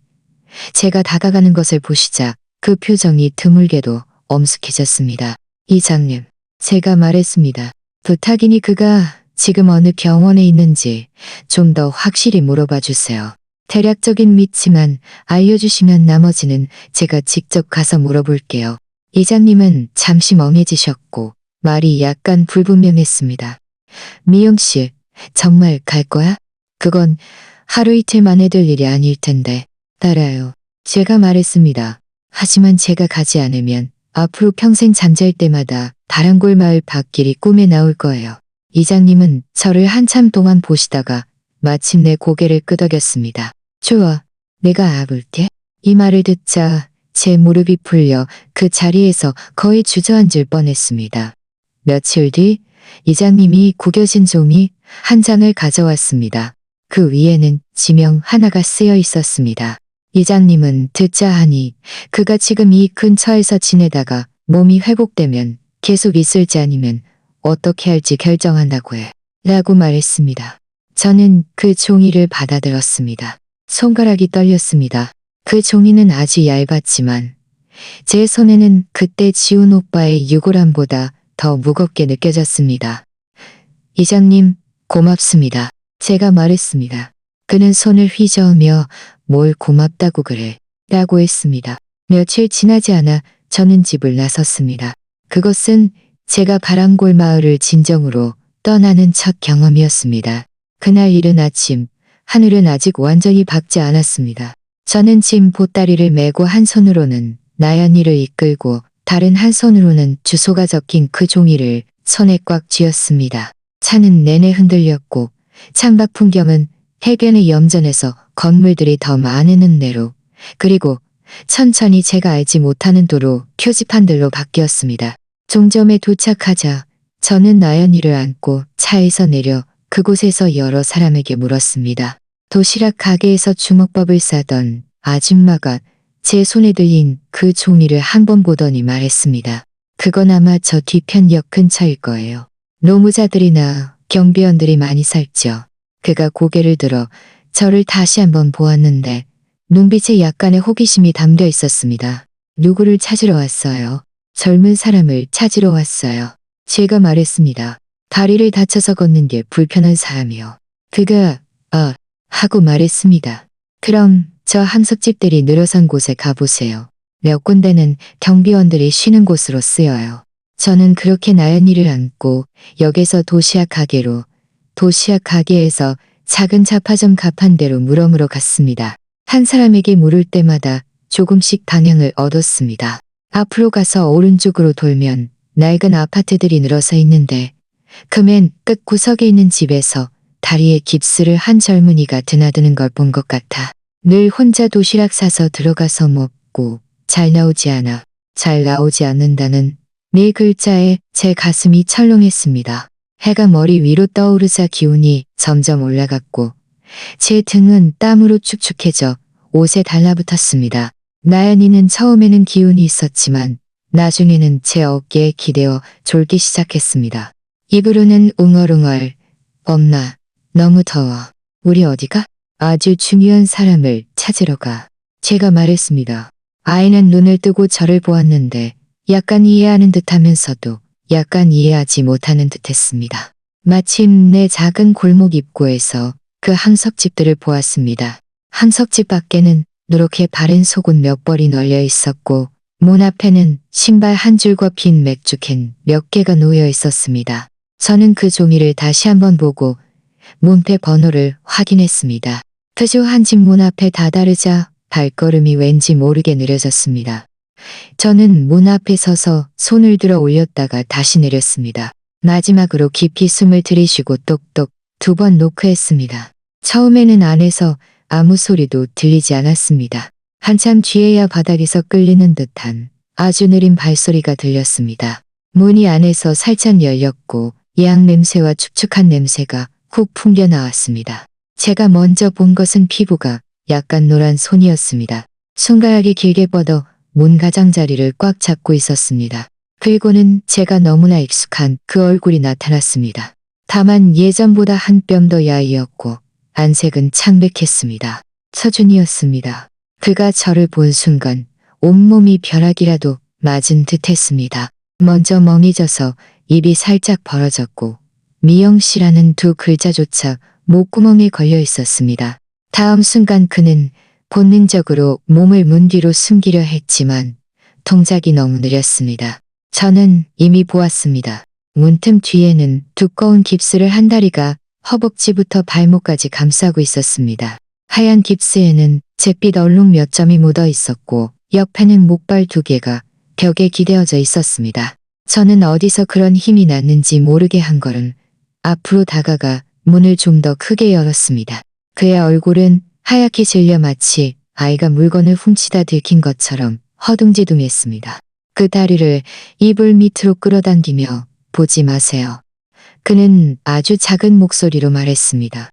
제가 다가가는 것을 보시자 그 표정이 드물게도 엄숙해졌습니다. 이장님, 제가 말했습니다. 부탁이니 그가 지금 어느 병원에 있는지 좀 더 확실히 물어봐 주세요. 대략적인 위치만 알려주시면 나머지는 제가 직접 가서 물어볼게요. 이장님은 잠시 멍해지셨고 말이 약간 불분명했습니다. 미영 씨, 정말 갈 거야? 그건 하루 이틀 만에 될 일이 아닐 텐데. 따라요. 제가 말했습니다. 하지만 제가 가지 않으면 앞으로 평생 잠잘 때마다 바람골 마을 밭길이 꿈에 나올 거예요. 이장님은 저를 한참 동안 보시다가 마침내 고개를 끄덕였습니다. 좋아, 내가 아볼게. 이 말을 듣자 제 무릎이 풀려 그 자리에서 거의 주저앉을 뻔했습니다. 며칠 뒤 이장님이 구겨진 종이 한 장을 가져왔습니다. 그 위에는 지명 하나가 쓰여 있었습니다. 이장님은 듣자 하니 그가 지금 이 근처에서 지내다가 몸이 회복되면 계속 있을지 아니면 어떻게 할지 결정한다고 해. 라고 말했습니다. 저는 그 종이를 받아들었습니다. 손가락이 떨렸습니다. 그 종이는 아주 얇았지만 제 손에는 그때 지훈 오빠의 유골함보다 더 무겁게 느껴졌습니다. 이장님, 고맙습니다. 제가 말했습니다. 그는 손을 휘저으며 뭘 고맙다고 그래 라고 했습니다. 며칠 지나지 않아 저는 집을 나섰습니다. 그것은 제가 바람골 마을을 진정으로 떠나는 첫 경험이었습니다. 그날 이른 아침, 하늘은 아직 완전히 밝지 않았습니다. 저는 짐 보따리를 메고 한 손으로는 나연이를 이끌고 다른 한 손으로는 주소가 적힌 그 종이를 손에 꽉 쥐었습니다. 차는 내내 흔들렸고 창밖 풍경은 해변의 염전에서 건물들이 더 많은 읍내로, 그리고 천천히 제가 알지 못하는 도로 표지판들로 바뀌었습니다. 종점에 도착하자 저는 나연이를 안고 차에서 내려 그곳에서 여러 사람에게 물었습니다. 도시락 가게에서 주먹밥을 싸던 아줌마가 제 손에 들린 그 종이를 한 번 보더니 말했습니다. 그건 아마 저 뒤편 역 근처일 거예요. 노무자들이나 경비원들이 많이 살죠. 그가 고개를 들어 저를 다시 한번 보았는데 눈빛에 약간의 호기심이 담겨 있었습니다. 누구를 찾으러 왔어요? 젊은 사람을 찾으러 왔어요. 제가 말했습니다. 다리를 다쳐서 걷는 게 불편한 사람이요. 그가 하고 말했습니다. 그럼 저 함석집들이 늘어선 곳에 가보세요. 몇 군데는 경비원들이 쉬는 곳으로 쓰여요. 저는 그렇게 나연이를 안고 역에서 도시락 가게로, 도시락 가게에서 작은 잡화점 가판대로 물어물어 갔습니다. 한 사람에게 물을 때마다 조금씩 방향을 얻었습니다. 앞으로 가서 오른쪽으로 돌면 낡은 아파트들이 늘어서 있는데 그 맨 끝 구석에 있는 집에서 다리에 깁스를 한 젊은이가 드나드는 걸 본 것 같아 늘 혼자 도시락 싸서 들어가서 먹고 잘 나오지 않는다는 네 글자에 제 가슴이 철렁했습니다. 해가 머리 위로 떠오르자 기온이 점점 올라갔고 제 등은 땀으로 축축해져 옷에 달라붙었습니다. 나연이는 처음에는 기운이 있었지만 나중에는 제 어깨에 기대어 졸기 시작했습니다. 입으로는 웅얼웅얼 엄마 너무 더워. 우리 어디가? 아주 중요한 사람을 찾으러 가. 제가 말했습니다. 아이는 눈을 뜨고 저를 보았는데 약간 이해하는 듯하면서도 약간 이해하지 못하는 듯했습니다. 마침 내 작은 골목 입구에서 그 항석집들을 보았습니다. 항석집 밖에는 누렇게 바른 속옷 몇 벌이 널려 있었고 문 앞에는 신발 한 줄과 빈 맥주캔 몇 개가 놓여 있었습니다. 저는 그 종이를 다시 한번 보고 문패 번호를 확인했습니다. 푸조 한 집 문 앞에 다다르자 발걸음이 왠지 모르게 느려졌습니다. 저는 문 앞에 서서 손을 들어 올렸다가 다시 내렸습니다. 마지막으로 깊이 숨을 들이쉬고 똑똑 2번 노크했습니다. 처음에는 안에서 아무 소리도 들리지 않았습니다. 한참 뒤에야 바닥에서 끌리는 듯한 아주 느린 발소리가 들렸습니다. 문이 안에서 살짝 열렸고 양 냄새와 축축한 냄새가 훅 풍겨 나왔습니다. 제가 먼저 본 것은 피부가 약간 노란 손이었습니다. 손가락이 길게 뻗어 문 가장자리를 꽉 잡고 있었습니다. 그리고는 제가 너무나 익숙한 그 얼굴이 나타났습니다. 다만 예전보다 한 뼘 더 야위었고 안색은 창백했습니다. 서준이었습니다. 그가 저를 본 순간 온몸이 벼락이라도 맞은 듯했습니다. 먼저 멍해져서 입이 살짝 벌어졌고 미영 씨라는 2 글자조차 목구멍에 걸려 있었습니다. 다음 순간 그는 본능적으로 몸을 문 뒤로 숨기려 했지만 동작이 너무 느렸습니다. 저는 이미 보았습니다. 문틈 뒤에는 두꺼운 깁스를 한 다리가 허벅지부터 발목까지 감싸고 있었습니다. 하얀 깁스에는 잿빛 얼룩 몇 점이 묻어 있었고 옆에는 목발 2개가 벽에 기대어져 있었습니다. 저는 어디서 그런 힘이 났는지 모르게 한 걸음 앞으로 다가가 문을 좀 더 크게 열었습니다. 그의 얼굴은 하얗게 질려 마치 아이가 물건을 훔치다 들킨 것처럼 허둥지둥했습니다. 그 다리를 이불 밑으로 끌어당기며 보지 마세요. 그는 아주 작은 목소리로 말했습니다.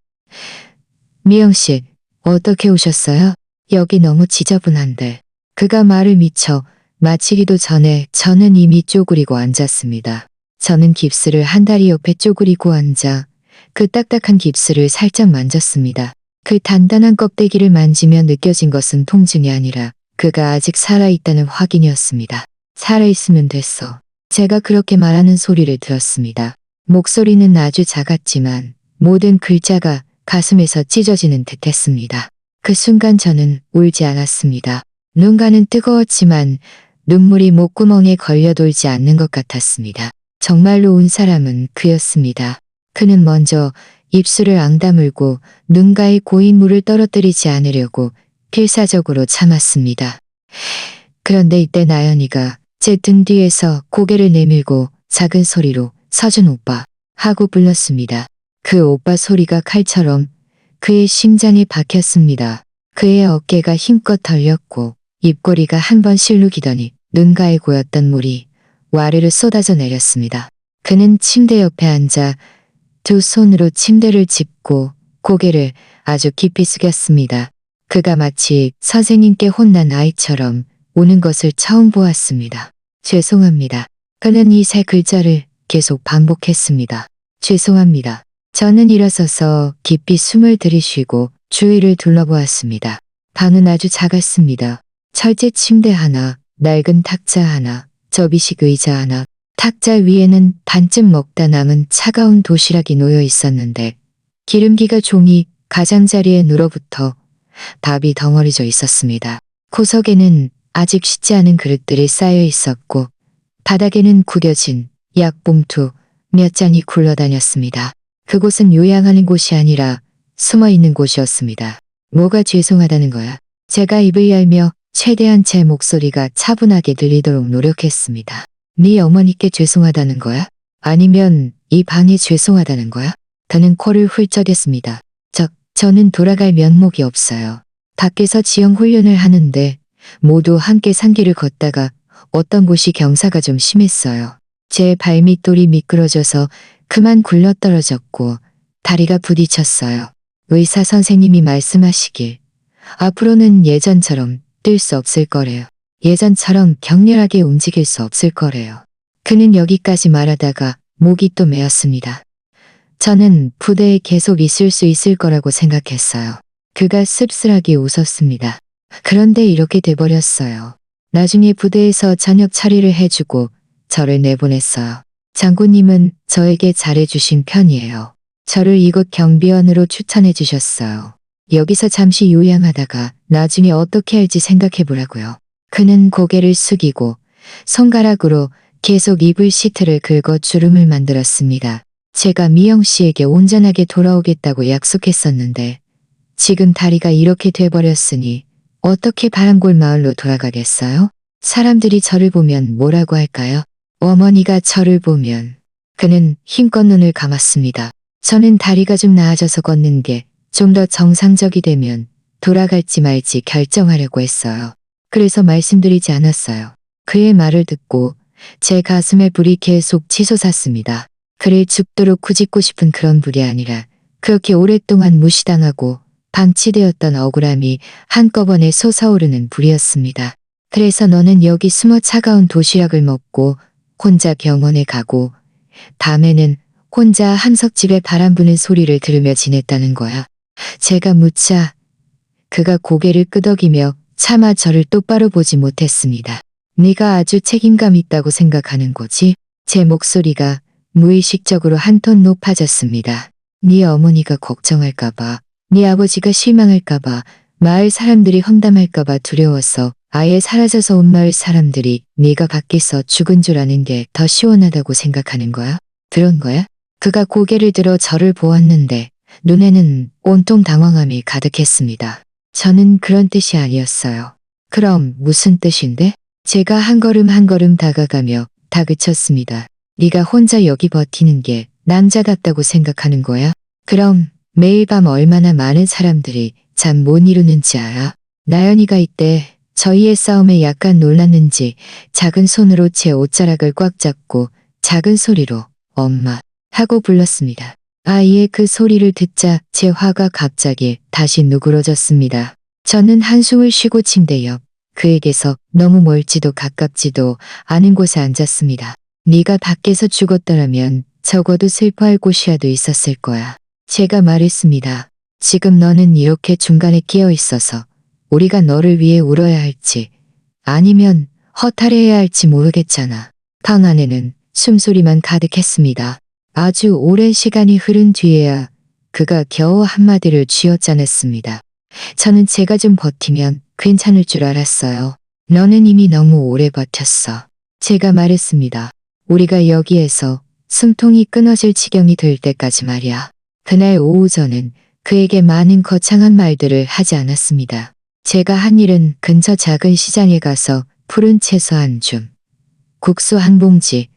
미영 씨, 어떻게 오셨어요? 여기 너무 지저분한데. 그가 말을 미쳐 마치기도 전에 저는 이미 쪼그리고 앉았습니다. 저는 깁스를 한 다리 옆에 쪼그리고 앉아 그 딱딱한 깁스를 살짝 만졌습니다. 그 단단한 껍데기를 만지며 느껴진 것은 통증이 아니라 그가 아직 살아있다는 확인이었습니다. 살아있으면 됐어. 제가 그렇게 말하는 소리를 들었습니다. 목소리는 아주 작았지만 모든 글자가 가슴에서 찢어지는 듯했습니다. 그 순간 저는 울지 않았습니다. 눈가는 뜨거웠지만 눈물이 목구멍에 걸려 돌지 않는 것 같았습니다. 정말로 온 사람은 그였습니다. 그는 먼저 입술을 앙다물고 눈가에 고인물을 떨어뜨리지 않으려고 필사적으로 참았습니다. 그런데 이때 나연이가 제 등 뒤에서 고개를 내밀고 작은 소리로 서준 오빠 하고 불렀습니다. 그 오빠 소리가 칼처럼 그의 심장에 박혔습니다. 그의 어깨가 힘껏 덜렸고 입꼬리가 한 번 실룩이더니 눈가에 고였던 물이 와르르 쏟아져 내렸습니다. 그는 침대 옆에 앉아 두 손으로 침대를 짚고 고개를 아주 깊이 숙였습니다. 그가 마치 선생님께 혼난 아이처럼 우는 것을 처음 보았습니다. 죄송합니다. 그는 이 세 글자를 계속 반복했습니다. 죄송합니다. 저는 일어서서 깊이 숨을 들이쉬고 주위를 둘러보았습니다. 방은 아주 작았습니다. 철제 침대 하나, 낡은 탁자 하나, 접이식 의자 하나, 탁자 위에는 반쯤 먹다 남은 차가운 도시락이 놓여 있었는데 기름기가 종이 가장자리에 눌어붙어 밥이 덩어리져 있었습니다. 구석에는 아직 씻지 않은 그릇들이 쌓여 있었고 바닥에는 구겨진 약봉투 몇 잔이 굴러다녔습니다. 그곳은 요양하는 곳이 아니라 숨어있는 곳이었습니다. 뭐가 죄송하다는 거야? 제가 입을 열며 최대한 제 목소리가 차분하게 들리도록 노력했습니다. 네 어머니께 죄송하다는 거야? 아니면 이 방에 죄송하다는 거야? 그는 코를 훌쩍였습니다. 저는 돌아갈 면목이 없어요. 밖에서 지형 훈련을 하는데 모두 함께 산길을 걷다가 어떤 곳이 경사가 좀 심했어요. 제 발밑돌이 미끄러져서 그만 굴러떨어졌고 다리가 부딪혔어요. 의사 선생님이 말씀하시길 앞으로는 예전처럼 뛸 수 없을 거래요. 예전처럼 격렬하게 움직일 수 없을 거래요. 그는 여기까지 말하다가 목이 또 메었습니다. 저는 부대에 계속 있을 수 있을 거라고 생각했어요. 그가 씁쓸하게 웃었습니다. 그런데 이렇게 돼버렸어요. 나중에 부대에서 저녁 처리를 해주고 저를 내보냈어요. 장군님은 저에게 잘해주신 편이에요. 저를 이곳 경비원으로 추천해 주셨어요. 여기서 잠시 요양하다가 나중에 어떻게 할지 생각해보라고요. 그는 고개를 숙이고 손가락으로 계속 이불 시트를 긁어 주름을 만들었습니다. 제가 미영 씨에게 온전하게 돌아오겠다고 약속했었는데 지금 다리가 이렇게 돼버렸으니 어떻게 바람골 마을로 돌아가겠어요? 사람들이 저를 보면 뭐라고 할까요? 어머니가 저를 보면. 그는 힘껏 눈을 감았습니다. 저는 다리가 좀 나아져서 걷는 게 좀 더 정상적이 되면 돌아갈지 말지 결정하려고 했어요. 그래서 말씀드리지 않았어요. 그의 말을 듣고 제 가슴에 불이 계속 치솟았습니다. 그를 죽도록 꾸짖고 싶은 그런 불이 아니라 그렇게 오랫동안 무시당하고 방치되었던 억울함이 한꺼번에 솟아오르는 불이었습니다. 그래서 너는 여기 숨어 차가운 도시락을 먹고 혼자 병원에 가고 밤에는 혼자 함석집에 바람 부는 소리를 들으며 지냈다는 거야. 제가 묻자 그가 고개를 끄덕이며 차마 저를 똑바로 보지 못했습니다. 네가 아주 책임감 있다고 생각하는 거지? 제 목소리가 무의식적으로 한 톤 높아졌습니다. 네 어머니가 걱정할까봐, 네 아버지가 실망할까봐, 마을 사람들이 험담할까봐 두려워서 아예 사라져서 온 마을 사람들이 네가 밖에서 죽은 줄 아는 게 더 시원하다고 생각하는 거야? 그런 거야? 그가 고개를 들어 저를 보았는데 눈에는 온통 당황함이 가득했습니다. 저는 그런 뜻이 아니었어요. 그럼 무슨 뜻인데? 제가 한 걸음 한 걸음 다가가며 다그쳤습니다. 네가 혼자 여기 버티는 게 남자답다고 생각하는 거야? 그럼 매일 밤 얼마나 많은 사람들이 잠 못 이루는지 알아? 나연이가 이때 저희의 싸움에 약간 놀랐는지 작은 손으로 제 옷자락을 꽉 잡고 작은 소리로 엄마 하고 불렀습니다. 아이의 그 소리를 듣자 제 화가 갑자기 다시 누그러졌습니다. 저는 한숨을 쉬고 침대 옆 그에게서 너무 멀지도 가깝지도 않은 곳에 앉았습니다. 네가 밖에서 죽었더라면 적어도 슬퍼할 곳이라도 있었을 거야. 제가 말했습니다. 지금 너는 이렇게 중간에 끼어 있어서 우리가 너를 위해 울어야 할지 아니면 허탈해야 할지 모르겠잖아. 방 안에는 숨소리만 가득했습니다. 아주 오랜 시간이 흐른 뒤에야 그가 겨우 한마디를 쥐어짜냈습니다. 저는 제가 좀 버티면 괜찮을 줄 알았어요. 너는 이미 너무 오래 버텼어. 제가 말했습니다. 우리가 여기에서 숨통이 끊어질 지경이 될 때까지 말이야. 그날 오후 저는 그에게 많은 거창한 말들을 하지 않았습니다. 제가 한 일은 근처 작은 시장에 가서 푸른 채소 한 줌, 국수 한 봉지,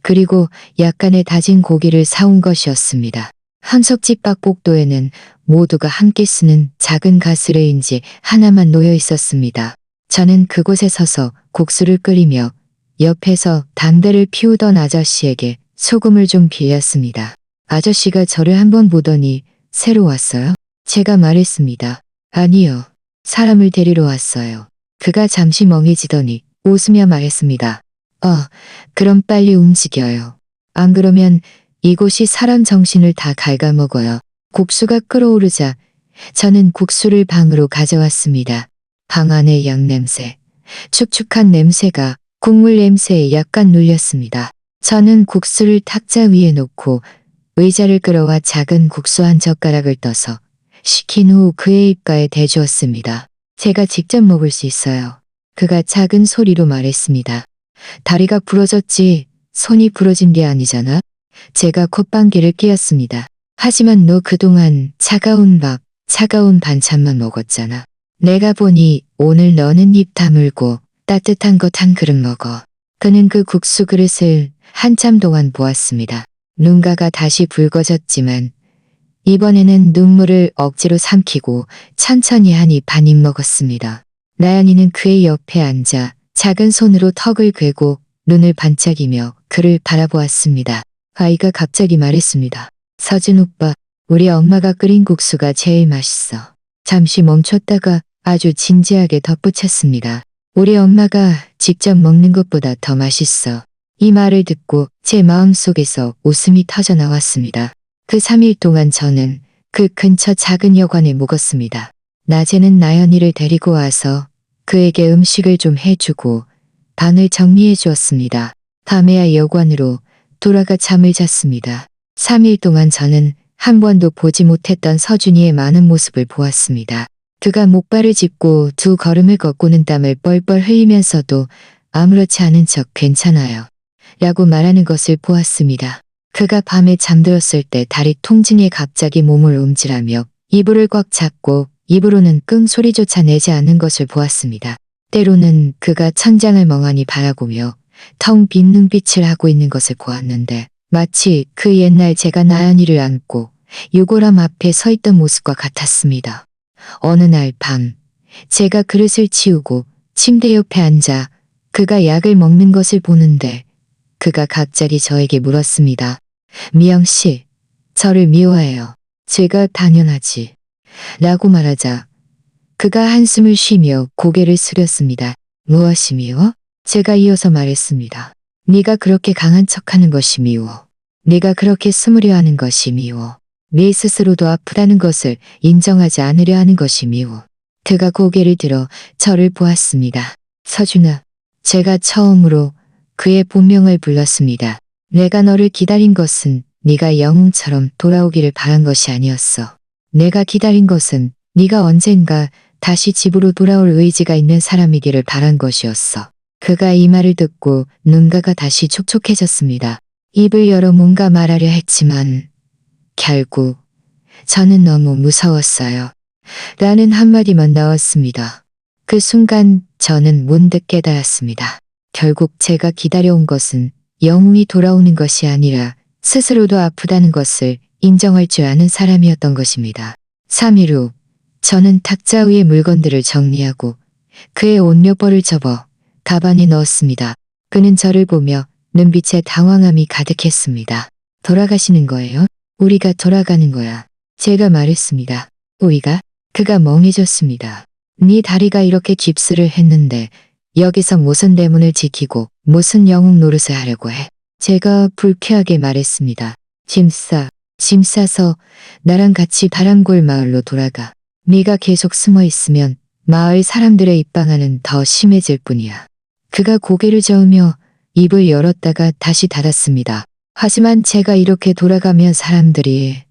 그리고 약간의 다진 고기를 사온 것이었습니다. 한석집 박복도에는 모두가 함께 쓰는 작은 가스레인지 하나만 놓여 있었습니다. 저는 그곳에 서서 국수를 끓이며 옆에서 담배를 피우던 아저씨에게 소금을 좀 빌렸습니다. 아저씨가 저를 한번 보더니 새로 왔어요? 제가 말했습니다. 아니요. 사람을 데리러 왔어요. 그가 잠시 멍해지더니 웃으며 말했습니다. 그럼 빨리 움직여요. 안 그러면 이곳이 사람 정신을 다 갉아먹어요. 국수가 끓어오르자 저는 국수를 방으로 가져왔습니다. 방 안의 양냄새, 축축한 냄새가 국물 냄새에 약간 눌렸습니다. 저는 국수를 탁자 위에 놓고 의자를 끌어와 작은 국수 한 젓가락을 떠서 식힌 후 그의 입가에 대주었습니다. 제가 직접 먹을 수 있어요. 그가 작은 소리로 말했습니다. 다리가 부러졌지 손이 부러진 게 아니잖아. 제가 콧방귀를 뀌었습니다. 하지만 너 그동안 차가운 밥, 차가운 반찬만 먹었잖아. 내가 보니 오늘 너는 입 다물고 따뜻한 것 한 그릇 먹어. 그는 그 국수 그릇을 한참 동안 보았습니다. 눈가가 다시 붉어졌지만 이번에는 눈물을 억지로 삼키고 천천히 한 입 반 입 먹었습니다. 나연이는 그의 옆에 앉아 작은 손으로 턱을 괴고 눈을 반짝이며 그를 바라보았습니다. 아이가 갑자기 말했습니다. 서준 오빠, 우리 엄마가 끓인 국수가 제일 맛있어. 잠시 멈췄다가 아주 진지하게 덧붙였습니다. 우리 엄마가 직접 먹는 것보다 더 맛있어. 이 말을 듣고 제 마음속에서 웃음이 터져 나왔습니다. 그 3일 동안 저는 그 근처 작은 여관에 묵었습니다. 낮에는 나연이를 데리고 와서 그에게 음식을 좀 해주고 방을 정리해 주었습니다. 밤에야 여관으로 돌아가 잠을 잤습니다. 3일 동안 저는 한 번도 보지 못했던 서준이의 많은 모습을 보았습니다. 그가 목발을 짚고 두 걸음을 걷고는 땀을 뻘뻘 흘리면서도 아무렇지 않은 척 괜찮아요. 라고 말하는 것을 보았습니다. 그가 밤에 잠들었을 때 다리 통증에 갑자기 몸을 움찔하며 이불을 꽉 잡고 입으로는 끙 소리조차 내지 않는 것을 보았습니다. 때로는 그가 천장을 멍하니 바라보며 텅 빈 눈빛을 하고 있는 것을 보았는데 마치 그 옛날 제가 나연이를 안고 유골함 앞에 서 있던 모습과 같았습니다. 어느 날 밤 제가 그릇을 치우고 침대 옆에 앉아 그가 약을 먹는 것을 보는데 그가 갑자기 저에게 물었습니다. 미영 씨, 저를 미워해요. 제가 당연하지. 라고 말하자 그가 한숨을 쉬며 고개를 숙였습니다. 무엇이 미워? 제가 이어서 말했습니다. 네가 그렇게 강한 척하는 것이 미워. 네가 그렇게 숨으려 하는 것이 미워. 네 스스로도 아프다는 것을 인정하지 않으려 하는 것이 미워. 그가 고개를 들어 저를 보았습니다. 서준아, 제가 처음으로 그의 본명을 불렀습니다. 내가 너를 기다린 것은 네가 영웅처럼 돌아오기를 바란 것이 아니었어. 내가 기다린 것은 네가 언젠가 다시 집으로 돌아올 의지가 있는 사람이기를 바란 것이었어. 그가 이 말을 듣고 눈가가 다시 촉촉해졌습니다. 입을 열어 뭔가 말하려 했지만 결국 저는 너무 무서웠어요. 라는 한마디만 나왔습니다. 그 순간 저는 문득 깨달았습니다. 결국 제가 기다려온 것은 영웅이 돌아오는 것이 아니라 스스로도 아프다는 것을 인정할 줄 아는 사람이었던 것입니다. 3일 후 저는 탁자 위의 물건들을 정리하고 그의 옷 몇 벌을 접어 가방에 넣었습니다. 그는 저를 보며 눈빛에 당황함이 가득했습니다. 돌아가시는 거예요? 우리가 돌아가는 거야. 제가 말했습니다. 우리가? 그가 멍해졌습니다. 네 다리가 이렇게 깁스를 했는데 여기서 무슨 대문을 지키고 무슨 영웅 노릇을 하려고 해? 제가 불쾌하게 말했습니다. 짐 싸서 나랑 같이 다랑골 마을로 돌아가. 네가 계속 숨어 있으면 마을 사람들의 입방아는 더 심해질 뿐이야. 그가 고개를 저으며 입을 열었다가 다시 닫았습니다. 하지만 제가 이렇게 돌아가면 사람들이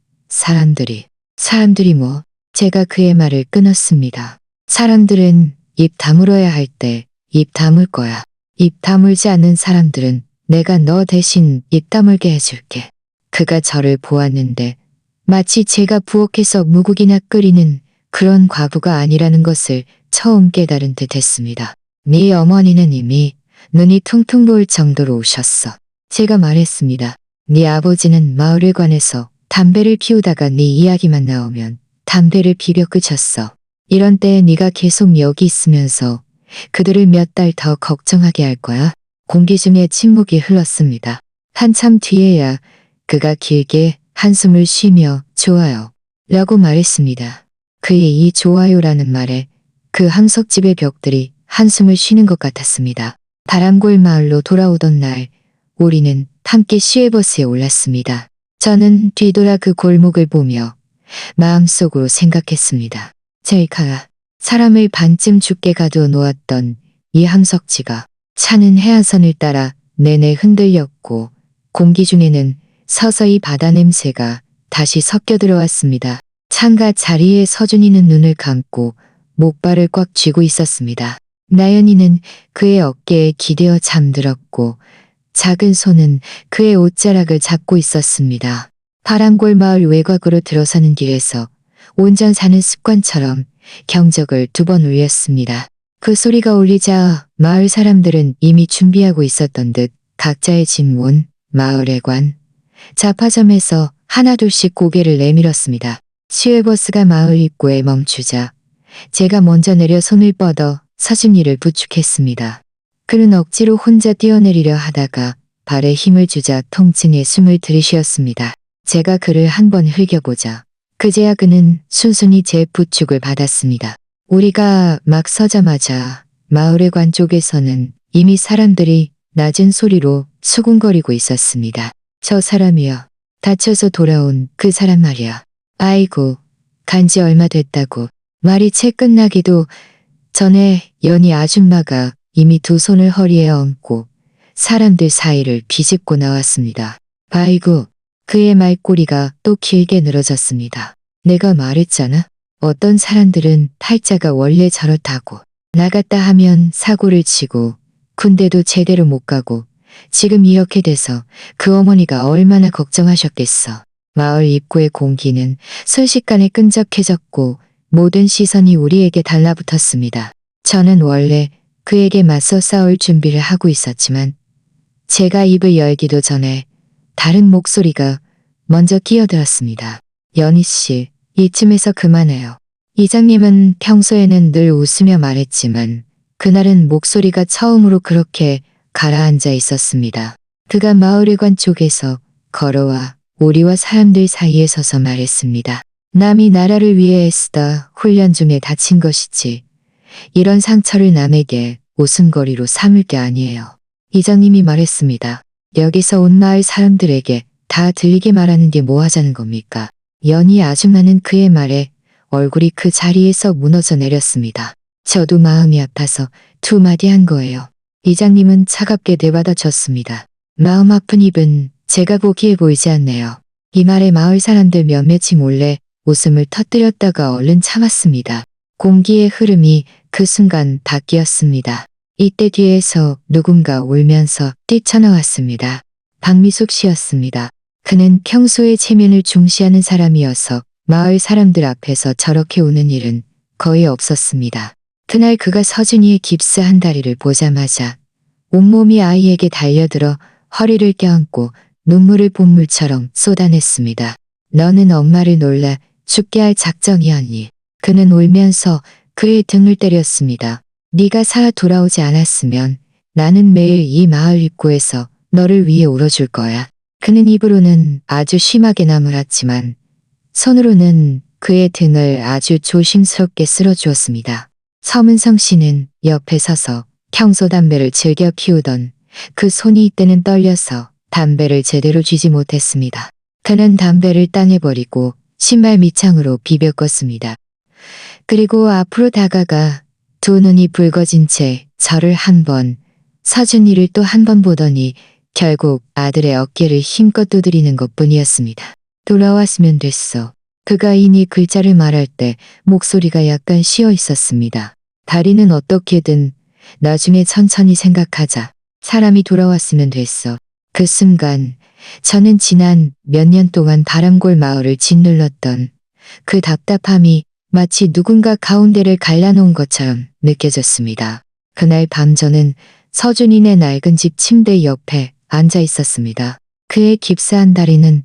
뭐? 제가 그의 말을 끊었습니다. 사람들은 입 다물어야 할 때 입 다물 거야. 입 다물지 않는 사람들은 내가 너 대신 입 다물게 해줄게. 그가 저를 보았는데 마치 제가 부엌에서 무국이나 끓이는 그런 과부가 아니라는 것을 처음 깨달은 듯 했습니다. 네 어머니는 이미 눈이 퉁퉁 부을 정도로 우셨어. 제가 말했습니다. 네 아버지는 마을에 관해서 담배를 피우다가 네 이야기만 나오면 담배를 피려 끄셨어. 이런 때에 네가 계속 여기 있으면서 그들을 몇 달 더 걱정하게 할 거야. 공기 중에 침묵이 흘렀습니다. 한참 뒤에야 그가 길게 한숨을 쉬며 좋아요. 라고 말했습니다. 그의 이 좋아요라는 말에 그 항석집의 벽들이 한숨을 쉬는 것 같았습니다. 바람골 마을로 돌아오던 날 우리는 함께 시외버스에 올랐습니다. 저는 뒤돌아 그 골목을 보며 마음속으로 생각했습니다. 젤카가 사람을 반쯤 죽게 가두어 놓았던 이 항석지가 차는 해안선을 따라 내내 흔들렸고 공기 중에는 서서히 바다 냄새가 다시 섞여 들어왔습니다. 창가 자리에 서준이는 눈을 감고 목발을 꽉 쥐고 있었습니다. 나연이는 그의 어깨에 기대어 잠들었고 작은 손은 그의 옷자락을 잡고 있었습니다. 파란골 마을 외곽으로 들어서는 길에서 온전 사는 습관처럼 경적을 2번 울렸습니다. 그 소리가 울리자 마을 사람들은 이미 준비하고 있었던 듯 각자의 집문, 마을회관, 잡화점에서 하나둘씩 고개를 내밀었습니다. 시외버스가 마을 입구에 멈추자 제가 먼저 내려 손을 뻗어 서준이를 부축했습니다. 그는 억지로 혼자 뛰어내리려 하다가 발에 힘을 주자 통증에 숨을 들이쉬었습니다. 제가 그를 한번 흘겨보자 그제야 그는 순순히 제 부축을 받았습니다. 우리가 막 서자마자 마을회관 쪽에서는 이미 사람들이 낮은 소리로 수군거리고 있었습니다. 저 사람이여. 다쳐서 돌아온 그 사람 말이야. 아이고, 간지 얼마 됐다고. 말이 채 끝나기도 전에 연희 아줌마가 이미 2 손을 허리에 얹고 사람들 사이를 비집고 나왔습니다. 아이고, 그의 말꼬리가 또 길게 늘어졌습니다. 내가 말했잖아. 어떤 사람들은 팔자가 원래 저렇다고. 나갔다 하면 사고를 치고 군대도 제대로 못 가고 지금 이렇게 돼서 그 어머니가 얼마나 걱정하셨겠어. 마을 입구의 공기는 순식간에 끈적해졌고 모든 시선이 우리에게 달라붙었습니다. 저는 원래 그에게 맞서 싸울 준비를 하고 있었지만 제가 입을 열기도 전에 다른 목소리가 먼저 끼어들었습니다. 연희 씨, 이쯤에서 그만해요. 이장님은 평소에는 늘 웃으며 말했지만 그날은 목소리가 처음으로 그렇게 가라앉아 있었습니다. 그가 마을회관 쪽에서 걸어와 우리와 사람들 사이에 서서 말했습니다. 남이 나라를 위해 애쓰다 훈련 중에 다친 것이지 이런 상처를 남에게 웃음거리로 삼을 게 아니에요. 이장님이 말했습니다. 여기서 온 마을 사람들에게 다 들리게 말하는 게 뭐 하자는 겁니까? 연희 아줌마는 그의 말에 얼굴이 그 자리에서 무너져 내렸습니다. 저도 마음이 아파서 2마디 한 거예요. 이장님은 차갑게 내받아줬습니다. 마음 아픈 입은 제가 보기에 보이지 않네요. 이 말에 마을 사람들 몇몇이 몰래 웃음을 터뜨렸다가 얼른 참았습니다. 공기의 흐름이 그 순간 바뀌었습니다. 이때 뒤에서 누군가 울면서 뛰쳐나왔습니다. 박미숙 씨였습니다. 그는 평소에 체면을 중시하는 사람이어서 마을 사람들 앞에서 저렇게 우는 일은 거의 없었습니다. 그날 그가 서준이의 깁스한 다리를 보자마자 온몸이 아이에게 달려들어 허리를 껴안고 눈물을 본물처럼 쏟아냈습니다. 너는 엄마를 놀라 죽게 할 작정이었니? 그는 울면서 그의 등을 때렸습니다. 네가 살아 돌아오지 않았으면 나는 매일 이 마을 입구에서 너를 위해 울어줄 거야. 그는 입으로는 아주 심하게 나무랐지만 손으로는 그의 등을 아주 조심스럽게 쓸어주었습니다. 서문성 씨는 옆에 서서 평소 담배를 즐겨 피우던 그 손이 이때는 떨려서 담배를 제대로 쥐지 못했습니다. 그는 담배를 땅에 버리고 신발 밑창으로 비벼 껐습니다. 그리고 앞으로 다가가 2 눈이 붉어진 채 저를 한 번, 서준이를 또 한 번 보더니 결국 아들의 어깨를 힘껏 두드리는 것뿐이었습니다. 돌아왔으면 됐어. 그가 이니 글자를 말할 때 목소리가 약간 쉬어 있었습니다. 다리는 어떻게든 나중에 천천히 생각하자. 사람이 돌아왔으면 됐어. 그 순간 저는 지난 몇 년 동안 바람골 마을을 짓눌렀던 그 답답함이 마치 누군가 가운데를 갈라놓은 것처럼 느껴졌습니다. 그날 밤 저는 서준이네 낡은 집 침대 옆에 앉아 있었습니다. 그의 깁스한 다리는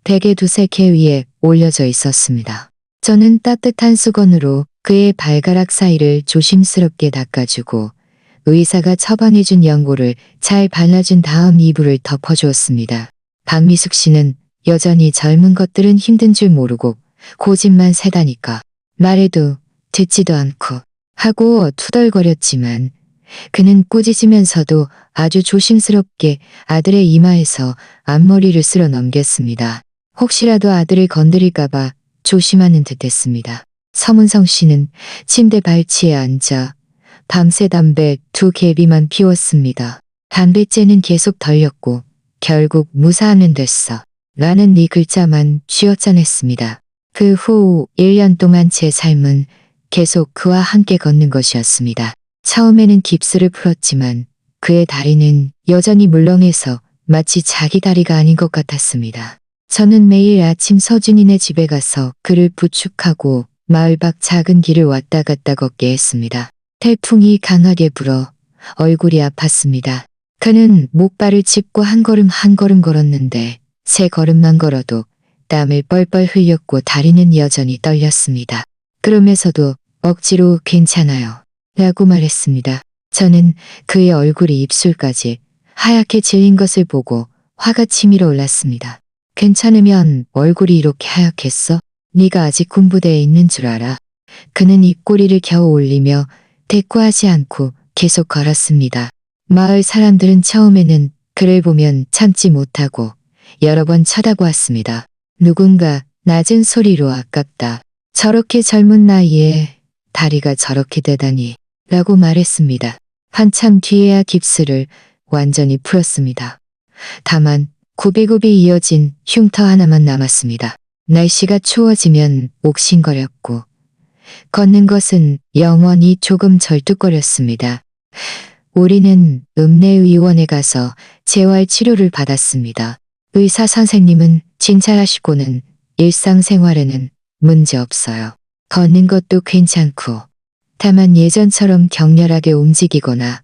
베개 두세 개 위에 올려져 있었습니다. 저는 따뜻한 수건으로 그의 발가락 사이를 조심스럽게 닦아주고 의사가 처방해준 연고를 잘 발라준 다음 이불을 덮어주었습니다. 박미숙 씨는 여전히 젊은 것들은 힘든 줄 모르고 고집만 세다니까 말해도 듣지도 않고 하고 투덜거렸지만 그는 꾸짖으면서도 아주 조심스럽게 아들의 이마에서 앞머리를 쓸어 넘겼습니다. 혹시라도 아들을 건드릴까봐 조심하는 듯했습니다. 서문성 씨는 침대 발치에 앉아 밤새 담배 2개비만 피웠습니다. 담뱃재는 계속 덜렸고 결국 무사하면 됐어. 라는 네 글자만 쥐어짜냈습니다. 그 후 1년 동안 제 삶은 계속 그와 함께 걷는 것이었습니다. 처음에는 깁스를 풀었지만 그의 다리는 여전히 물렁해서 마치 자기 다리가 아닌 것 같았습니다. 저는 매일 아침 서준이네 집에 가서 그를 부축하고 마을 밖 작은 길을 왔다 갔다 걷게 했습니다. 태풍이 강하게 불어 얼굴이 아팠습니다. 그는 목발을 짚고 한 걸음 한 걸음 걸었는데 3걸음만 걸어도 땀을 뻘뻘 흘렸고 다리는 여전히 떨렸습니다. 그러면서도 억지로 괜찮아요. 라고 말했습니다. 저는 그의 얼굴이 입술까지 하얗게 질린 것을 보고 화가 치밀어 올랐습니다. 괜찮으면 얼굴이 이렇게 하얗겠어? 네가 아직 군부대에 있는 줄 알아? 그는 입꼬리를 겨우 올리며 대꾸하지 않고 계속 걸었습니다. 마을 사람들은 처음에는 그를 보면 참지 못하고 여러 번 쳐다보았습니다. 누군가 낮은 소리로 아깝다. 저렇게 젊은 나이에 다리가 저렇게 되다니 라고 말했습니다. 한참 뒤에야 깁스를 완전히 풀었습니다. 다만 굽이굽이 이어진 흉터 하나만 남았습니다. 날씨가 추워지면 옥신거렸고 걷는 것은 영원히 조금 절뚝거렸습니다. 우리는 읍내의원에 가서 재활 치료를 받았습니다. 의사 선생님은 진찰하시고는 일상생활에는 문제 없어요. 걷는 것도 괜찮고 다만 예전처럼 격렬하게 움직이거나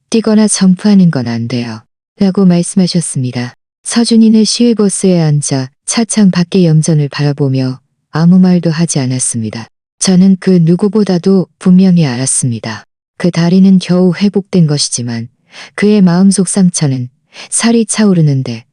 뛰거나 점프하는 건 안 돼요. 라고 말씀하셨습니다. 서준이는 시외버스에 앉아 차창 밖의 염전을 바라보며 아무 말도 하지 않았습니다. 저는 그 누구보다도 분명히 알았습니다. 그 다리는 겨우 회복된 것이지만 그의 마음속 상처는 살이 차오르는데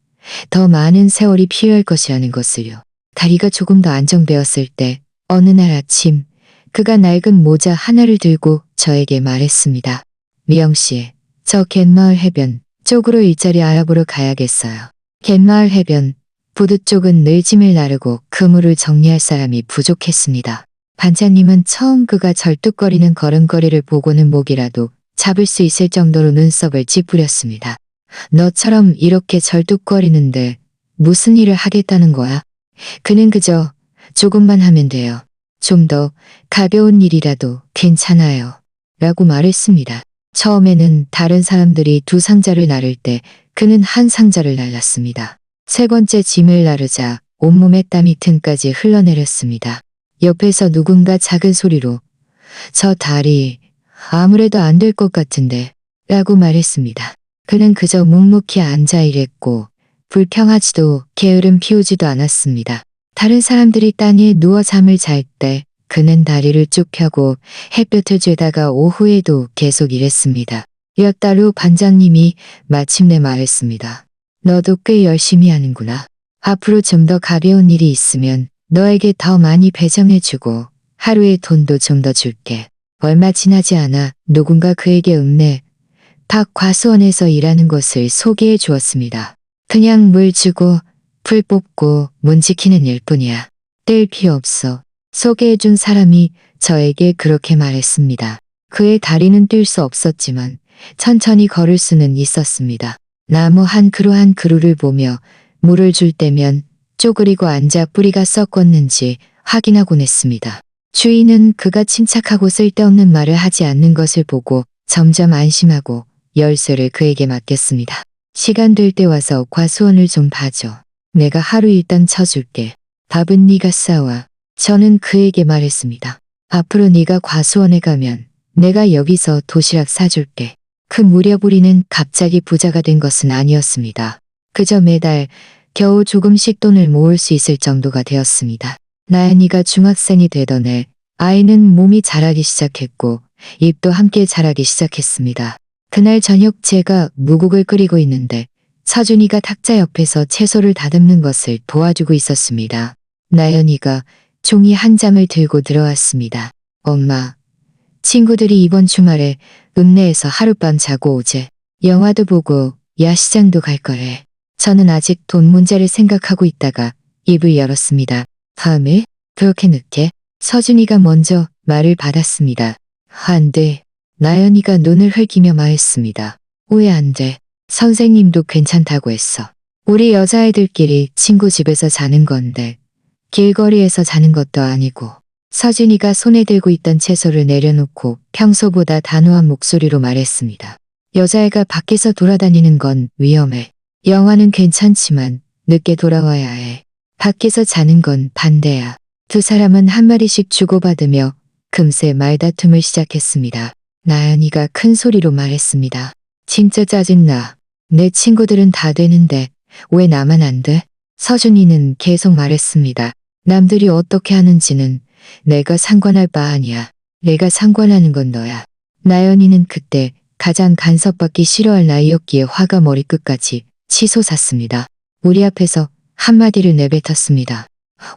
더 많은 세월이 필요할 것이라는 것을요. 다리가 조금 더 안정되었을 때 어느 날 아침 그가 낡은 모자 하나를 들고 저에게 말했습니다. 미영씨, 저 갯마을 해변 쪽으로 일자리 알아보러 가야겠어요. 갯마을 해변 부두 쪽은 늘 짐을 나르고 그물을 정리할 사람이 부족했습니다. 반장님은 처음 그가 절뚝거리는 걸음걸이를 보고는 목이라도 잡을 수 있을 정도로 눈썹을 찌푸렸습니다. 너처럼 이렇게 절뚝거리는데 무슨 일을 하겠다는 거야? 그는 그저 조금만 하면 돼요. 좀 더 가벼운 일이라도 괜찮아요. 라고 말했습니다. 처음에는 다른 사람들이 2상자를 나를 때 그는 1상자를 날랐습니다. 3번째 짐을 나르자 온몸에 땀이 등까지 흘러내렸습니다. 옆에서 누군가 작은 소리로 저 다리 아무래도 안 될 것 같은데 라고 말했습니다. 그는 그저 묵묵히 앉아 일했고 불평하지도 게으름 피우지도 않았습니다. 다른 사람들이 땅 위에 누워 잠을 잘 때 그는 다리를 쭉 펴고 햇볕을 쬐다가 오후에도 계속 일했습니다. 몇 달 후 반장님이 마침내 말했습니다. 너도 꽤 열심히 하는구나. 앞으로 좀 더 가벼운 일이 있으면 너에게 더 많이 배정해주고 하루에 돈도 좀 더 줄게. 얼마 지나지 않아 누군가 그에게 읍내 박 과수원에서 일하는 것을 소개해 주었습니다. 그냥 물 주고 풀 뽑고 문 지키는 일뿐이야. 뗄 필요 없어. 소개해준 사람이 저에게 그렇게 말했습니다. 그의 다리는 뛸 수 없었지만 천천히 걸을 수는 있었습니다. 나무 한 그루 한 그루를 보며 물을 줄 때면 쪼그리고 앉아 뿌리가 썩었는지 확인하곤 했습니다. 주인은 그가 침착하고 쓸데없는 말을 하지 않는 것을 보고 점점 안심하고 열쇠를 그에게 맡겼습니다. 시간 될 때 와서 과수원을 좀 봐줘. 내가 하루 일당 쳐줄게. 밥은 네가 싸와. 저는 그에게 말했습니다. 앞으로 네가 과수원에 가면 내가 여기서 도시락 사줄게. 그 무렵 우리는 갑자기 부자가 된 것은 아니었습니다. 그저 매달 겨우 조금씩 돈을 모을 수 있을 정도가 되었습니다. 나연이가 중학생이 되던 해 아이는 몸이 자라기 시작했고 입도 함께 자라기 시작했습니다. 그날 저녁 제가 무국을 끓이고 있는데 서준이가 탁자 옆에서 채소를 다듬는 것을 도와주고 있었습니다. 나연이가 종이 한 장을 들고 들어왔습니다. 엄마, 친구들이 이번 주말에 읍내에서 하룻밤 자고 오재. 영화도 보고 야시장도 갈 거래. 저는 아직 돈 문제를 생각하고 있다가 입을 열었습니다. 밤에? 그렇게 늦게? 서준이가 먼저 말을 받았습니다. 안 돼. 나연이가 눈을 흘기며 말했습니다. 왜 안 돼? 선생님도 괜찮다고 했어. 우리 여자애들끼리 친구 집에서 자는 건데 길거리에서 자는 것도 아니고. 서준이가 손에 들고 있던 채소를 내려놓고 평소보다 단호한 목소리로 말했습니다. 여자애가 밖에서 돌아다니는 건 위험해. 영화는 괜찮지만 늦게 돌아와야 해. 밖에서 자는 건 반대야. 두 사람은 한마디씩 주고받으며 금세 말다툼을 시작했습니다. 나연이가 큰 소리로 말했습니다. 진짜 짜증나. 내 친구들은 다 되는데 왜 나만 안 돼? 서준이는 계속 말했습니다. 남들이 어떻게 하는지는 내가 상관할 바 아니야. 내가 상관하는 건 너야. 나연이는 그때 가장 간섭받기 싫어할 나이였기에 화가 머리끝까지 치솟았습니다. 우리 앞에서 한마디를 내뱉었습니다.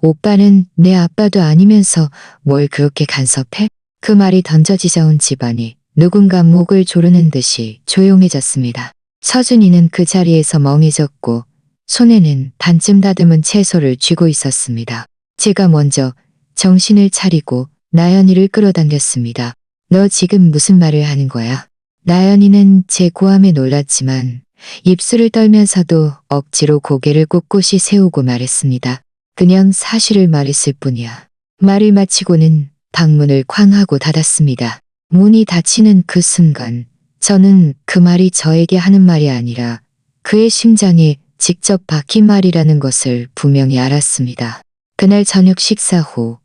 오빠는 내 아빠도 아니면서 뭘 그렇게 간섭해? 그 말이 던져지자 온 집안이 누군가 목을 조르는 듯이 조용해졌습니다. 서준이는 그 자리에서 멍해졌고 손에는 반쯤 다듬은 채소를 쥐고 있었습니다. 제가 먼저 정신을 차리고 나연이를 끌어당겼습니다. 너 지금 무슨 말을 하는 거야? 나연이는 제 고함에 놀랐지만 입술을 떨면서도 억지로 고개를 꼿꼿이 세우고 말했습니다. 그냥 사실을 말했을 뿐이야. 말을 마치고는 방문을 쾅 하고 닫았습니다. 문이 닫히는 그 순간 저는 그 말이 저에게 하는 말이 아니라 그의 심장에 직접 박힌 말이라는 것을 분명히 알았습니다. 그날 저녁 식사 후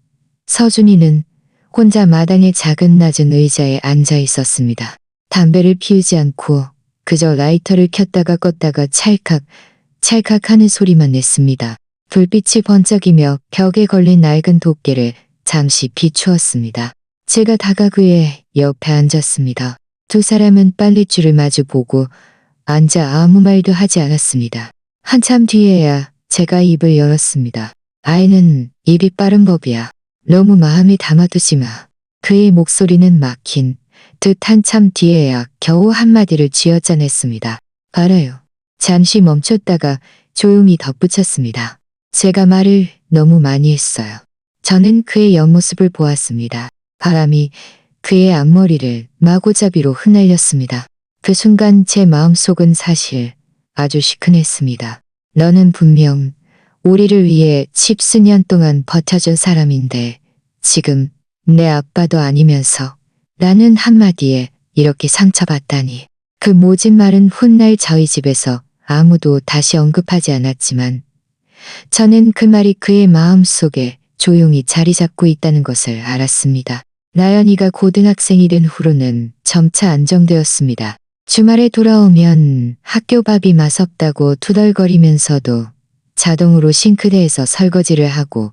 서준이는 혼자 마당의 작은 낮은 의자에 앉아 있었습니다. 담배를 피우지 않고 그저 라이터를 켰다가 껐다가 찰칵 찰칵 하는 소리만 냈습니다. 불빛이 번쩍이며 벽에 걸린 낡은 돗개를 잠시 비추었습니다. 제가 다가 그의 옆에 앉았습니다. 두 사람은 빨랫줄을 마주 보고 앉아 아무 말도 하지 않았습니다. 한참 뒤에야 제가 입을 열었습니다. 아이는 입이 빠른 법이야. 너무 마음에 담아두지 마. 그의 목소리는 막힌 듯 한참 뒤에야 겨우 한마디를 쥐어짜냈습니다. 알아요. 잠시 멈췄다가 조용히 덧붙였습니다. 제가 말을 너무 많이 했어요. 저는 그의 옆모습을 보았습니다. 바람이 그의 앞머리를 마구잡이로 흩날렸습니다. 그 순간 제 마음속은 사실 아주 시큰했습니다. 너는 분명 우리를 위해 십수년 동안 버텨준 사람인데 지금 내 아빠도 아니면서 라는 한마디에 이렇게 상처받다니. 그 모진 말은 훗날 저희 집에서 아무도 다시 언급하지 않았지만 저는 그 말이 그의 마음속에 조용히 자리 잡고 있다는 것을 알았습니다. 나연이가 고등학생이 된 후로는 점차 안정되었습니다. 주말에 돌아오면 학교 밥이 맛없다고 투덜거리면서도 자동으로 싱크대에서 설거지를 하고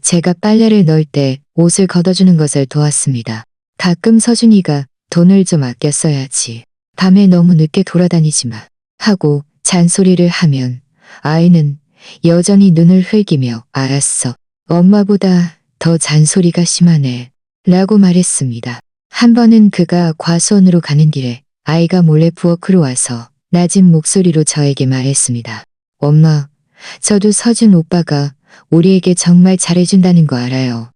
제가 빨래를 넣을 때 옷을 걷어주는 것을 도왔습니다. 가끔 서준이가 돈을 좀 아껴 써야지. 밤에 너무 늦게 돌아다니지 마. 하고 잔소리를 하면 아이는 여전히 눈을 흘기며 알았어. 엄마보다 더 잔소리가 심하네. 라고 말했습니다. 한 번은 그가 과수원으로 가는 길에 아이가 몰래 부엌으로 와서 낮은 목소리로 저에게 말했습니다. 엄마, 저도 서준 오빠가 우리에게 정말 잘해준다는 거 알아요.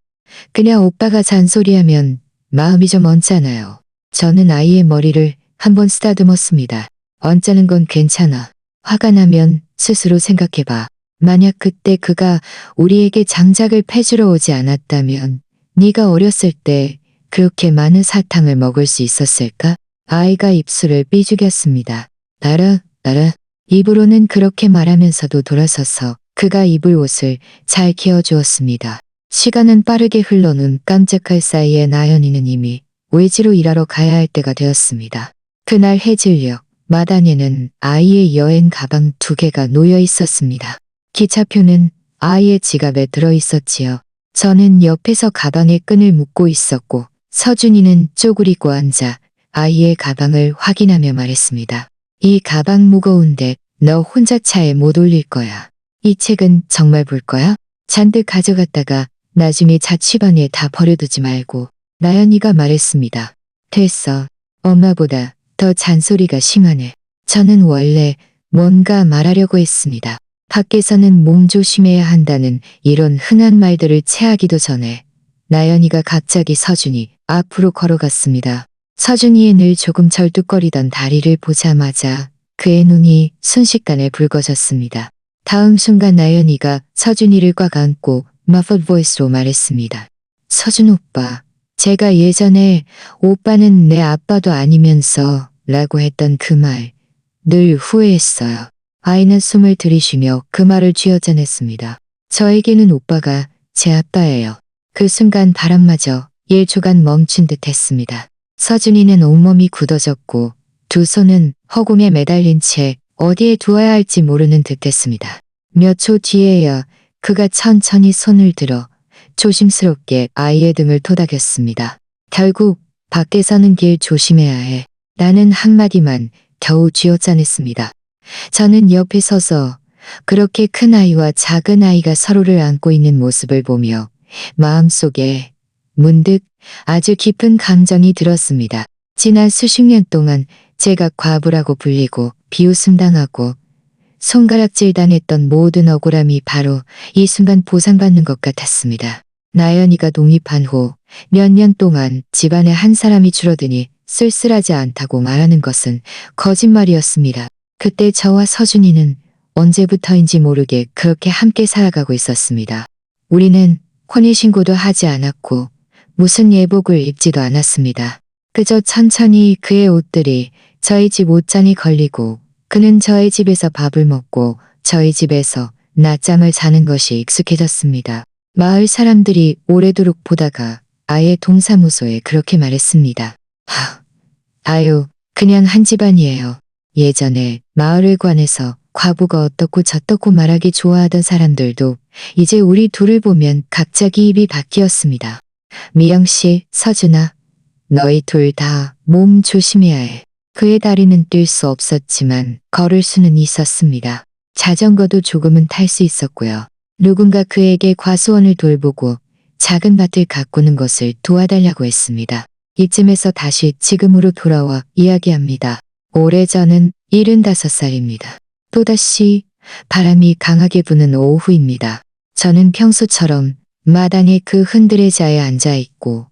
그냥 오빠가 잔소리하면 마음이 좀 언짢아요. 저는 아이의 머리를 한번 쓰다듬었습니다. 언짢은 건 괜찮아. 화가 나면 스스로 생각해봐. 만약 그때 그가 우리에게 장작을 패주러 오지 않았다면 네가 어렸을 때 그렇게 많은 사탕을 먹을 수 있었을까? 아이가 입술을 삐죽였습니다. 나라, 나라. 입으로는 그렇게 말하면서도 돌아서서 그가 입을 옷을 잘 끼워주었습니다. 시간은 빠르게 흘러는 깜짝할 사이에 나연이는 이미 외지로 일하러 가야 할 때가 되었습니다. 그날 해질녘 마당에는 아이의 여행 가방 2개가 놓여 있었습니다. 기차표는 아이의 지갑에 들어 있었지요. 저는 옆에서 가방에 끈을 묶고 있었고 서준이는 쪼그리고 앉아 아이의 가방을 확인하며 말했습니다. 이 가방 무거운데 너 혼자 차에 못 올릴 거야. 이 책은 정말 볼 거야? 잔뜩 가져갔다가 나중에 자취방에 다 버려두지 말고. 나연이가 말했습니다. 됐어. 엄마보다 더 잔소리가 심하네. 저는 원래 뭔가 말하려고 했습니다. 밖에서는 몸 조심해야 한다는 이런 흔한 말들을 채하기도 전에 나연이가 갑자기 서준이 앞으로 걸어갔습니다. 서준이의 늘 조금 절뚝거리던 다리를 보자마자 그의 눈이 순식간에 붉어졌습니다. 다음 순간 나연이가 서준이를 꽉 안고 머플 보이스로 말했습니다. 서준 오빠, 제가 예전에 오빠는 내 아빠도 아니면서 라고 했던 그 말 늘 후회했어요. 아이는 숨을 들이쉬며 그 말을 쥐어짜냈습니다. 저에게는 오빠가 제 아빠예요. 그 순간 바람마저 1초간 멈춘 듯 했습니다. 서준이는 온몸이 굳어졌고 두 손은 허공에 매달린 채 어디에 두어야 할지 모르는 듯 했습니다. 몇 초 뒤에야 그가 천천히 손을 들어 조심스럽게 아이의 등을 토닥였습니다. 결국 밖에서는 길 조심해야 해. 라는 한마디만 겨우 쥐어짜냈습니다. 저는 옆에 서서 그렇게 큰 아이와 작은 아이가 서로를 안고 있는 모습을 보며 마음속에 문득 아주 깊은 감정이 들었습니다. 지난 수십 년 동안 제가 과부라고 불리고 비웃음당하고 손가락질 당했던 모든 억울함이 바로 이 순간 보상받는 것 같았습니다. 나연이가 독립한 후 몇 년 동안 집안에 한 사람이 줄어드니 쓸쓸하지 않다고 말하는 것은 거짓말이었습니다. 그때 저와 서준이는 언제부터인지 모르게 그렇게 함께 살아가고 있었습니다. 우리는 혼인신고도 하지 않았고 무슨 예복을 입지도 않았습니다. 그저 천천히 그의 옷들이 저희 집 옷장에 걸리고 그는 저희 집에서 밥을 먹고 저희 집에서 낮잠을 자는 것이 익숙해졌습니다. 마을 사람들이 오래도록 보다가 아예 동사무소에 그렇게 말했습니다. 아유, 그냥 한 집안이에요. 예전에 마을을 관해서 과부가 어떻고 저떻고 말하기 좋아하던 사람들도 이제 우리 둘을 보면 갑자기 입이 바뀌었습니다. 미영씨, 서준아, 너희 둘 다 몸 조심해야 해. 그의 다리는 뛸 수 없었지만 걸을 수는 있었습니다. 자전거도 조금은 탈 수 있었고요. 누군가 그에게 과수원을 돌보고 작은 밭을 가꾸는 것을 도와달라고 했습니다. 이쯤에서 다시 지금으로 돌아와 이야기합니다. 오래전은 75살입니다. 또다시 바람이 강하게 부는 오후입니다. 저는 평소처럼 마당에 그 흔들의자에 앉아있고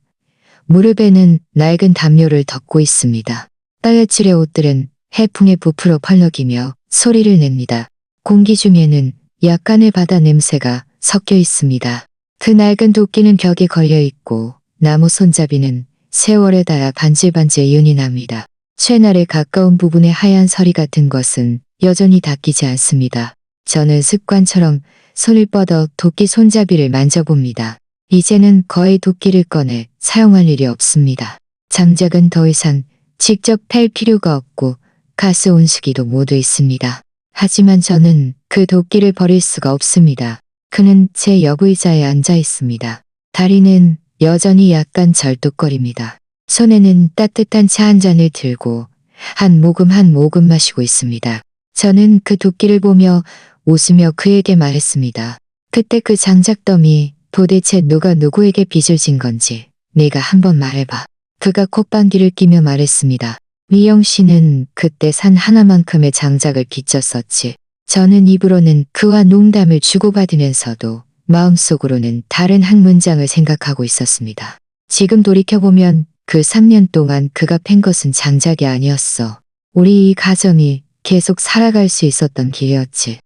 무릎에는 낡은 담요를 덮고 있습니다. 빨래칠의 옷들은 해풍에 부풀어 펄럭이며 소리를 냅니다. 공기 중에는 약간의 바다 냄새가 섞여 있습니다. 그 낡은 도끼는 벽에 걸려 있고 나무 손잡이는 세월에 닿아 반질반질 윤이 납니다. 쇠날에 가까운 부분의 하얀 서리 같은 것은 여전히 닦이지 않습니다. 저는 습관처럼 손을 뻗어 도끼 손잡이를 만져봅니다. 이제는 거의 도끼를 꺼내 사용할 일이 없습니다. 장작은 더 이상 직접 팰 필요가 없고 가스 온수기도 모두 있습니다. 하지만 저는 그 도끼를 버릴 수가 없습니다. 그는 제 옆 의자에 앉아 있습니다. 다리는 여전히 약간 절뚝거립니다. 손에는 따뜻한 차 한 잔을 들고 한 모금 한 모금 마시고 있습니다. 저는 그 도끼를 보며 웃으며 그에게 말했습니다. 그때 그 장작더미 도대체 누가 누구에게 빚을 진 건지 네가 한번 말해봐. 그가 콧방귀를 끼며 말했습니다. 미영 씨는 그때 산 하나만큼의 장작을 빚졌었지. 저는 입으로는 그와 농담을 주고받으면서도 마음속으로는 다른 한 문장을 생각하고 있었습니다. 지금 돌이켜보면 그 3년 동안 그가 팬 것은 장작이 아니었어. 우리 이 가정이 계속 살아갈 수 있었던 길이었지.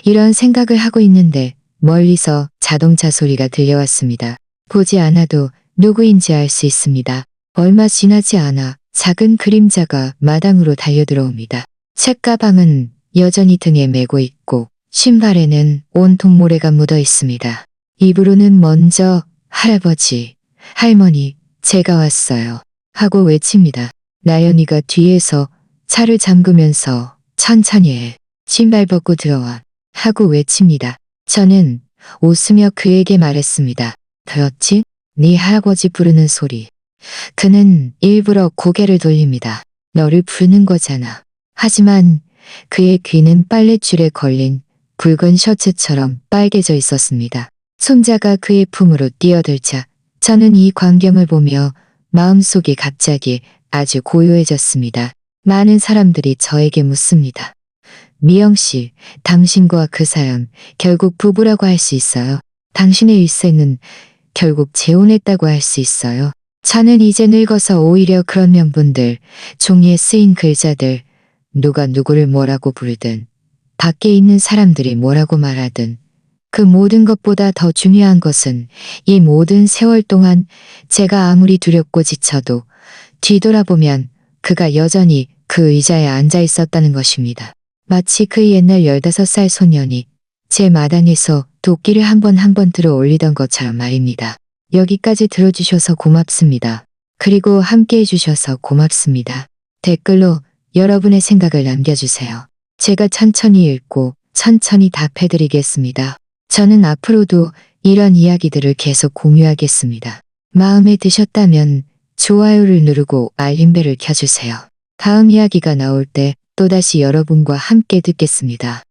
이런 생각을 하고 있는데 멀리서 자동차 소리가 들려왔습니다. 보지 않아도 누구인지 알 수 있습니다. 얼마 지나지 않아 작은 그림자가 마당으로 달려들어옵니다. 책가방은 여전히 등에 메고 있고 신발에는 온통 모래가 묻어 있습니다. 입으로는 먼저 할아버지, 할머니, 제가 왔어요 하고 외칩니다. 나연이가 뒤에서 차를 잠그면서 천천히 해. 신발 벗고 들어와 하고 외칩니다. 저는 웃으며 그에게 말했습니다. 들었지? 네 할아버지 부르는 소리. 그는 일부러 고개를 돌립니다. 너를 부르는 거잖아. 하지만 그의 귀는 빨랫줄에 걸린 붉은 셔츠처럼 빨개져 있었습니다. 손자가 그의 품으로 뛰어들자 저는 이 광경을 보며 마음속이 갑자기 아주 고요해졌습니다. 많은 사람들이 저에게 묻습니다. 미영 씨, 당신과 그 사람 결국 부부라고 할 수 있어요? 당신의 일생은 결국 재혼했다고 할 수 있어요? 저는 이제 늙어서 오히려 그런 명분들, 종이에 쓰인 글자들, 누가 누구를 뭐라고 부르든, 밖에 있는 사람들이 뭐라고 말하든, 그 모든 것보다 더 중요한 것은 이 모든 세월 동안 제가 아무리 두렵고 지쳐도 뒤돌아보면 그가 여전히 그 의자에 앉아 있었다는 것입니다. 마치 그 옛날 15살 소년이 제 마당에서 도끼를 한 번 들어 올리던 것처럼 말입니다. 여기까지 들어주셔서 고맙습니다. 그리고 함께 해주셔서 고맙습니다. 댓글로 여러분의 생각을 남겨주세요. 제가 천천히 읽고 천천히 답해드리겠습니다. 저는 앞으로도 이런 이야기들을 계속 공유하겠습니다. 마음에 드셨다면 좋아요를 누르고 알림벨을 켜주세요. 다음 이야기가 나올 때 또다시 여러분과 함께 듣겠습니다.